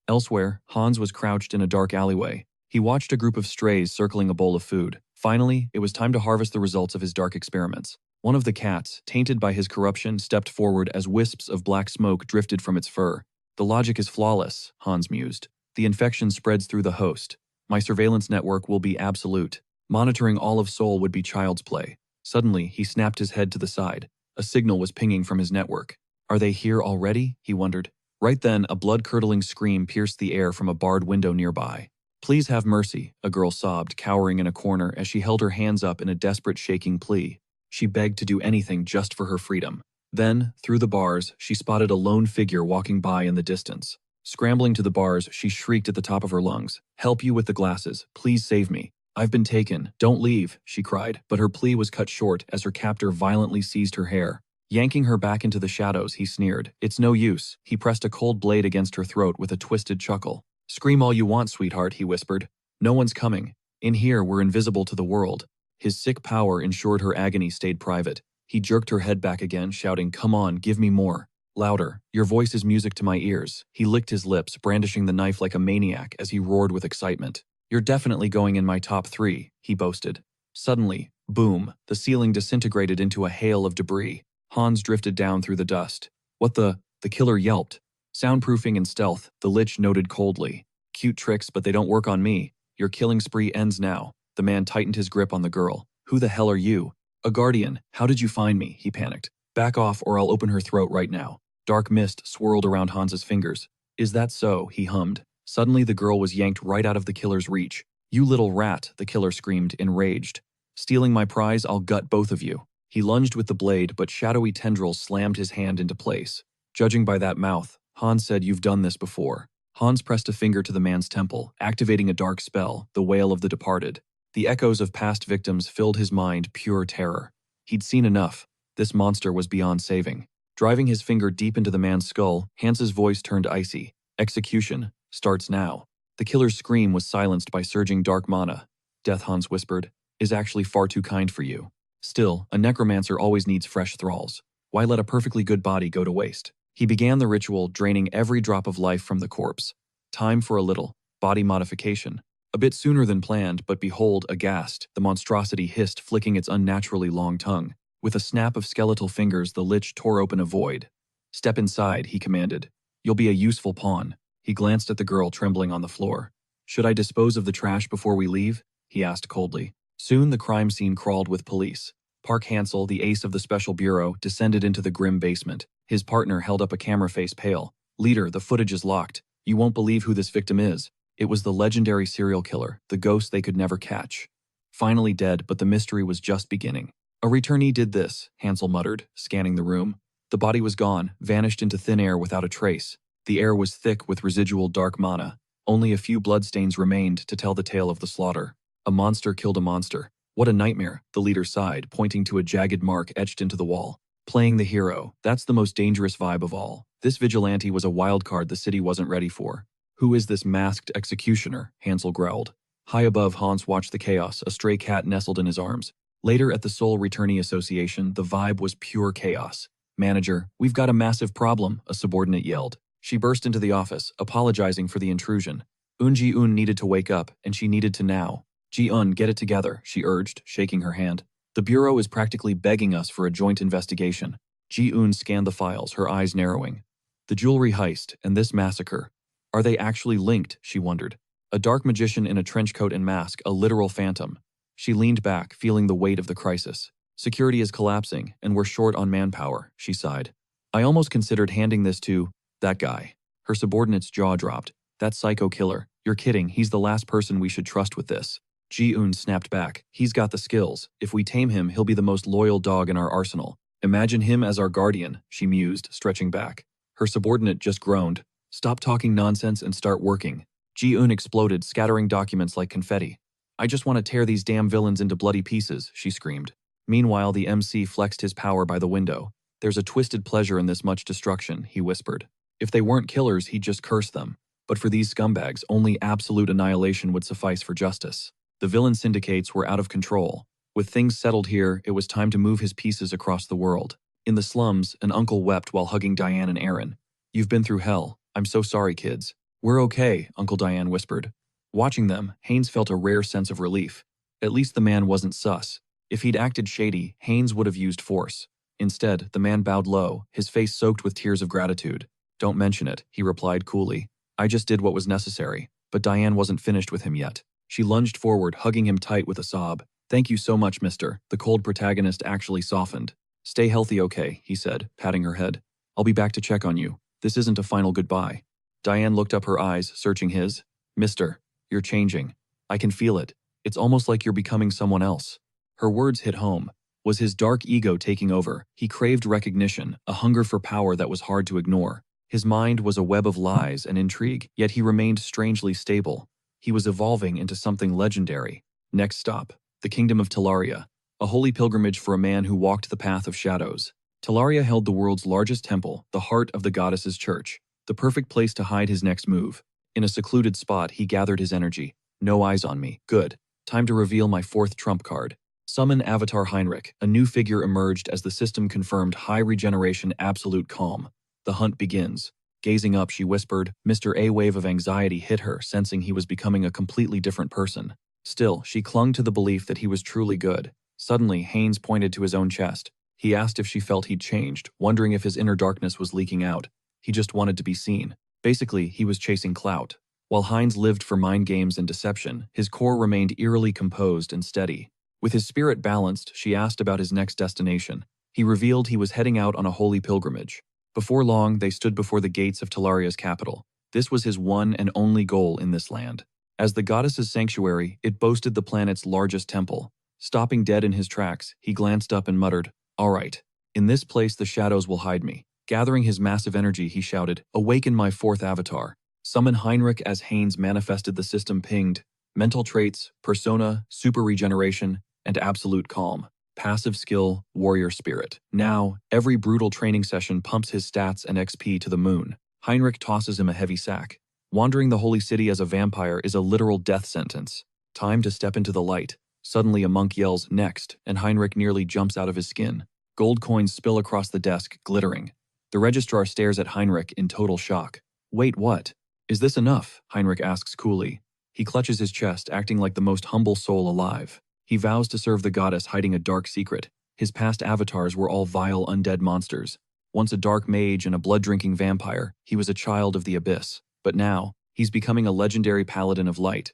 Speaker 1: Elsewhere, Hans was crouched in a dark alleyway. He watched a group of strays circling a bowl of food. Finally, it was time to harvest the results of his dark experiments. One of the cats, tainted by his corruption, stepped forward as wisps of black smoke drifted from its fur. The logic is flawless, Hans mused. The infection spreads through the host. My surveillance network will be absolute. Monitoring all of Seoul would be child's play. Suddenly, he snapped his head to the side. A signal was pinging from his network. Are they here already? He wondered. Right then, a blood-curdling scream pierced the air from a barred window nearby. Please have mercy, a girl sobbed, cowering in a corner as she held her hands up in a desperate, shaking plea. She begged to do anything just for her freedom. Then, through the bars, she spotted a lone figure walking by in the distance. Scrambling to the bars, she shrieked at the top of her lungs. Help you with the glasses. Please save me. I've been taken. Don't leave, she cried, but her plea was cut short as her captor violently seized her hair. Yanking her back into the shadows, he sneered. It's no use. He pressed a cold blade against her throat with a twisted chuckle. Scream all you want, sweetheart, he whispered. No one's coming. In here, we're invisible to the world. His sick power ensured her agony stayed private. He jerked her head back again, shouting, Come on, give me more. Louder. Your voice is music to my ears. He licked his lips, brandishing the knife like a maniac as he roared with excitement. You're definitely going in my top 3, he boasted. Suddenly, boom, the ceiling disintegrated into a hail of debris. Hans drifted down through the dust. What the killer yelped. Soundproofing and stealth, the Lich noted coldly. Cute tricks, but they don't work on me. Your killing spree ends now. The man tightened his grip on the girl. Who the hell are you? A guardian. How did you find me? He panicked. Back off or I'll open her throat right now. Dark mist swirled around Hans's fingers. Is that so? He hummed. Suddenly the girl was yanked right out of the killer's reach. You little rat, the killer screamed, enraged. Stealing my prize, I'll gut both of you. He lunged with the blade, but shadowy tendrils slammed his hand into place. Judging by that mouth, Hans said, You've done this before. Hans pressed a finger to the man's temple, activating a dark spell, the wail of the departed. The echoes of past victims filled his mind pure terror. He'd seen enough. This monster was beyond saving. Driving his finger deep into the man's skull, Hans's voice turned icy. Execution starts now. The killer's scream was silenced by surging dark mana. Death, Hans whispered, is actually far too kind for you. Still, a necromancer always needs fresh thralls. Why let a perfectly good body go to waste? He began the ritual, draining every drop of life from the corpse. Time for a little body modification. A bit sooner than planned, but behold, aghast, the monstrosity hissed, flicking its unnaturally long tongue. With a snap of skeletal fingers, the Lich tore open a void. Step inside, he commanded. You'll be a useful pawn. He glanced at the girl trembling on the floor. Should I dispose of the trash before we leave? He asked coldly. Soon the crime scene crawled with police. Park Hansel, the ace of the Special Bureau, descended into the grim basement. His partner held up a camera face pale. Leader, the footage is locked. You won't believe who this victim is. It was the legendary serial killer, the ghost they could never catch. Finally dead, but the mystery was just beginning. A returnee did this, Hansel muttered, scanning the room. The body was gone, vanished into thin air without a trace. The air was thick with residual dark mana. Only a few bloodstains remained to tell the tale of the slaughter. A monster killed a monster. What a nightmare, the leader sighed, pointing to a jagged mark etched into the wall. Playing the hero, that's the most dangerous vibe of all. This vigilante was a wild card the city wasn't ready for. Who is this masked executioner? Hansel growled. High above, Hans watched the chaos, a stray cat nestled in his arms. Later at the Soul Returnee Association, the vibe was pure chaos. Manager, we've got a massive problem, a subordinate yelled. She burst into the office, apologizing for the intrusion. Ji-un needed to wake up, and she needed to now. Ji-un, get it together, she urged, shaking her hand. The Bureau is practically begging us for a joint investigation. Ji-un scanned the files, her eyes narrowing. The jewelry heist and this massacre. Are they actually linked, she wondered. A dark magician in a trench coat and mask, a literal phantom. She leaned back, feeling the weight of the crisis. Security is collapsing, and we're short on manpower, she sighed. I almost considered handing this to that guy. Her subordinate's jaw dropped. That psycho killer. You're kidding, he's the last person we should trust with this. Ji-un snapped back. He's got the skills. If we tame him, he'll be the most loyal dog in our arsenal. Imagine him as our guardian, she mused, stretching back. Her subordinate just groaned. Stop talking nonsense and start working. Ji-un exploded, scattering documents like confetti. I just want to tear these damn villains into bloody pieces, she screamed. Meanwhile, the MC flexed his power by the window. There's a twisted pleasure in this much destruction, he whispered. If they weren't killers, he'd just curse them. But for these scumbags, only absolute annihilation would suffice for justice. The villain syndicates were out of control. With things settled here, it was time to move his pieces across the world. In the slums, an uncle wept while hugging Diane and Aaron. You've been through hell. I'm so sorry, kids. We're okay, Uncle Diane whispered. Watching them, Haynes felt a rare sense of relief. At least the man wasn't sus. If he'd acted shady, Haynes would have used force. Instead, the man bowed low, his face soaked with tears of gratitude. Don't mention it, he replied coolly. I just did what was necessary. But Diane wasn't finished with him yet. She lunged forward, hugging him tight with a sob. Thank you so much, mister. The cold protagonist actually softened. Stay healthy, okay, he said, patting her head. I'll be back to check on you. This isn't a final goodbye. Diane looked up, her eyes, searching his. Mister, you're changing. I can feel it. It's almost like you're becoming someone else. Her words hit home. Was his dark ego taking over? He craved recognition, a hunger for power that was hard to ignore. His mind was a web of lies and intrigue, yet he remained strangely stable. He was evolving into something legendary. Next stop, the Kingdom of Talaria, a holy pilgrimage for a man who walked the path of shadows. Talaria held the world's largest temple, the heart of the goddess's church, the perfect place to hide his next move. In a secluded spot, he gathered his energy. No eyes on me. Good. Time to reveal my fourth trump card. Summon Avatar Heinrich. A new figure emerged as the system confirmed high regeneration, absolute calm. The hunt begins. Gazing up, she whispered. Mr. A wave of anxiety hit her, sensing he was becoming a completely different person. Still, she clung to the belief that he was truly good. Suddenly, Haynes pointed to his own chest. He asked if she felt he'd changed, wondering if his inner darkness was leaking out. He just wanted to be seen. Basically, he was chasing clout. While Heinz lived for mind games and deception, his core remained eerily composed and steady. With his spirit balanced, she asked about his next destination. He revealed he was heading out on a holy pilgrimage. Before long, they stood before the gates of Talaria's capital. This was his one and only goal in this land. As the goddess's sanctuary, it boasted the planet's largest temple. Stopping dead in his tracks, he glanced up and muttered, "All right. In this place the shadows will hide me." Gathering his massive energy, he shouted, "Awaken my fourth avatar." Summon Heinrich as Haynes manifested the system pinged. Mental traits, persona, super regeneration, and absolute calm. Passive skill, warrior spirit. Now, every brutal training session pumps his stats and XP to the moon. Heinrich tosses him a heavy sack. Wandering the holy city as a vampire is a literal death sentence. Time to step into the light. Suddenly a monk yells, "Next," and Heinrich nearly jumps out of his skin. Gold coins spill across the desk, glittering. The registrar stares at Heinrich in total shock. "Wait, what? Is this enough?" Heinrich asks coolly. He clutches his chest, acting like the most humble soul alive. He vows to serve the goddess, hiding a dark secret. His past avatars were all vile undead monsters. Once a dark mage and a blood-drinking vampire, he was a child of the abyss. But now, he's becoming a legendary paladin of light.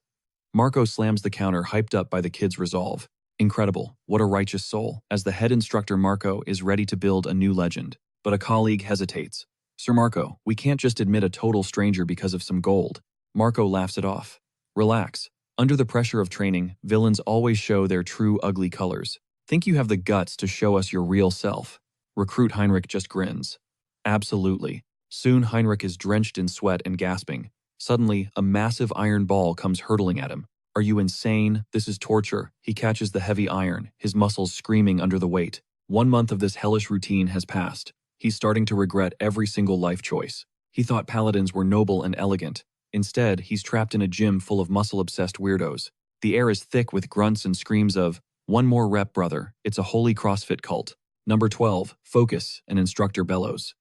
Speaker 1: Marco slams the counter, hyped up by the kid's resolve. Incredible, what a righteous soul. As the head instructor, Marco is ready to build a new legend. But a colleague hesitates. "Sir Marco, we can't just admit a total stranger because of some gold." Marco laughs it off. "Relax. Under the pressure of training, villains always show their true ugly colors. Think you have the guts to show us your real self?" Recruit Heinrich just grins. "Absolutely." Soon Heinrich is drenched in sweat and gasping. Suddenly, a massive iron ball comes hurtling at him. "Are you insane? This is torture." He catches the heavy iron, his muscles screaming under the weight. 1 month of this hellish routine has passed. He's starting to regret every single life choice. He thought paladins were noble and elegant. Instead, he's trapped in a gym full of muscle-obsessed weirdos. The air is thick with grunts and screams of, "One more rep, brother. It's a holy CrossFit cult." Number 12, focus, an instructor bellows.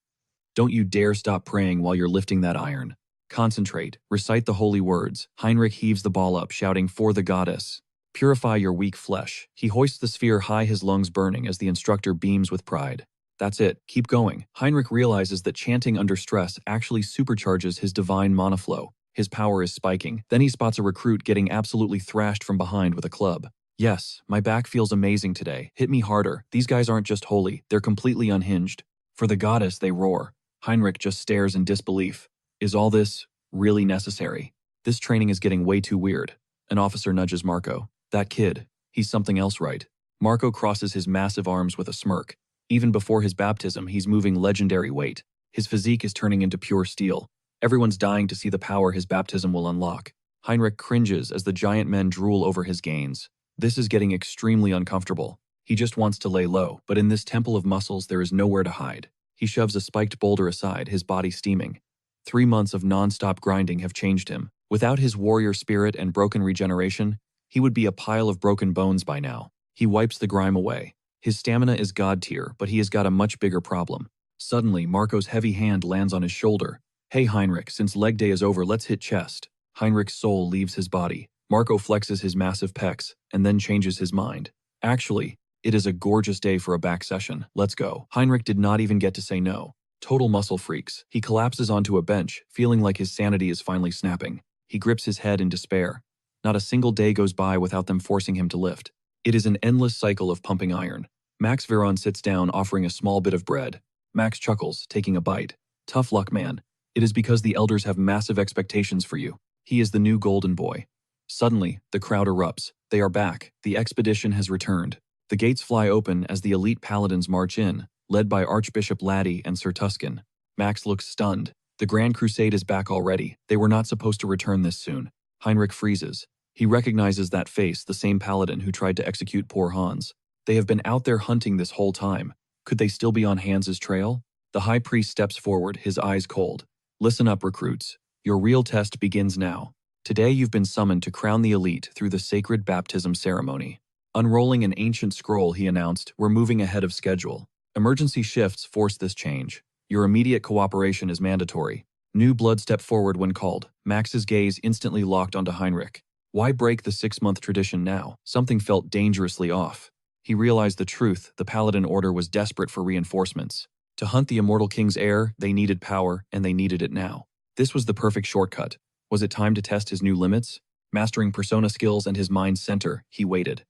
Speaker 1: "Don't you dare stop praying while you're lifting that iron. Concentrate, recite the holy words." Heinrich heaves the ball up, shouting, "For the goddess. Purify your weak flesh." He hoists the sphere high, his lungs burning as the instructor beams with pride. "That's it, keep going." Heinrich realizes that chanting under stress actually supercharges his divine monoflow. His power is spiking. Then he spots a recruit getting absolutely thrashed from behind with a club. "Yes, my back feels amazing today. Hit me harder. These guys aren't just holy, they're completely unhinged." "For the goddess," they roar. Heinrich just stares in disbelief. Is all this really necessary? This training is getting way too weird. An officer nudges Marco. "That kid, he's something else, right?" Marco crosses his massive arms with a smirk. Even before his baptism, he's moving legendary weight. His physique is turning into pure steel. Everyone's dying to see the power his baptism will unlock. Heinrich cringes as the giant men drool over his gains. This is getting extremely uncomfortable. He just wants to lay low, but in this temple of muscles there is nowhere to hide. He shoves a spiked boulder aside, his body steaming. 3 months of non-stop grinding have changed him. Without his warrior spirit and broken regeneration, he would be a pile of broken bones by now. He wipes the grime away. His stamina is god tier, but he has got a much bigger problem. Suddenly, Marco's heavy hand lands on his shoulder. "Hey Heinrich, since leg day is over, let's hit chest." Heinrich's soul leaves his body. Marco flexes his massive pecs, and then changes his mind. "Actually, it is a gorgeous day for a back session. Let's go." Heinrich did not even get to say no. Total muscle freaks. He collapses onto a bench, feeling like his sanity is finally snapping. He grips his head in despair. Not a single day goes by without them forcing him to lift. It is an endless cycle of pumping iron. Max Veron sits down, offering a small bit of bread. Max chuckles, taking a bite. "Tough luck, man. It is because the elders have massive expectations for you. He is the new golden boy." Suddenly, the crowd erupts. They are back. The expedition has returned. The gates fly open as the elite paladins march in, led by Archbishop Laddie and Sir Tuscan. Max looks stunned. The Grand Crusade is back already. They were not supposed to return this soon. Heinrich freezes. He recognizes that face, the same paladin who tried to execute poor Hans. They have been out there hunting this whole time. Could they still be on Hans's trail? The high priest steps forward, his eyes cold. Listen up, recruits. Your real test begins now. Today you've been summoned to crown the elite through the sacred baptism ceremony. Unrolling an ancient scroll, he announced, we're moving ahead of schedule. Emergency shifts force this change. Your immediate cooperation is mandatory. New blood stepped forward when called. Max's gaze instantly locked onto Heinrich. Why break the 6-month tradition now? Something felt dangerously off. He realized the truth. The Paladin Order was desperate for reinforcements. To hunt the immortal king's heir, they needed power, and they needed it now. This was the perfect shortcut. Was it time to test his new limits? Mastering persona skills and his mind's center, he waited.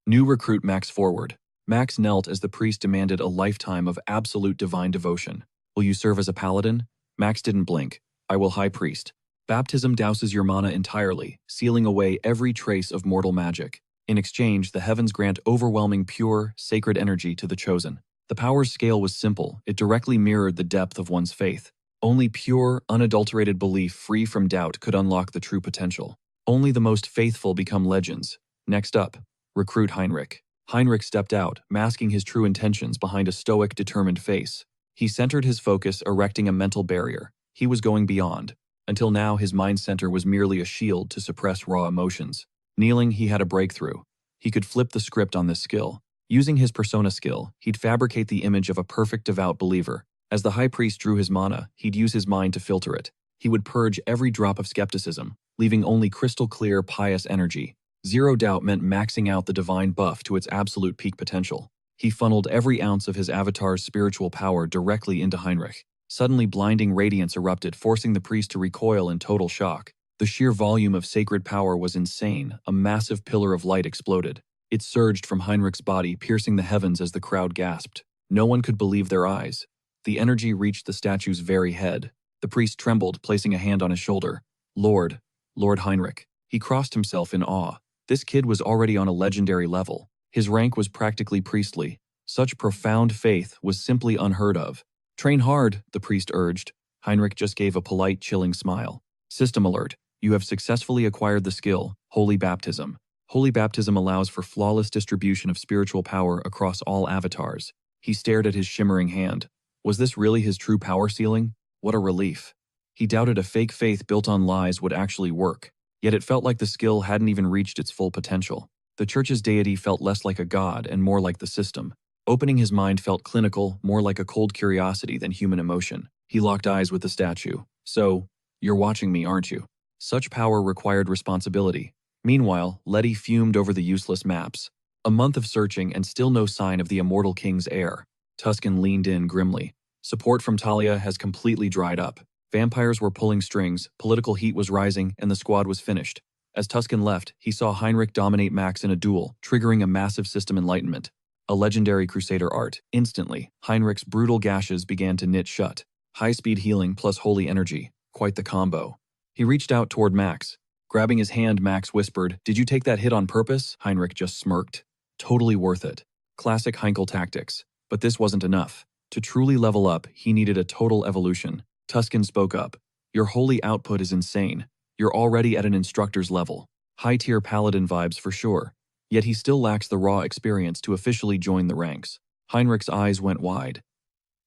Speaker 1: New recruit Max forward. Max knelt as the priest demanded a lifetime of absolute divine devotion. Will you serve as a paladin? Max didn't blink. I will, High Priest. Baptism douses your mana entirely, sealing away every trace of mortal magic. In exchange, the heavens grant overwhelming pure, sacred energy to the chosen. The power's scale was simple. It directly mirrored the depth of one's faith. Only pure, unadulterated belief free from doubt could unlock the true potential. Only the most faithful become legends. Next up, recruit Heinrich. Heinrich stepped out, masking his true intentions behind a stoic, determined face. He centered his focus, erecting a mental barrier. He was going beyond. Until now, his mind center was merely a shield to suppress raw emotions. Kneeling, he had a breakthrough. He could flip the script on this skill. Using his persona skill, he'd fabricate the image of a perfect devout believer. As the high priest drew his mana, he'd use his mind to filter it. He would purge every drop of skepticism, leaving only crystal clear, pious energy. Zero doubt meant maxing out the divine buff to its absolute peak potential. He funneled every ounce of his avatar's spiritual power directly into Heinrich. Suddenly, blinding radiance erupted, forcing the priest to recoil in total shock. The sheer volume of sacred power was insane. A massive pillar of light exploded. It surged from Heinrich's body, piercing the heavens as the crowd gasped. No one could believe their eyes. The energy reached the statue's very head. The priest trembled, placing a hand on his shoulder. Lord Heinrich. He crossed himself in awe. This kid was already on a legendary level. His rank was practically priestly. Such profound faith was simply unheard of. Train hard, the priest urged. Heinrich just gave a polite, chilling smile. System alert. You have successfully acquired the skill, Holy Baptism. Holy Baptism allows for flawless distribution of spiritual power across all avatars. He stared at his shimmering hand. Was this really his true power ceiling? What a relief. He doubted a fake faith built on lies would actually work. Yet it felt like the skill hadn't even reached its full potential. The church's deity felt less like a god and more like the system. Opening his mind felt clinical, more like a cold curiosity than human emotion. He locked eyes with the statue. So, you're watching me, aren't you? Such power required responsibility. Meanwhile, Letty fumed over the useless maps. A month of searching and still no sign of the immortal king's heir. Tuscan leaned in grimly. Support from Talia has completely dried up. Vampires were pulling strings, political heat was rising, and the squad was finished. As Tuscan left, he saw Heinrich dominate Max in a duel, triggering a massive system enlightenment. A legendary crusader art. Instantly, Heinrich's brutal gashes began to knit shut. High-speed healing plus holy energy. Quite the combo. He reached out toward Max. Grabbing his hand, Max whispered, "Did you take that hit on purpose?" Heinrich just smirked. Totally worth it. Classic Heinkel tactics. But this wasn't enough. To truly level up, he needed a total evolution. Tuscan spoke up. Your holy output is insane. You're already at an instructor's level. High-tier paladin vibes for sure. Yet he still lacks the raw experience to officially join the ranks. Heinrich's eyes went wide.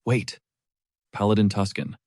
Speaker 1: Wait. Paladin Tuscan.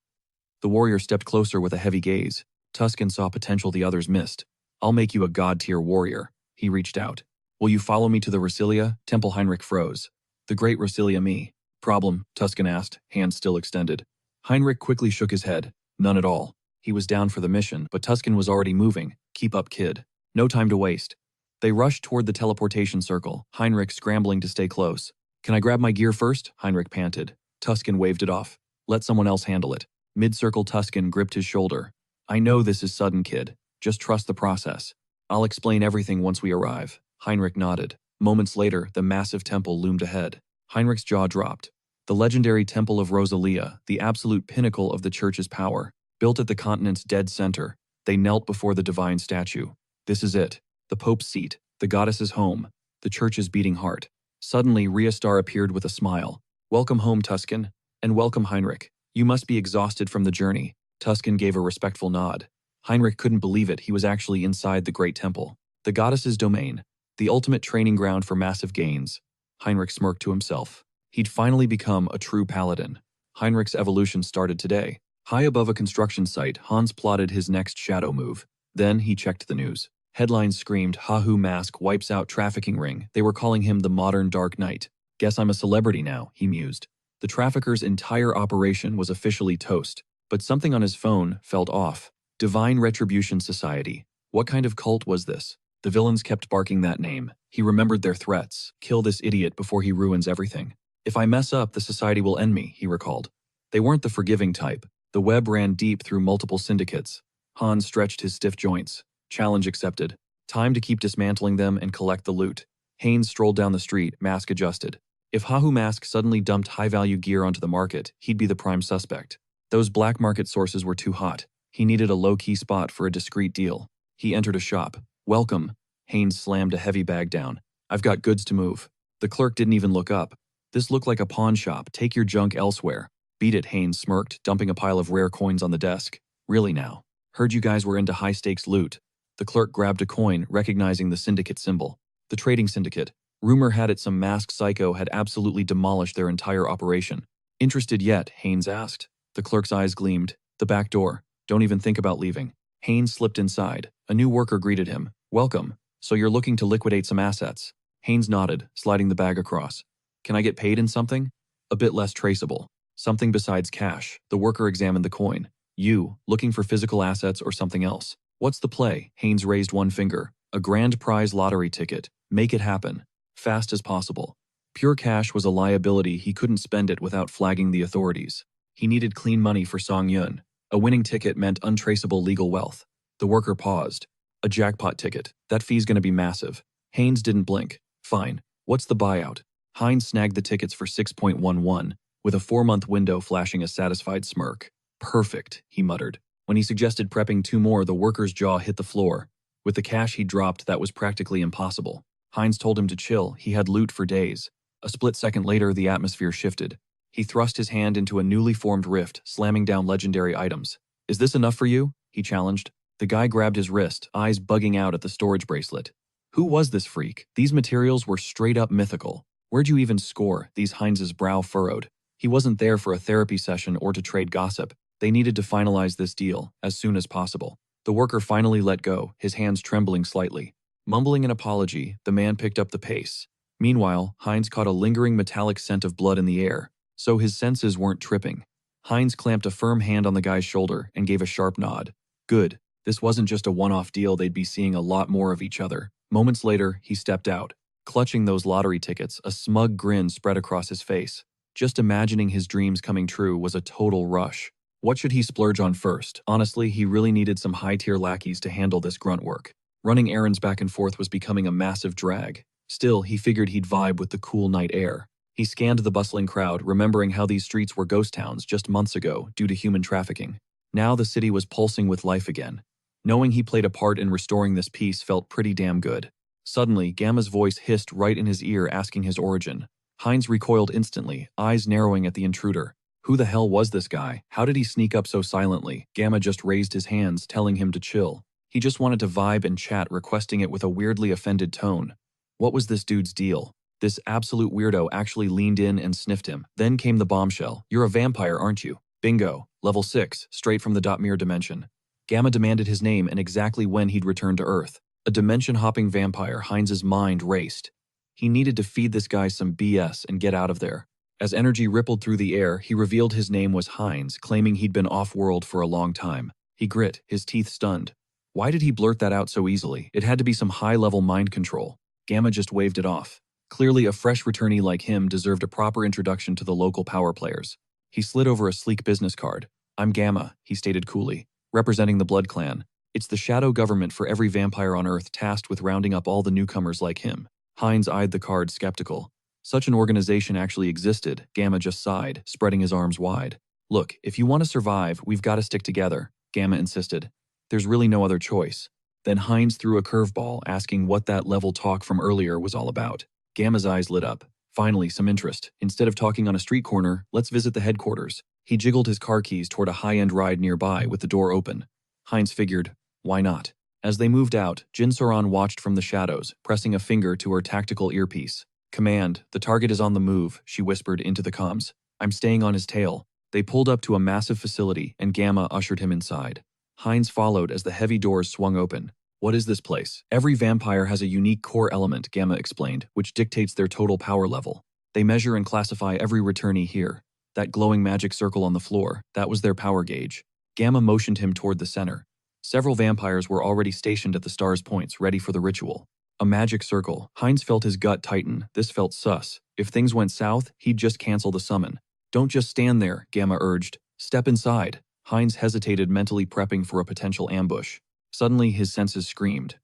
Speaker 1: The warrior stepped closer with a heavy gaze. Tuscan saw potential the others missed. I'll make you a god-tier warrior. He reached out. Will you follow me to the Rasilia? Temple Heinrich froze. The great Rasilia me. Problem? Tuscan asked, hands still extended. Heinrich quickly shook his head. None at all. He was down for the mission, but Tuscan was already moving. Keep up, kid. No time to waste. They rushed toward the teleportation circle, Heinrich scrambling to stay close. Can I grab my gear first? Heinrich panted. Tuscan waved it off. Let someone else handle it. Mid-circle Tuscan gripped his shoulder. I know this is sudden, kid. Just trust the process. I'll explain everything once we arrive. Heinrich nodded. Moments later, the massive temple loomed ahead. Heinrich's jaw dropped. The legendary Temple of Rosalia, the absolute pinnacle of the church's power. Built at the continent's dead center, they knelt before the divine statue. This is it. The Pope's seat. The goddess's home. The church's beating heart. Suddenly, Riastar appeared with a smile. Welcome home, Tuscan. And welcome, Heinrich. You must be exhausted from the journey. Tuscan gave a respectful nod. Heinrich couldn't believe it. He was actually inside the great temple. The goddess's domain. The ultimate training ground for massive gains. Heinrich smirked to himself. He'd finally become a true paladin. Heinrich's evolution started today. High above a construction site, Hans plotted his next shadow move. Then he checked the news. Headlines screamed, "Hahu Mask wipes out trafficking ring." They were calling him the modern Dark Knight. "Guess I'm a celebrity now," he mused. The trafficker's entire operation was officially toast, but something on his phone felt off. Divine Retribution Society. What kind of cult was this? The villains kept barking that name. He remembered their threats. "Kill this idiot before he ruins everything. If I mess up, the society will end me," he recalled. They weren't the forgiving type. The web ran deep through multiple syndicates. Hans stretched his stiff joints. Challenge accepted. Time to keep dismantling them and collect the loot. Haynes strolled down the street, mask adjusted. If Hahu Mask suddenly dumped high-value gear onto the market, he'd be the prime suspect. Those black market sources were too hot. He needed a low-key spot for a discreet deal. He entered a shop. "Welcome." Haynes slammed a heavy bag down. "I've got goods to move." The clerk didn't even look up. "This looked like a pawn shop. Take your junk elsewhere." "Beat it," Haynes smirked, dumping a pile of rare coins on the desk. "Really now? Heard you guys were into high-stakes loot." The clerk grabbed a coin, recognizing the syndicate symbol. The trading syndicate. Rumor had it some masked psycho had absolutely demolished their entire operation. "Interested yet?" Haynes asked. The clerk's eyes gleamed. "The back door. Don't even think about leaving." Haynes slipped inside. A new worker greeted him. "Welcome. So you're looking to liquidate some assets?" Haynes nodded, sliding the bag across. "Can I get paid in something?" "A bit less traceable. Something besides cash." The worker examined the coin. "You, looking for physical assets or something else?" "What's the play?" Haynes raised one finger. "A grand prize lottery ticket. Make it happen. Fast as possible." Pure cash was a liability. He couldn't spend it without flagging the authorities. He needed clean money for Song Yun. A winning ticket meant untraceable legal wealth. The worker paused. "A jackpot ticket. That fee's gonna be massive." Haynes didn't blink. "Fine. What's the buyout?" Haynes snagged the tickets for 6.11, with a 4-month window flashing a satisfied smirk. "Perfect," he muttered. When he suggested prepping 2 more, the worker's jaw hit the floor. With the cash he dropped, that was practically impossible. Haynes told him to chill. He had loot for days. A split second later, the atmosphere shifted. He thrust his hand into a newly formed rift, slamming down legendary items. "Is this enough for you?" he challenged. The guy grabbed his wrist, eyes bugging out at the storage bracelet. Who was this freak? These materials were straight up mythical. Where'd you even score? Haynes's brow furrowed. He wasn't there for a therapy session or to trade gossip. They needed to finalize this deal as soon as possible. The worker finally let go, his hands trembling slightly. Mumbling an apology, the man picked up the pace. Meanwhile, Haynes caught a lingering metallic scent of blood in the air, so his senses weren't tripping. Haynes clamped a firm hand on the guy's shoulder and gave a sharp nod. Good. This wasn't just a one-off deal. They'd be seeing a lot more of each other. Moments later, he stepped out. Clutching those lottery tickets, a smug grin spread across his face. Just imagining his dreams coming true was a total rush. What should he splurge on first? Honestly, he really needed some high-tier lackeys to handle this grunt work. Running errands back and forth was becoming a massive drag. Still, he figured he'd vibe with the cool night air. He scanned the bustling crowd, remembering how these streets were ghost towns just months ago due to human trafficking. Now the city was pulsing with life again. Knowing he played a part in restoring this peace felt pretty damn good. Suddenly, Gamma's voice hissed right in his ear, asking his origin. Haynes recoiled instantly, eyes narrowing at the intruder. Who the hell was this guy? How did he sneak up so silently? Gamma just raised his hands, telling him to chill. He just wanted to vibe and chat, requesting it with a weirdly offended tone. What was this dude's deal? This absolute weirdo actually leaned in and sniffed him. Then came the bombshell. "You're a vampire, aren't you?" "Bingo. Level 6, straight from the mirror dimension." Gamma demanded his name and exactly when he'd returned to Earth. A dimension-hopping vampire, Haynes's mind raced. He needed to feed this guy some BS and get out of there. As energy rippled through the air, he revealed his name was Haynes, claiming he'd been off-world for a long time. He grit, his teeth stunned. Why did he blurt that out so easily? It had to be some high-level mind control. Gamma just waved it off. Clearly, a fresh returnee like him deserved a proper introduction to the local power players. He slid over a sleek business card. "I'm Gamma," he stated coolly, representing the Blood Clan. It's the shadow government for every vampire on Earth tasked with rounding up all the newcomers like him. Haynes eyed the card skeptical. Such an organization actually existed. Gamma just sighed, spreading his arms wide. "Look, if you want to survive, we've got to stick together," Gamma insisted. "There's really no other choice." Then Haynes threw a curveball, asking what that level talk from earlier was all about. Gamma's eyes lit up. Finally, some interest. Instead of talking on a street corner, let's visit the headquarters. He jiggled his car keys toward a high-end ride nearby with the door open. Haynes figured, why not? As they moved out, Jin Soran watched from the shadows, pressing a finger to her tactical earpiece. Command, the target is on the move, she whispered into the comms. I'm staying on his tail. They pulled up to a massive facility, and Gamma ushered him inside. Hines followed as the heavy doors swung open. What is this place? Every vampire has a unique core element, Gamma explained, which dictates their total power level. They measure and classify every returnee here. That glowing magic circle on the floor, that was their power gauge. Gamma motioned him toward the center. Several vampires were already stationed at the star's points, ready for the ritual. A magic circle. Hines felt his gut tighten. This felt sus. If things went south, he'd just cancel the summon. Don't just stand there, Gamma urged. Step inside. Hines hesitated, mentally prepping for a potential ambush. Suddenly, his senses screamed.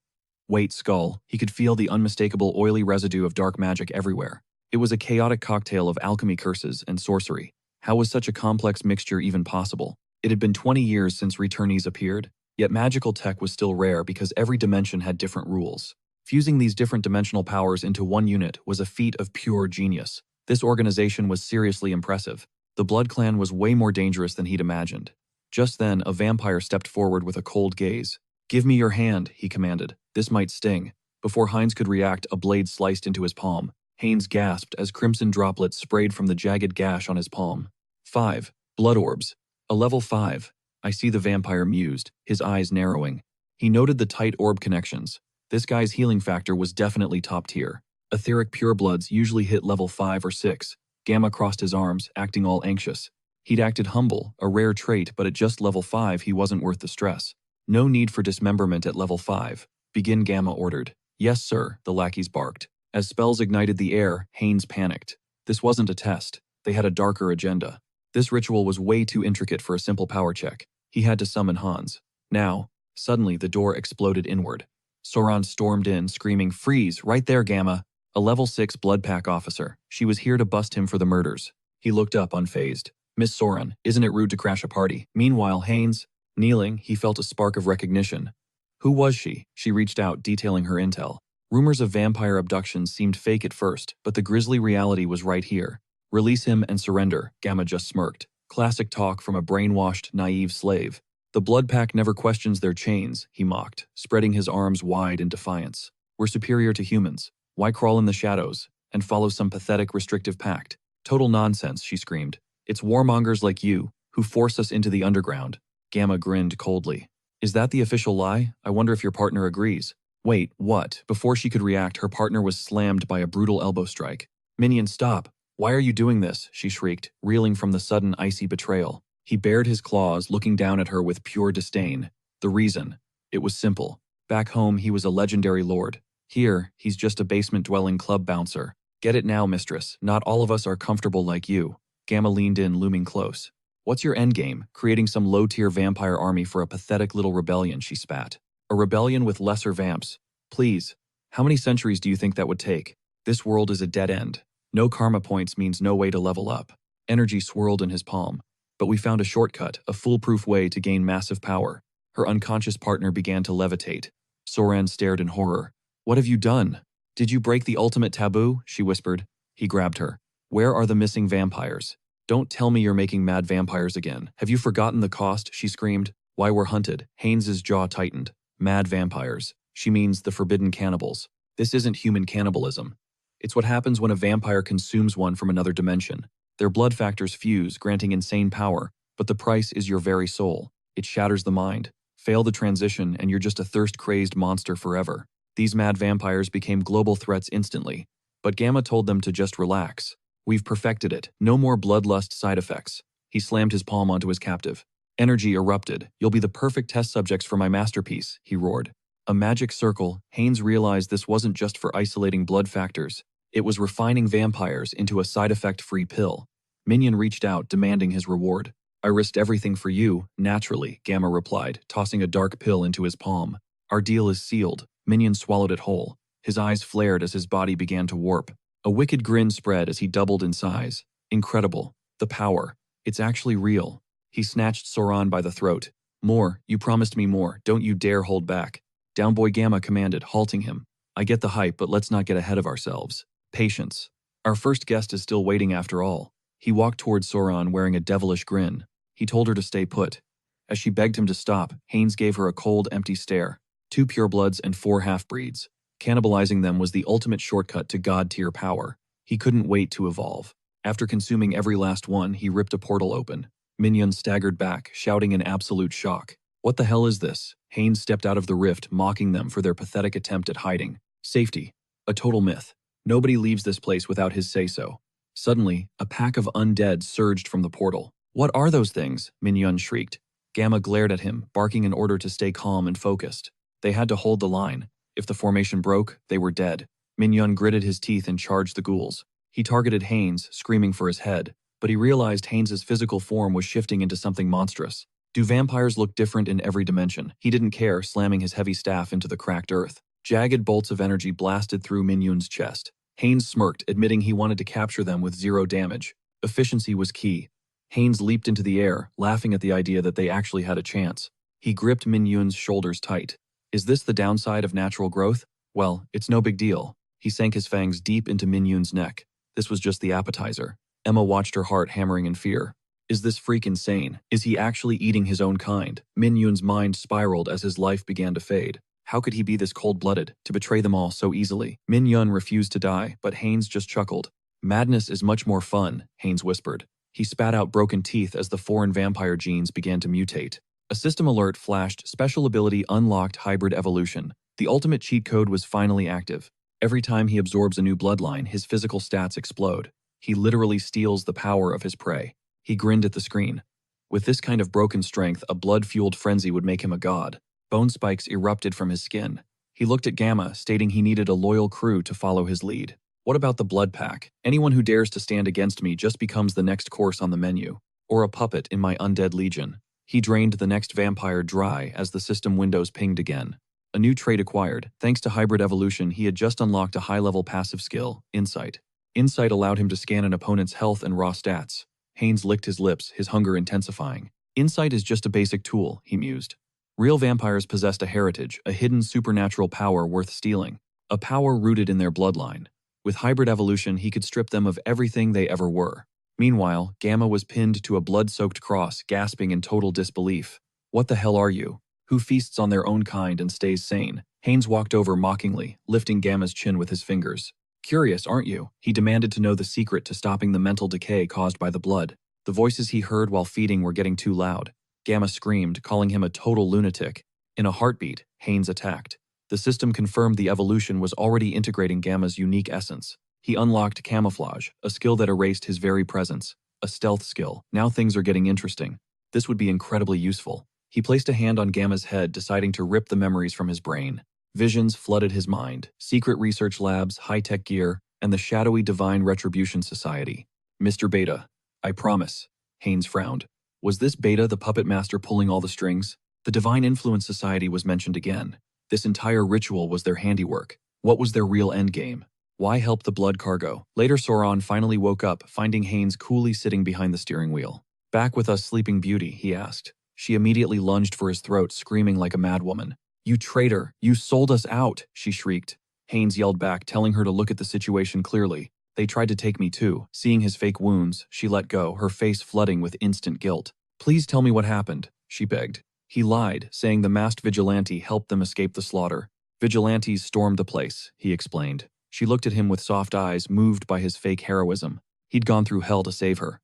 Speaker 1: Wait, Skull. He could feel the unmistakable oily residue of dark magic everywhere. It was a chaotic cocktail of alchemy curses and sorcery. How was such a complex mixture even possible? It had been 20 years since returnees appeared, yet magical tech was still rare because every dimension had different rules. Fusing these different dimensional powers into one unit was a feat of pure genius. This organization was seriously impressive. The Blood Clan was way more dangerous than he'd imagined. Just then, a vampire stepped forward with a cold gaze. Give me your hand, he commanded. This might sting. Before Hines could react, a blade sliced into his palm. Haynes gasped as crimson droplets sprayed from the jagged gash on his palm. 5. Blood orbs. A level 5. I see, the vampire mused, his eyes narrowing. He noted the tight orb connections. This guy's healing factor was definitely top tier. Etheric purebloods usually hit level 5 or 6. Gamma crossed his arms, acting all anxious. He'd acted humble, a rare trait, but at just level 5 he wasn't worth the stress. No need for dismemberment at level 5. Begin, Gamma ordered. Yes, sir, the lackeys barked. As spells ignited the air, Haynes panicked. This wasn't a test. They had a darker agenda. This ritual was way too intricate for a simple power check. He had to summon Hans. Now, suddenly the door exploded inward. Soran stormed in, screaming, Freeze, right there, Gamma. A level 6 blood pack officer. She was here to bust him for the murders. He looked up, unfazed. Miss Soran, isn't it rude to crash a party? Meanwhile, Haynes, kneeling, he felt a spark of recognition. Who was she? She reached out, detailing her intel. Rumors of vampire abductions seemed fake at first, but the grisly reality was right here. Release him and surrender, Gamma just smirked. Classic talk from a brainwashed, naive slave. The blood pack never questions their chains, he mocked, spreading his arms wide in defiance. We're superior to humans. Why crawl in the shadows and follow some pathetic restrictive pact? Total nonsense, she screamed. It's warmongers like you who force us into the underground. Gamma grinned coldly. Is that the official lie? I wonder if your partner agrees. Wait, what? Before she could react, her partner was slammed by a brutal elbow strike. Minion, stop. Why are you doing this? She shrieked, reeling from the sudden icy betrayal. He bared his claws, looking down at her with pure disdain. The reason? It was simple. Back home, he was a legendary lord. Here, he's just a basement-dwelling club bouncer. Get it now, mistress. Not all of us are comfortable like you. Gamma leaned in, looming close. What's your endgame? Creating some low-tier vampire army for a pathetic little rebellion, she spat. A rebellion with lesser vamps. Please. How many centuries do you think that would take? This world is a dead end. No karma points means no way to level up. Energy swirled in his palm. But we found a shortcut, a foolproof way to gain massive power. Her unconscious partner began to levitate. Soran stared in horror. What have you done? Did you break the ultimate taboo? She whispered. He grabbed her. Where are the missing vampires? Don't tell me you're making mad vampires again. Have you forgotten the cost? She screamed. Why we're hunted. Haynes's jaw tightened. Mad vampires. She means the forbidden cannibals. This isn't human cannibalism. It's what happens when a vampire consumes one from another dimension. Their blood factors fuse, granting insane power, but the price is your very soul. It shatters the mind. Fail the transition, and you're just a thirst-crazed monster forever. These mad vampires became global threats instantly, but Gamma told them to just relax. We've perfected it. No more bloodlust side effects. He slammed his palm onto his captive. Energy erupted. You'll be the perfect test subjects for my masterpiece, he roared. A magic circle. Haynes realized this wasn't just for isolating blood factors. It was refining vampires into a side effect-free pill. Minion reached out, demanding his reward. I risked everything for you, naturally, Gamma replied, tossing a dark pill into his palm. Our deal is sealed. Minion swallowed it whole. His eyes flared as his body began to warp. A wicked grin spread as he doubled in size. Incredible. The power. It's actually real. He snatched Soran by the throat. More. You promised me more. Don't you dare hold back. Downboy Gamma commanded, halting him. I get the hype, but let's not get ahead of ourselves. Patience. Our first guest is still waiting after all. He walked towards Soran wearing a devilish grin. He told her to stay put. As she begged him to stop, Haynes gave her a cold, empty stare. 2 purebloods and 4 half-breeds. Cannibalizing them was the ultimate shortcut to god-tier power. He couldn't wait to evolve. After consuming every last one, he ripped a portal open. Minhyun staggered back, shouting in absolute shock. What the hell is this? Haynes stepped out of the rift, mocking them for their pathetic attempt at hiding. Safety. A total myth. Nobody leaves this place without his say-so. Suddenly, a pack of undead surged from the portal. What are those things? Minhyun shrieked. Gamma glared at him, barking in order to stay calm and focused. They had to hold the line. If the formation broke, they were dead. Minhyun gritted his teeth and charged the ghouls. He targeted Haynes, screaming for his head, but he realized Haynes' physical form was shifting into something monstrous. Do vampires look different in every dimension? He didn't care, slamming his heavy staff into the cracked earth. Jagged bolts of energy blasted through Minhyun's chest. Haynes smirked, admitting he wanted to capture them with 0 damage. Efficiency was key. Haynes leaped into the air, laughing at the idea that they actually had a chance. He gripped Minhyun's shoulders tight. Is this the downside of natural growth? Well, it's no big deal. He sank his fangs deep into Minhyun's neck. This was just the appetizer. Emma watched her heart hammering in fear. Is this freak insane? Is he actually eating his own kind? Minhyun's mind spiraled as his life began to fade. How could he be this cold-blooded, to betray them all so easily? Minhyun refused to die, but Haynes just chuckled. Madness is much more fun, Haynes whispered. He spat out broken teeth as the foreign vampire genes began to mutate. A system alert flashed, special ability unlocked hybrid evolution. The ultimate cheat code was finally active. Every time he absorbs a new bloodline, his physical stats explode. He literally steals the power of his prey. He grinned at the screen. With this kind of broken strength, a blood-fueled frenzy would make him a god. Bone spikes erupted from his skin. He looked at Gamma, stating he needed a loyal crew to follow his lead. What about the blood pack? Anyone who dares to stand against me just becomes the next course on the menu, or a puppet in my undead legion. He drained the next vampire dry as the system windows pinged again. A new trait acquired. Thanks to hybrid evolution, he had just unlocked a high-level passive skill, Insight. Insight allowed him to scan an opponent's health and raw stats. Haynes licked his lips, his hunger intensifying. Insight is just a basic tool, he mused. Real vampires possessed a heritage, a hidden supernatural power worth stealing. A power rooted in their bloodline. With hybrid evolution, he could strip them of everything they ever were. Meanwhile, Gamma was pinned to a blood-soaked cross, gasping in total disbelief. What the hell are you? Who feasts on their own kind and stays sane? Haynes walked over mockingly, lifting Gamma's chin with his fingers. Curious, aren't you? He demanded to know the secret to stopping the mental decay caused by the blood. The voices he heard while feeding were getting too loud. Gamma screamed, calling him a total lunatic. In a heartbeat, Haynes attacked. The system confirmed the evolution was already integrating Gamma's unique essence. He unlocked camouflage, a skill that erased his very presence. A stealth skill. Now things are getting interesting. This would be incredibly useful. He placed a hand on Gamma's head, deciding to rip the memories from his brain. Visions flooded his mind. Secret research labs, high-tech gear, and the shadowy Divine Retribution Society. Mr. Beta. I promise. Haynes frowned. Was this Beta the puppet master pulling all the strings? The Divine Influence Society was mentioned again. This entire ritual was their handiwork. What was their real endgame? Why help the blood cargo? Later, Sauron finally woke up, finding Haynes coolly sitting behind the steering wheel. Back with us, Sleeping Beauty, he asked. She immediately lunged for his throat, screaming like a madwoman. You traitor! You sold us out! She shrieked. Haynes yelled back, telling her to look at the situation clearly. They tried to take me too. Seeing his fake wounds, she let go, her face flooding with instant guilt. Please tell me what happened, she begged. He lied, saying the masked vigilante helped them escape the slaughter. Vigilantes stormed the place, he explained. She looked at him with soft eyes, moved by his fake heroism. He'd gone through hell to save her.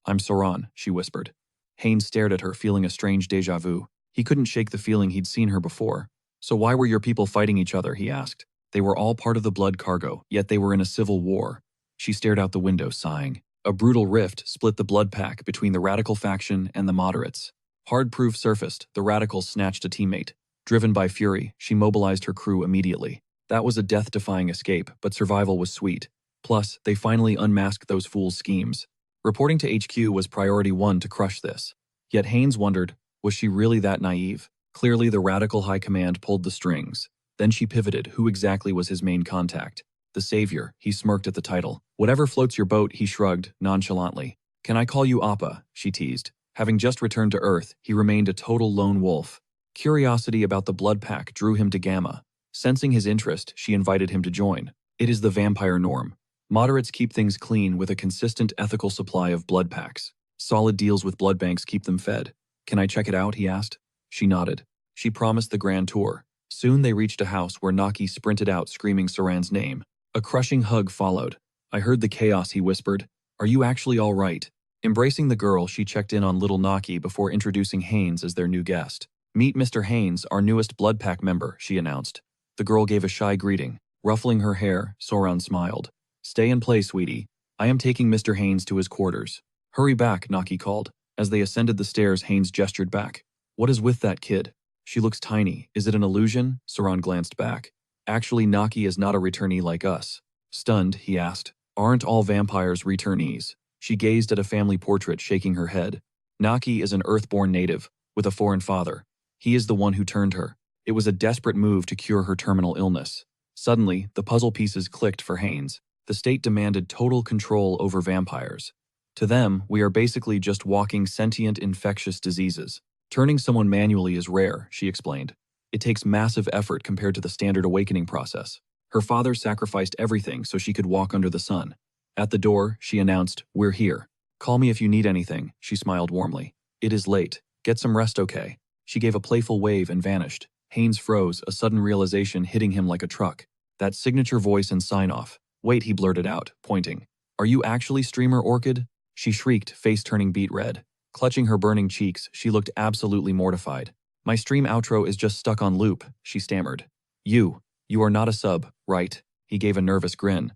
Speaker 1: I'm Sauron, she whispered. Haynes stared at her, feeling a strange déjà vu. He couldn't shake the feeling he'd seen her before. So why were your people fighting each other, he asked. They were all part of the blood cargo, yet they were in a civil war. She stared out the window, sighing. A brutal rift split the blood pack between the radical faction and the moderates. Hard proof surfaced, the radicals snatched a teammate. Driven by fury, she mobilized her crew immediately. That was a death-defying escape, but survival was sweet. Plus, they finally unmasked those fools' schemes. Reporting to HQ was priority 1 to crush this. Yet Haynes wondered, was she really that naive? Clearly the radical high command pulled the strings. Then she pivoted, who exactly was his main contact? The Savior, he smirked at the title. Whatever floats your boat, he shrugged, nonchalantly. Can I call you Appa? She teased. Having just returned to Earth, he remained a total lone wolf. Curiosity about the blood pack drew him to Gamma. Sensing his interest, she invited him to join. It is the vampire norm. Moderates keep things clean with a consistent ethical supply of blood packs. Solid deals with blood banks keep them fed. Can I check it out, he asked. She nodded. She promised the grand tour. Soon they reached a house where Naki sprinted out screaming Saran's name. A crushing hug followed. I heard the chaos, he whispered. Are you actually all right? Embracing the girl, she checked in on little Naki before introducing Haynes as their new guest. Meet Mr. Haynes, our newest blood pack member, she announced. The girl gave a shy greeting. Ruffling her hair, Soran smiled. Stay in place, sweetie. I am taking Mr. Haynes to his quarters. Hurry back, Naki called. As they ascended the stairs, Haynes gestured back. What is with that kid? She looks tiny. Is it an illusion? Soran glanced back. Actually, Naki is not a returnee like us. Stunned, he asked. Aren't all vampires returnees? She gazed at a family portrait, shaking her head. Naki is an Earthborn native, with a foreign father. He is the one who turned her. It was a desperate move to cure her terminal illness. Suddenly, the puzzle pieces clicked for Haynes. The state demanded total control over vampires. To them, we are basically just walking sentient infectious diseases. Turning someone manually is rare, she explained. It takes massive effort compared to the standard awakening process. Her father sacrificed everything so she could walk under the sun. At the door, she announced, We're here. Call me if you need anything, she smiled warmly. It is late. Get some rest, okay? She gave a playful wave and vanished. Haynes froze, a sudden realization hitting him like a truck. That signature voice and sign-off. Wait, he blurted out, pointing. Are you actually Streamer Orchid? She shrieked, face turning beet red. Clutching her burning cheeks, she looked absolutely mortified. My stream outro is just stuck on loop, she stammered. You are not a sub, right? He gave a nervous grin.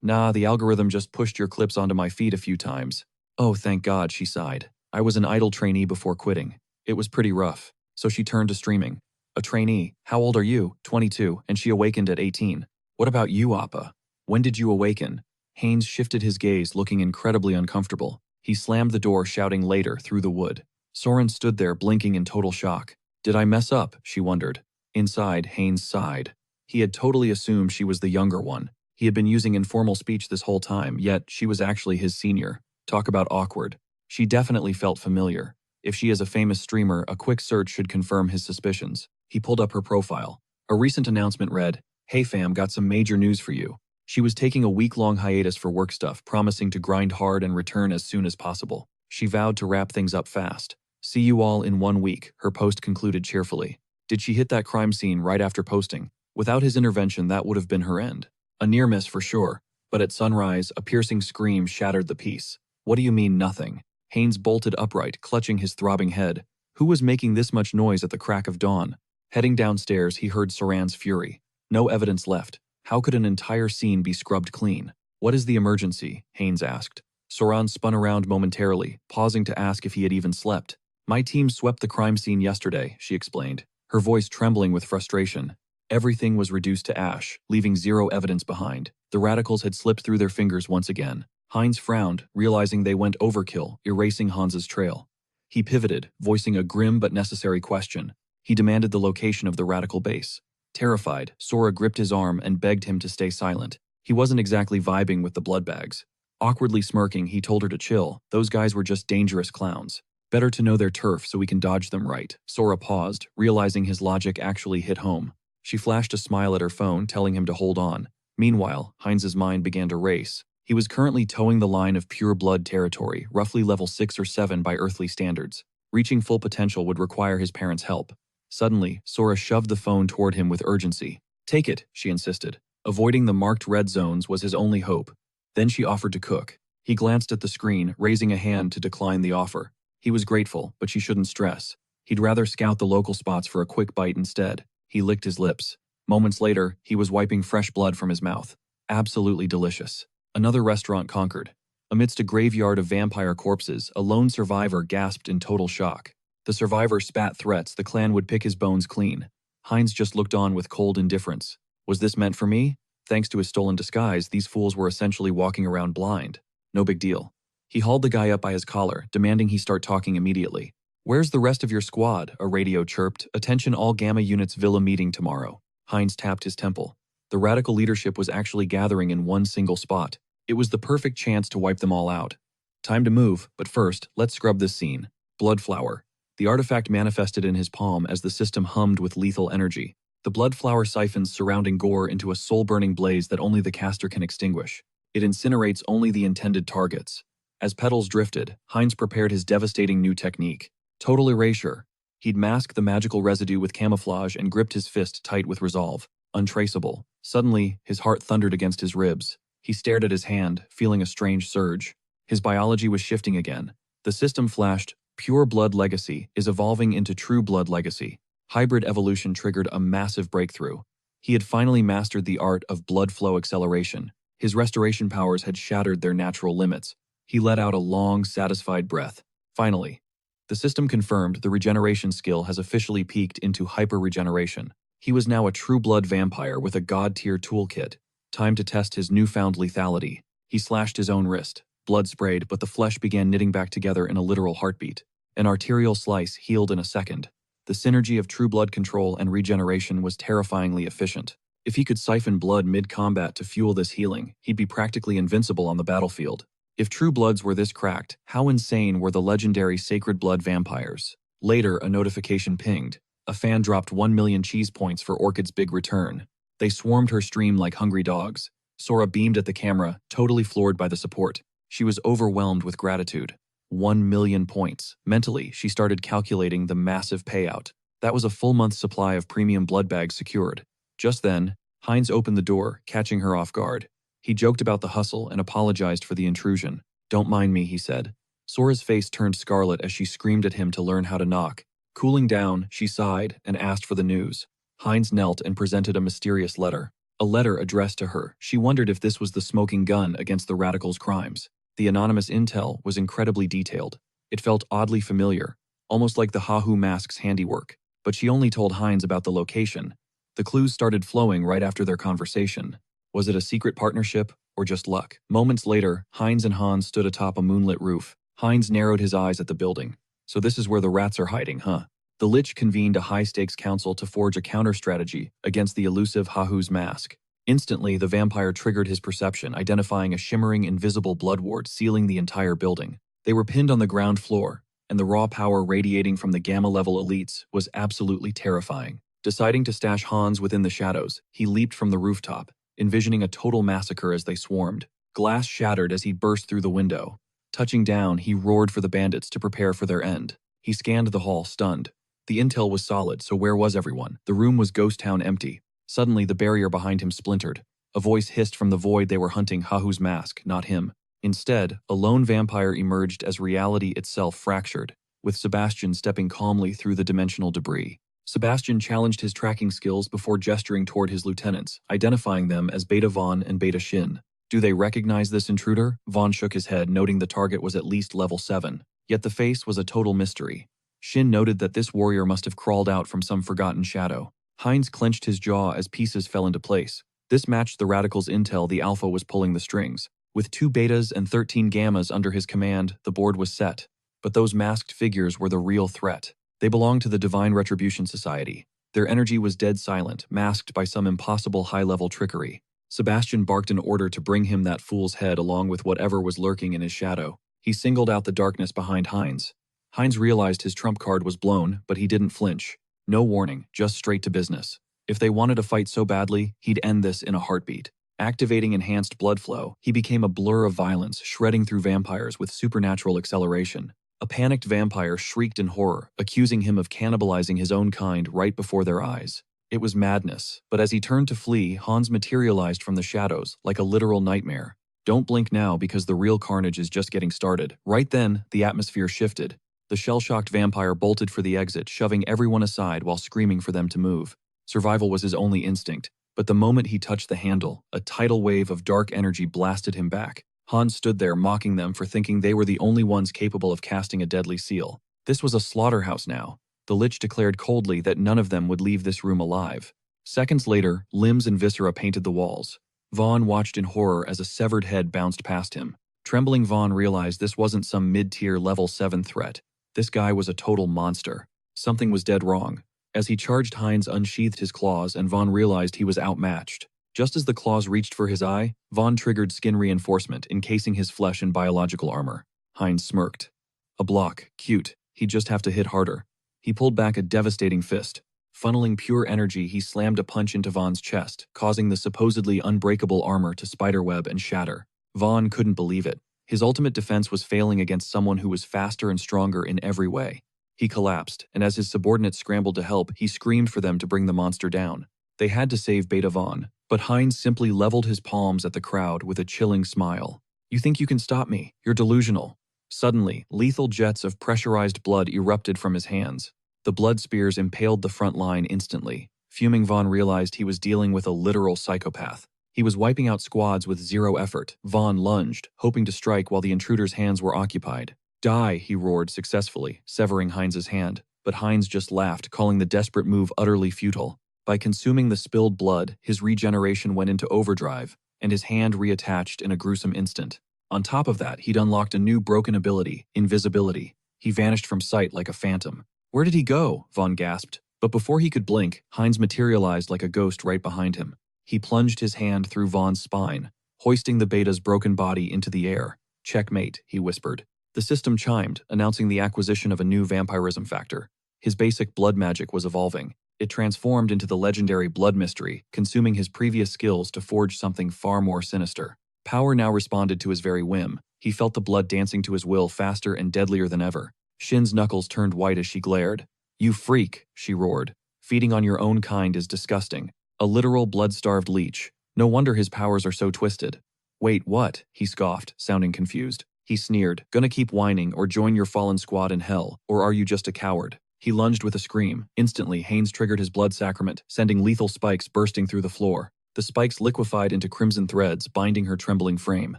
Speaker 1: Nah, the algorithm just pushed your clips onto my feed a few times. Oh, thank God, she sighed. I was an idle trainee before quitting. It was pretty rough. So she turned to streaming. A trainee? How old are you? 22, and she awakened at 18. What about you, Appa? When did you awaken? Haynes shifted his gaze, looking incredibly uncomfortable. He slammed the door, shouting later, through the wood. Soren stood there, blinking in total shock. Did I mess up? She wondered. Inside, Haynes sighed. He had totally assumed she was the younger one. He had been using informal speech this whole time, yet she was actually his senior. Talk about awkward. She definitely felt familiar. If she is a famous streamer, a quick search should confirm his suspicions. He pulled up her profile. A recent announcement read, Hey fam, got some major news for you. She was taking a week-long hiatus for work stuff, promising to grind hard and return as soon as possible. She vowed to wrap things up fast. See you all in 1 week, her post concluded cheerfully. Did she hit that crime scene right after posting? Without his intervention, that would have been her end. A near miss for sure, but at sunrise, a piercing scream shattered the peace. What do you mean nothing? Haynes bolted upright, clutching his throbbing head. Who was making this much noise at the crack of dawn? Heading downstairs, he heard Saran's fury. No evidence left. How could an entire scene be scrubbed clean? What is the emergency? Haynes asked. Soran spun around momentarily, pausing to ask if he had even slept. My team swept the crime scene yesterday, she explained, her voice trembling with frustration. Everything was reduced to ash, leaving zero evidence behind. The radicals had slipped through their fingers once again. Haynes frowned, realizing they went overkill, erasing Hans's trail. He pivoted, voicing a grim but necessary question. He demanded the location of the radical base. Terrified, Sora gripped his arm and begged him to stay silent. He wasn't exactly vibing with the blood bags. Awkwardly smirking, he told her to chill. Those guys were just dangerous clowns. Better to know their turf so we can dodge them right. Sora paused, realizing his logic actually hit home. She flashed a smile at her phone, telling him to hold on. Meanwhile, Heinz's mind began to race. He was currently towing the line of pure blood territory, roughly level 6 or 7 by earthly standards. Reaching full potential would require his parents' help. Suddenly, Sora shoved the phone toward him with urgency. Take it, she insisted. Avoiding the marked red zones was his only hope. Then she offered to cook. He glanced at the screen, raising a hand to decline the offer. He was grateful, but she shouldn't stress. He'd rather scout the local spots for a quick bite instead. He licked his lips. Moments later, he was wiping fresh blood from his mouth. Absolutely delicious. Another restaurant conquered. Amidst a graveyard of vampire corpses, a lone survivor gasped in total shock. The survivor spat threats the clan would pick his bones clean. Heinz just looked on with cold indifference. Was this meant for me? Thanks to his stolen disguise, these fools were essentially walking around blind. No big deal. He hauled the guy up by his collar, demanding he start talking immediately. Where's the rest of your squad? A radio chirped. Attention all Gamma units Villa meeting tomorrow. Heinz tapped his temple. The radical leadership was actually gathering in one single spot. It was the perfect chance to wipe them all out. Time to move, but first, let's scrub this scene. Blood flower. The artifact manifested in his palm as the system hummed with lethal energy. The blood flower siphons surrounding gore into a soul-burning blaze that only the caster can extinguish. It incinerates only the intended targets. As petals drifted, Heinz prepared his devastating new technique. Total erasure. He'd masked the magical residue with camouflage and gripped his fist tight with resolve. Untraceable. Suddenly, his heart thundered against his ribs. He stared at his hand, feeling a strange surge. His biology was shifting again. The system flashed, "Pure blood legacy is evolving into true blood legacy." Hybrid evolution triggered a massive breakthrough. He had finally mastered the art of blood flow acceleration. His restoration powers had shattered their natural limits. He let out a long, satisfied breath. Finally, the system confirmed the regeneration skill has officially peaked into hyper-regeneration. He was now a true blood vampire with a god-tier toolkit. Time to test his newfound lethality. He slashed his own wrist. Blood sprayed, but the flesh began knitting back together in a literal heartbeat. An arterial slice healed in a second. The synergy of true blood control and regeneration was terrifyingly efficient. If he could siphon blood mid-combat to fuel this healing, he'd be practically invincible on the battlefield. If true bloods were this cracked, how insane were the legendary sacred blood vampires? Later, a notification pinged. A fan dropped 1 million cheese points for Orchid's big return. They swarmed her stream like hungry dogs. Sora beamed at the camera, totally floored by the support. She was overwhelmed with gratitude. 1 million points. Mentally, she started calculating the massive payout. That was a full month's supply of premium blood bags secured. Just then, Heinz opened the door, catching her off guard. He joked about the hustle and apologized for the intrusion. "Don't mind me," he said. Sora's face turned scarlet as she screamed at him to learn how to knock. Cooling down, she sighed and asked for the news. Heinz knelt and presented a mysterious letter. A letter addressed to her. She wondered if this was the smoking gun against the radicals' crimes. The anonymous intel was incredibly detailed. It felt oddly familiar, almost like the Hahu mask's handiwork. But she only told Heinz about the location. The clues started flowing right after their conversation. Was it a secret partnership, or just luck? Moments later, Heinz and Hans stood atop a moonlit roof. Heinz narrowed his eyes at the building. "So this is where the rats are hiding, huh?" The Lich convened a high-stakes council to forge a counter-strategy against the elusive Hahu's mask. Instantly, the vampire triggered his perception, identifying a shimmering, invisible blood ward sealing the entire building. They were pinned on the ground floor, and the raw power radiating from the Gamma-level elites was absolutely terrifying. Deciding to stash Hans within the shadows, he leaped from the rooftop, envisioning a total massacre as they swarmed. Glass shattered as he burst through the window. Touching down, he roared for the bandits to prepare for their end. He scanned the hall, stunned. The intel was solid, so where was everyone? The room was ghost town empty. Suddenly, the barrier behind him splintered. A voice hissed from the void they were hunting Hahu's mask, not him. Instead, a lone vampire emerged as reality itself fractured, with Sebastian stepping calmly through the dimensional debris. Sebastian challenged his tracking skills before gesturing toward his lieutenants, identifying them as Beta Vaughn and Beta Shin. "Do they recognize this intruder?" Vaughn shook his head, noting the target was at least level 7. Yet the face was a total mystery. Shin noted that this warrior must have crawled out from some forgotten shadow. Heinz clenched his jaw as pieces fell into place. This matched the radicals' intel the Alpha was pulling the strings. With 2 betas and 13 gammas under his command, the board was set. But those masked figures were the real threat. They belonged to the Divine Retribution Society. Their energy was dead silent, masked by some impossible high-level trickery. Sebastian barked an order to bring him that fool's head along with whatever was lurking in his shadow. He singled out the darkness behind Heinz. Heinz realized his trump card was blown, but he didn't flinch. No warning, just straight to business. If they wanted to fight so badly, he'd end this in a heartbeat. Activating enhanced blood flow, he became a blur of violence, shredding through vampires with supernatural acceleration. A panicked vampire shrieked in horror, accusing him of cannibalizing his own kind right before their eyes. It was madness, but as he turned to flee, Hans materialized from the shadows, like a literal nightmare. Don't blink now because the real carnage is just getting started. Right then, the atmosphere shifted. The shell-shocked vampire bolted for the exit, shoving everyone aside while screaming for them to move. Survival was his only instinct, but the moment he touched the handle, a tidal wave of dark energy blasted him back. Hans stood there mocking them for thinking they were the only ones capable of casting a deadly seal. This was a slaughterhouse now. The Lich declared coldly that none of them would leave this room alive. Seconds later, limbs and viscera painted the walls. Vaughn watched in horror as a severed head bounced past him. Trembling Vaughn realized this wasn't some mid-tier level 7 threat. This guy was a total monster. Something was dead wrong. As he charged, Heinz unsheathed his claws and Vaughn realized he was outmatched. Just as the claws reached for his eye, Vaughn triggered skin reinforcement, encasing his flesh in biological armor. Heinz smirked. A block. Cute. He'd just have to hit harder. He pulled back a devastating fist. Funneling pure energy, he slammed a punch into Vaughn's chest, causing the supposedly unbreakable armor to spiderweb and shatter. Vaughn couldn't believe it. His ultimate defense was failing against someone who was faster and stronger in every way. He collapsed, and as his subordinates scrambled to help, he screamed for them to bring the monster down. They had to save Beta Vaughn, but Hines simply leveled his palms at the crowd with a chilling smile. "You think you can stop me? You're delusional." Suddenly, lethal jets of pressurized blood erupted from his hands. The blood spears impaled the front line instantly. Fuming, Vaughn realized he was dealing with a literal psychopath. He was wiping out squads with zero effort. Vaughn lunged, hoping to strike while the intruder's hands were occupied. "Die," he roared successfully, severing Hines's hand. But Hines just laughed, calling the desperate move utterly futile. By consuming the spilled blood, his regeneration went into overdrive, and his hand reattached in a gruesome instant. On top of that, he'd unlocked a new broken ability, invisibility. He vanished from sight like a phantom. "Where did he go?" Vaughn gasped. But before he could blink, Hines materialized like a ghost right behind him. He plunged his hand through Vaughn's spine, hoisting the beta's broken body into the air. "Checkmate," he whispered. The system chimed, announcing the acquisition of a new vampirism factor. His basic blood magic was evolving. It transformed into the legendary blood mystery, consuming his previous skills to forge something far more sinister. Power now responded to his very whim. He felt the blood dancing to his will faster and deadlier than ever. Shin's knuckles turned white as she glared. "You freak," she roared. "Feeding on your own kind is disgusting. A literal blood-starved leech. No wonder his powers are so twisted." "Wait, what?" he scoffed, sounding confused. He sneered, "Gonna keep whining or join your fallen squad in hell, or are you just a coward?" He lunged with a scream. Instantly, Haynes triggered his blood sacrament, sending lethal spikes bursting through the floor. The spikes liquefied into crimson threads, binding her trembling frame.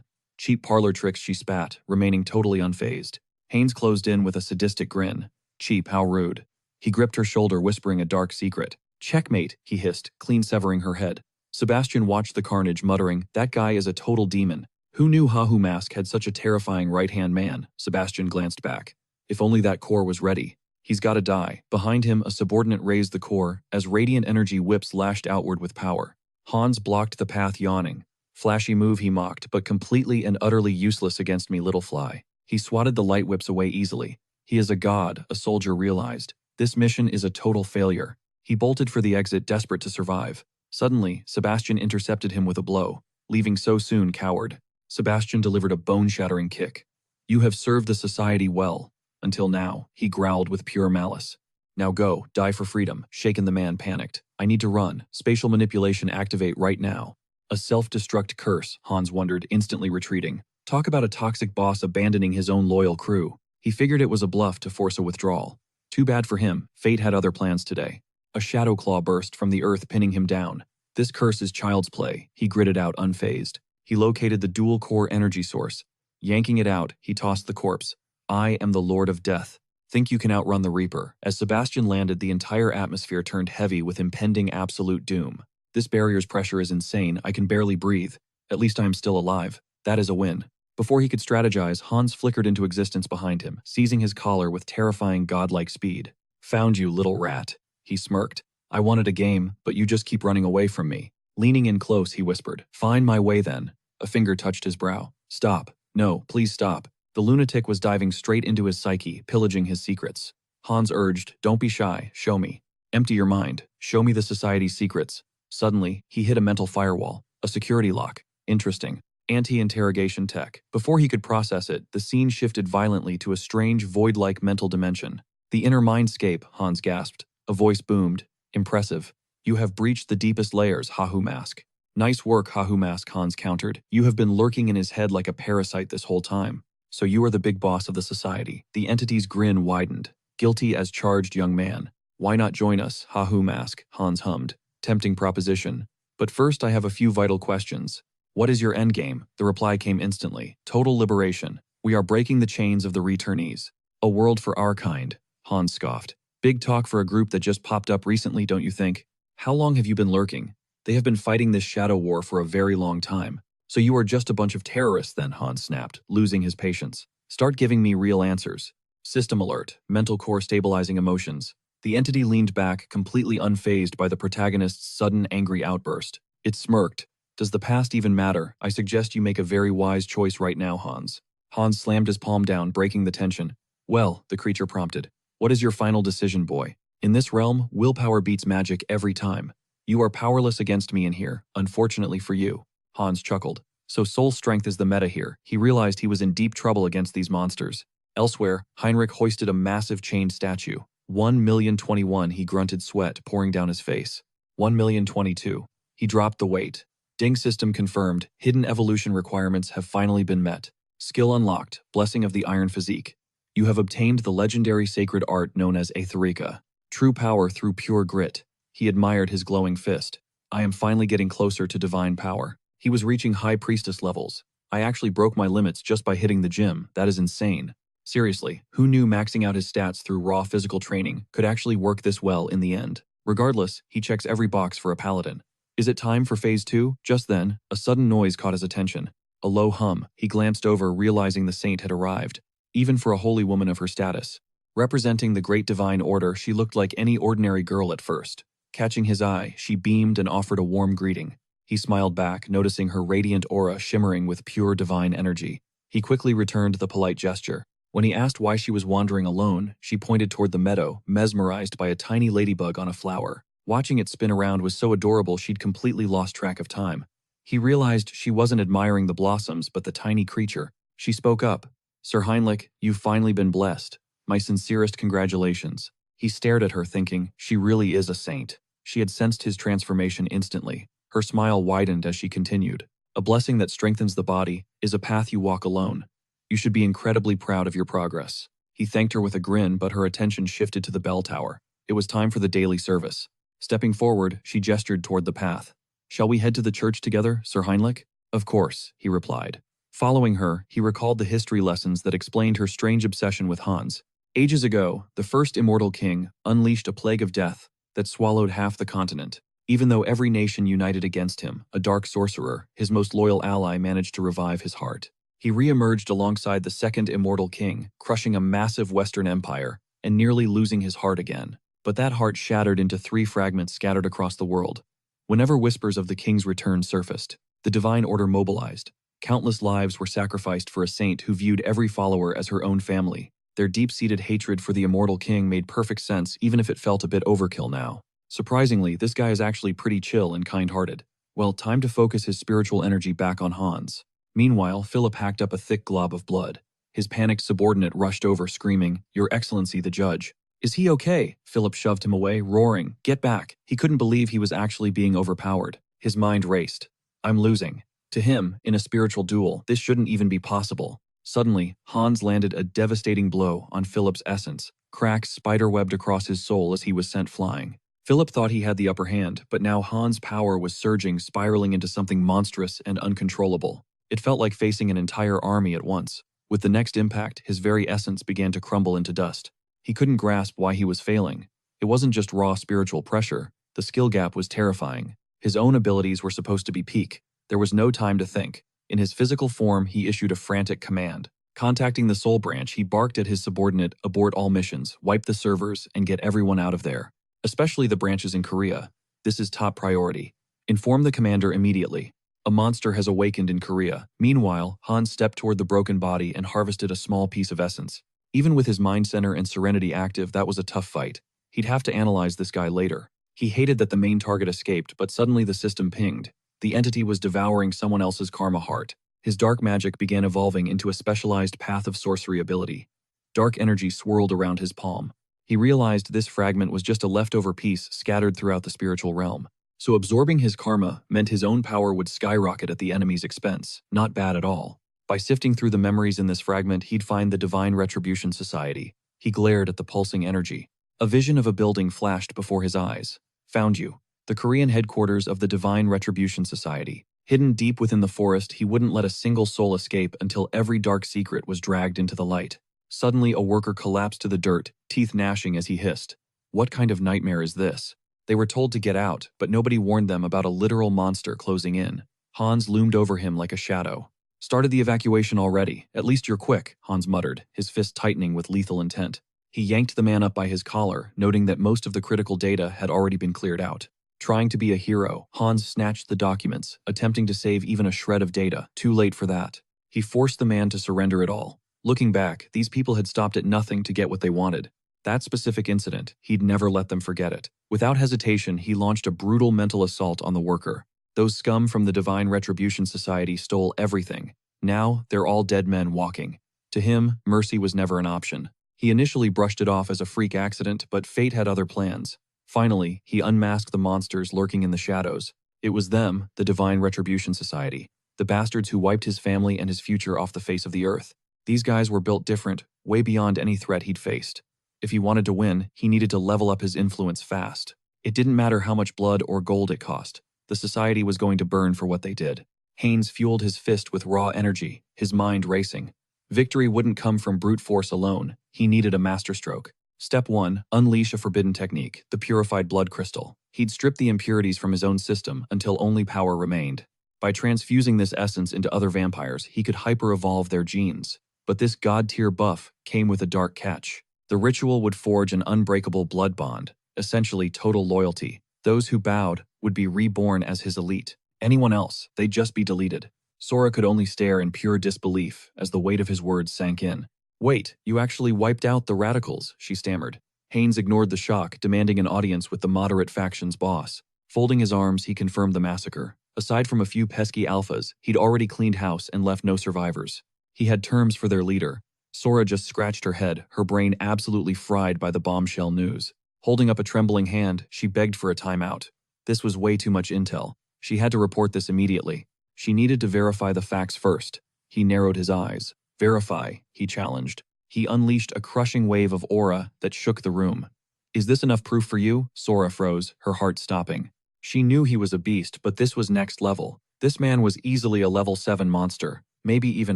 Speaker 1: "Cheap parlor tricks," she spat, remaining totally unfazed. Haynes closed in with a sadistic grin. "Cheap, how rude." He gripped her shoulder, whispering a dark secret. "Checkmate," he hissed, clean severing her head. Sebastian watched the carnage, muttering, "That guy is a total demon." Who knew Hahu Mask had such a terrifying right-hand man? Sebastian glanced back. If only that core was ready. "He's gotta die." Behind him, a subordinate raised the core, as radiant energy whips lashed outward with power. Hans blocked the path, yawning. "Flashy move," he mocked, "but completely and utterly useless against me, little fly." He swatted the light whips away easily. He is a god, a soldier realized. This mission is a total failure. He bolted for the exit, desperate to survive. Suddenly, Sebastian intercepted him with a blow. Leaving so soon, coward. Sebastian delivered a bone-shattering kick. "You have served the society well. Until now," he growled with pure malice. "Now go, die for freedom." Shaken, the man panicked. "I need to run. Spatial manipulation activate right now." A self-destruct curse, Hans wondered, instantly retreating. Talk about a toxic boss abandoning his own loyal crew. He figured it was a bluff to force a withdrawal. Too bad for him, fate had other plans today. A shadow claw burst from the earth, pinning him down. "This curse is child's play," he gritted out, unfazed. He located the dual-core energy source. Yanking it out, he tossed the corpse. "I am the Lord of Death. Think you can outrun the Reaper?" As Sebastian landed, the entire atmosphere turned heavy with impending absolute doom. "This barrier's pressure is insane. I can barely breathe. At least I am still alive. That is a win." Before he could strategize, Hans flickered into existence behind him, seizing his collar with terrifying godlike speed. "Found you, little rat," he smirked. "I wanted a game, but you just keep running away from me." Leaning in close, he whispered, "Find my way then." A finger touched his brow. "Stop. No, please stop." The lunatic was diving straight into his psyche, pillaging his secrets. Hans urged, "Don't be shy, show me. Empty your mind, show me the society's secrets." Suddenly, he hit a mental firewall, a security lock. Interesting. Anti-interrogation tech. Before he could process it, the scene shifted violently to a strange, void-like mental dimension. "The inner mindscape," Hans gasped. A voice boomed. "Impressive. You have breached the deepest layers, Hahu Mask." "Nice work, Hahu Mask," Hans countered. "You have been lurking in his head like a parasite this whole time. So you are the big boss of the society." The entity's grin widened. "Guilty as charged, young man. Why not join us, Hahu Mask?" Hans hummed. "Tempting proposition. But first I have a few vital questions. What is your endgame?" The reply came instantly. "Total liberation. We are breaking the chains of the returnees. A world for our kind." Hans scoffed. "Big talk for a group that just popped up recently, don't you think? How long have you been lurking?" "They have been fighting this shadow war for a very long time." "So you are just a bunch of terrorists then," Hans snapped, losing his patience. "Start giving me real answers." System alert. Mental core stabilizing emotions. The entity leaned back, completely unfazed by the protagonist's sudden angry outburst. It smirked. "Does the past even matter? I suggest you make a very wise choice right now, Hans." Hans slammed his palm down, breaking the tension. "Well," the creature prompted, "what is your final decision, boy? In this realm, willpower beats magic every time. You are powerless against me in here, unfortunately for you." Hans chuckled. So soul strength is the meta here. He realized he was in deep trouble against these monsters. Elsewhere, Heinrich hoisted a massive chained statue. 1,021,000, he grunted, sweat pouring down his face. 1,022,000. He dropped the weight. Ding system confirmed. Hidden evolution requirements have finally been met. Skill unlocked. Blessing of the Iron Physique. You have obtained the legendary sacred art known as Aetherica. True power through pure grit. He admired his glowing fist. I am finally getting closer to divine power. He was reaching high priestess levels. I actually broke my limits just by hitting the gym. That is insane. Seriously, who knew maxing out his stats through raw physical training could actually work this well in the end? Regardless, he checks every box for a paladin. Is it time for phase 2? Just then, a sudden noise caught his attention. A low hum. He glanced over, realizing the saint had arrived. Even for a holy woman of her status. Representing the great divine order, she looked like any ordinary girl at first. Catching his eye, she beamed and offered a warm greeting. He smiled back, noticing her radiant aura shimmering with pure divine energy. He quickly returned the polite gesture. When he asked why she was wandering alone, she pointed toward the meadow, mesmerized by a tiny ladybug on a flower. Watching it spin around was so adorable she'd completely lost track of time. He realized she wasn't admiring the blossoms but the tiny creature. She spoke up. Sir Heinrich, you've finally been blessed. My sincerest congratulations. He stared at her thinking, she really is a saint. She had sensed his transformation instantly. Her smile widened as she continued. A blessing that strengthens the body is a path you walk alone. You should be incredibly proud of your progress. He thanked her with a grin, but her attention shifted to the bell tower. It was time for the daily service. Stepping forward, she gestured toward the path. Shall we head to the church together, Sir Heinrich? Of course, he replied. Following her, he recalled the history lessons that explained her strange obsession with Hans. Ages ago, the first immortal king unleashed a plague of death that swallowed half the continent. Even though every nation united against him, a dark sorcerer, his most loyal ally, managed to revive his heart. He re-emerged alongside the second immortal king, crushing a massive Western empire and nearly losing his heart again. But that heart shattered into 3 fragments scattered across the world. Whenever whispers of the king's return surfaced, the divine order mobilized. Countless lives were sacrificed for a saint who viewed every follower as her own family. Their deep-seated hatred for the immortal king made perfect sense, even if it felt a bit overkill now. Surprisingly, this guy is actually pretty chill and kind-hearted. Well, time to focus his spiritual energy back on Hans. Meanwhile, Philip hacked up a thick glob of blood. His panicked subordinate rushed over, screaming, "Your Excellency, the judge." "Is he okay?" Philip shoved him away, roaring, "Get back." He couldn't believe he was actually being overpowered. His mind raced. "I'm losing." To him, in a spiritual duel, this shouldn't even be possible. Suddenly, Hans landed a devastating blow on Philip's essence. Cracks spiderwebbed across his soul as he was sent flying. Philip thought he had the upper hand, but now Hans' power was surging, spiraling into something monstrous and uncontrollable. It felt like facing an entire army at once. With the next impact, his very essence began to crumble into dust. He couldn't grasp why he was failing. It wasn't just raw spiritual pressure. The skill gap was terrifying. His own abilities were supposed to be peak. There was no time to think. In his physical form, he issued a frantic command. Contacting the Soul Branch, he barked at his subordinate, "Abort all missions, wipe the servers, and get everyone out of there. Especially the branches in Korea. This is top priority. Inform the commander immediately. A monster has awakened in Korea." Meanwhile, Hans stepped toward the broken body and harvested a small piece of essence. Even with his mind center and serenity active, that was a tough fight. He'd have to analyze this guy later. He hated that the main target escaped, but suddenly the system pinged. The entity was devouring someone else's karma heart. His dark magic began evolving into a specialized path of sorcery ability. Dark energy swirled around his palm. He realized this fragment was just a leftover piece scattered throughout the spiritual realm. So absorbing his karma meant his own power would skyrocket at the enemy's expense. Not bad at all. By sifting through the memories in this fragment, he'd find the Divine Retribution Society. He glared at the pulsing energy. A vision of a building flashed before his eyes. Found you. The Korean headquarters of the Divine Retribution Society. Hidden deep within the forest, he wouldn't let a single soul escape until every dark secret was dragged into the light. Suddenly, a worker collapsed to the dirt, teeth gnashing as he hissed. What kind of nightmare is this? They were told to get out, but nobody warned them about a literal monster closing in. Hans loomed over him like a shadow. "Started the evacuation already. At least you're quick," Hans muttered, his fist tightening with lethal intent. He yanked the man up by his collar, noting that most of the critical data had already been cleared out. Trying to be a hero, Hans snatched the documents, attempting to save even a shred of data. Too late for that. He forced the man to surrender it all. Looking back, these people had stopped at nothing to get what they wanted. That specific incident, he'd never let them forget it. Without hesitation, he launched a brutal mental assault on the worker. Those scum from the Divine Retribution Society stole everything. Now, they're all dead men walking. To him, mercy was never an option. He initially brushed it off as a freak accident, but fate had other plans. Finally, he unmasked the monsters lurking in the shadows. It was them, the Divine Retribution Society, the bastards who wiped his family and his future off the face of the earth. These guys were built different, way beyond any threat he'd faced. If he wanted to win, he needed to level up his influence fast. It didn't matter how much blood or gold it cost. The society was going to burn for what they did. Haynes fueled his fist with raw energy, his mind racing. Victory wouldn't come from brute force alone. He needed a masterstroke. Step 1. Unleash a forbidden technique, the purified blood crystal. He'd strip the impurities from his own system until only power remained. By transfusing this essence into other vampires, he could hyper-evolve their genes. But this god-tier buff came with a dark catch. The ritual would forge an unbreakable blood bond, essentially total loyalty. Those who bowed would be reborn as his elite. Anyone else, they'd just be deleted. Sora could only stare in pure disbelief as the weight of his words sank in. "Wait, you actually wiped out the radicals," she stammered. Haynes ignored the shock, demanding an audience with the moderate faction's boss. Folding his arms, he confirmed the massacre. Aside from a few pesky alphas, he'd already cleaned house and left no survivors. He had terms for their leader. Sora just scratched her head, her brain absolutely fried by the bombshell news. Holding up a trembling hand, she begged for a timeout. This was way too much intel. She had to report this immediately. She needed to verify the facts first. He narrowed his eyes. "Verify," he challenged. He unleashed a crushing wave of aura that shook the room. "Is this enough proof for you?" Sora froze, her heart stopping. She knew he was a beast, but this was next level. This man was easily a level 7 monster, maybe even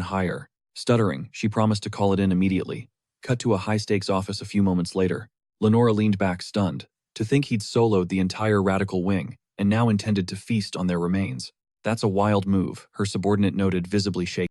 Speaker 1: higher. Stuttering, she promised to call it in immediately. Cut to a high-stakes office a few moments later. Lenora leaned back stunned. To think he'd soloed the entire radical wing, and now intended to feast on their remains. "That's a wild move," her subordinate noted, visibly shaken.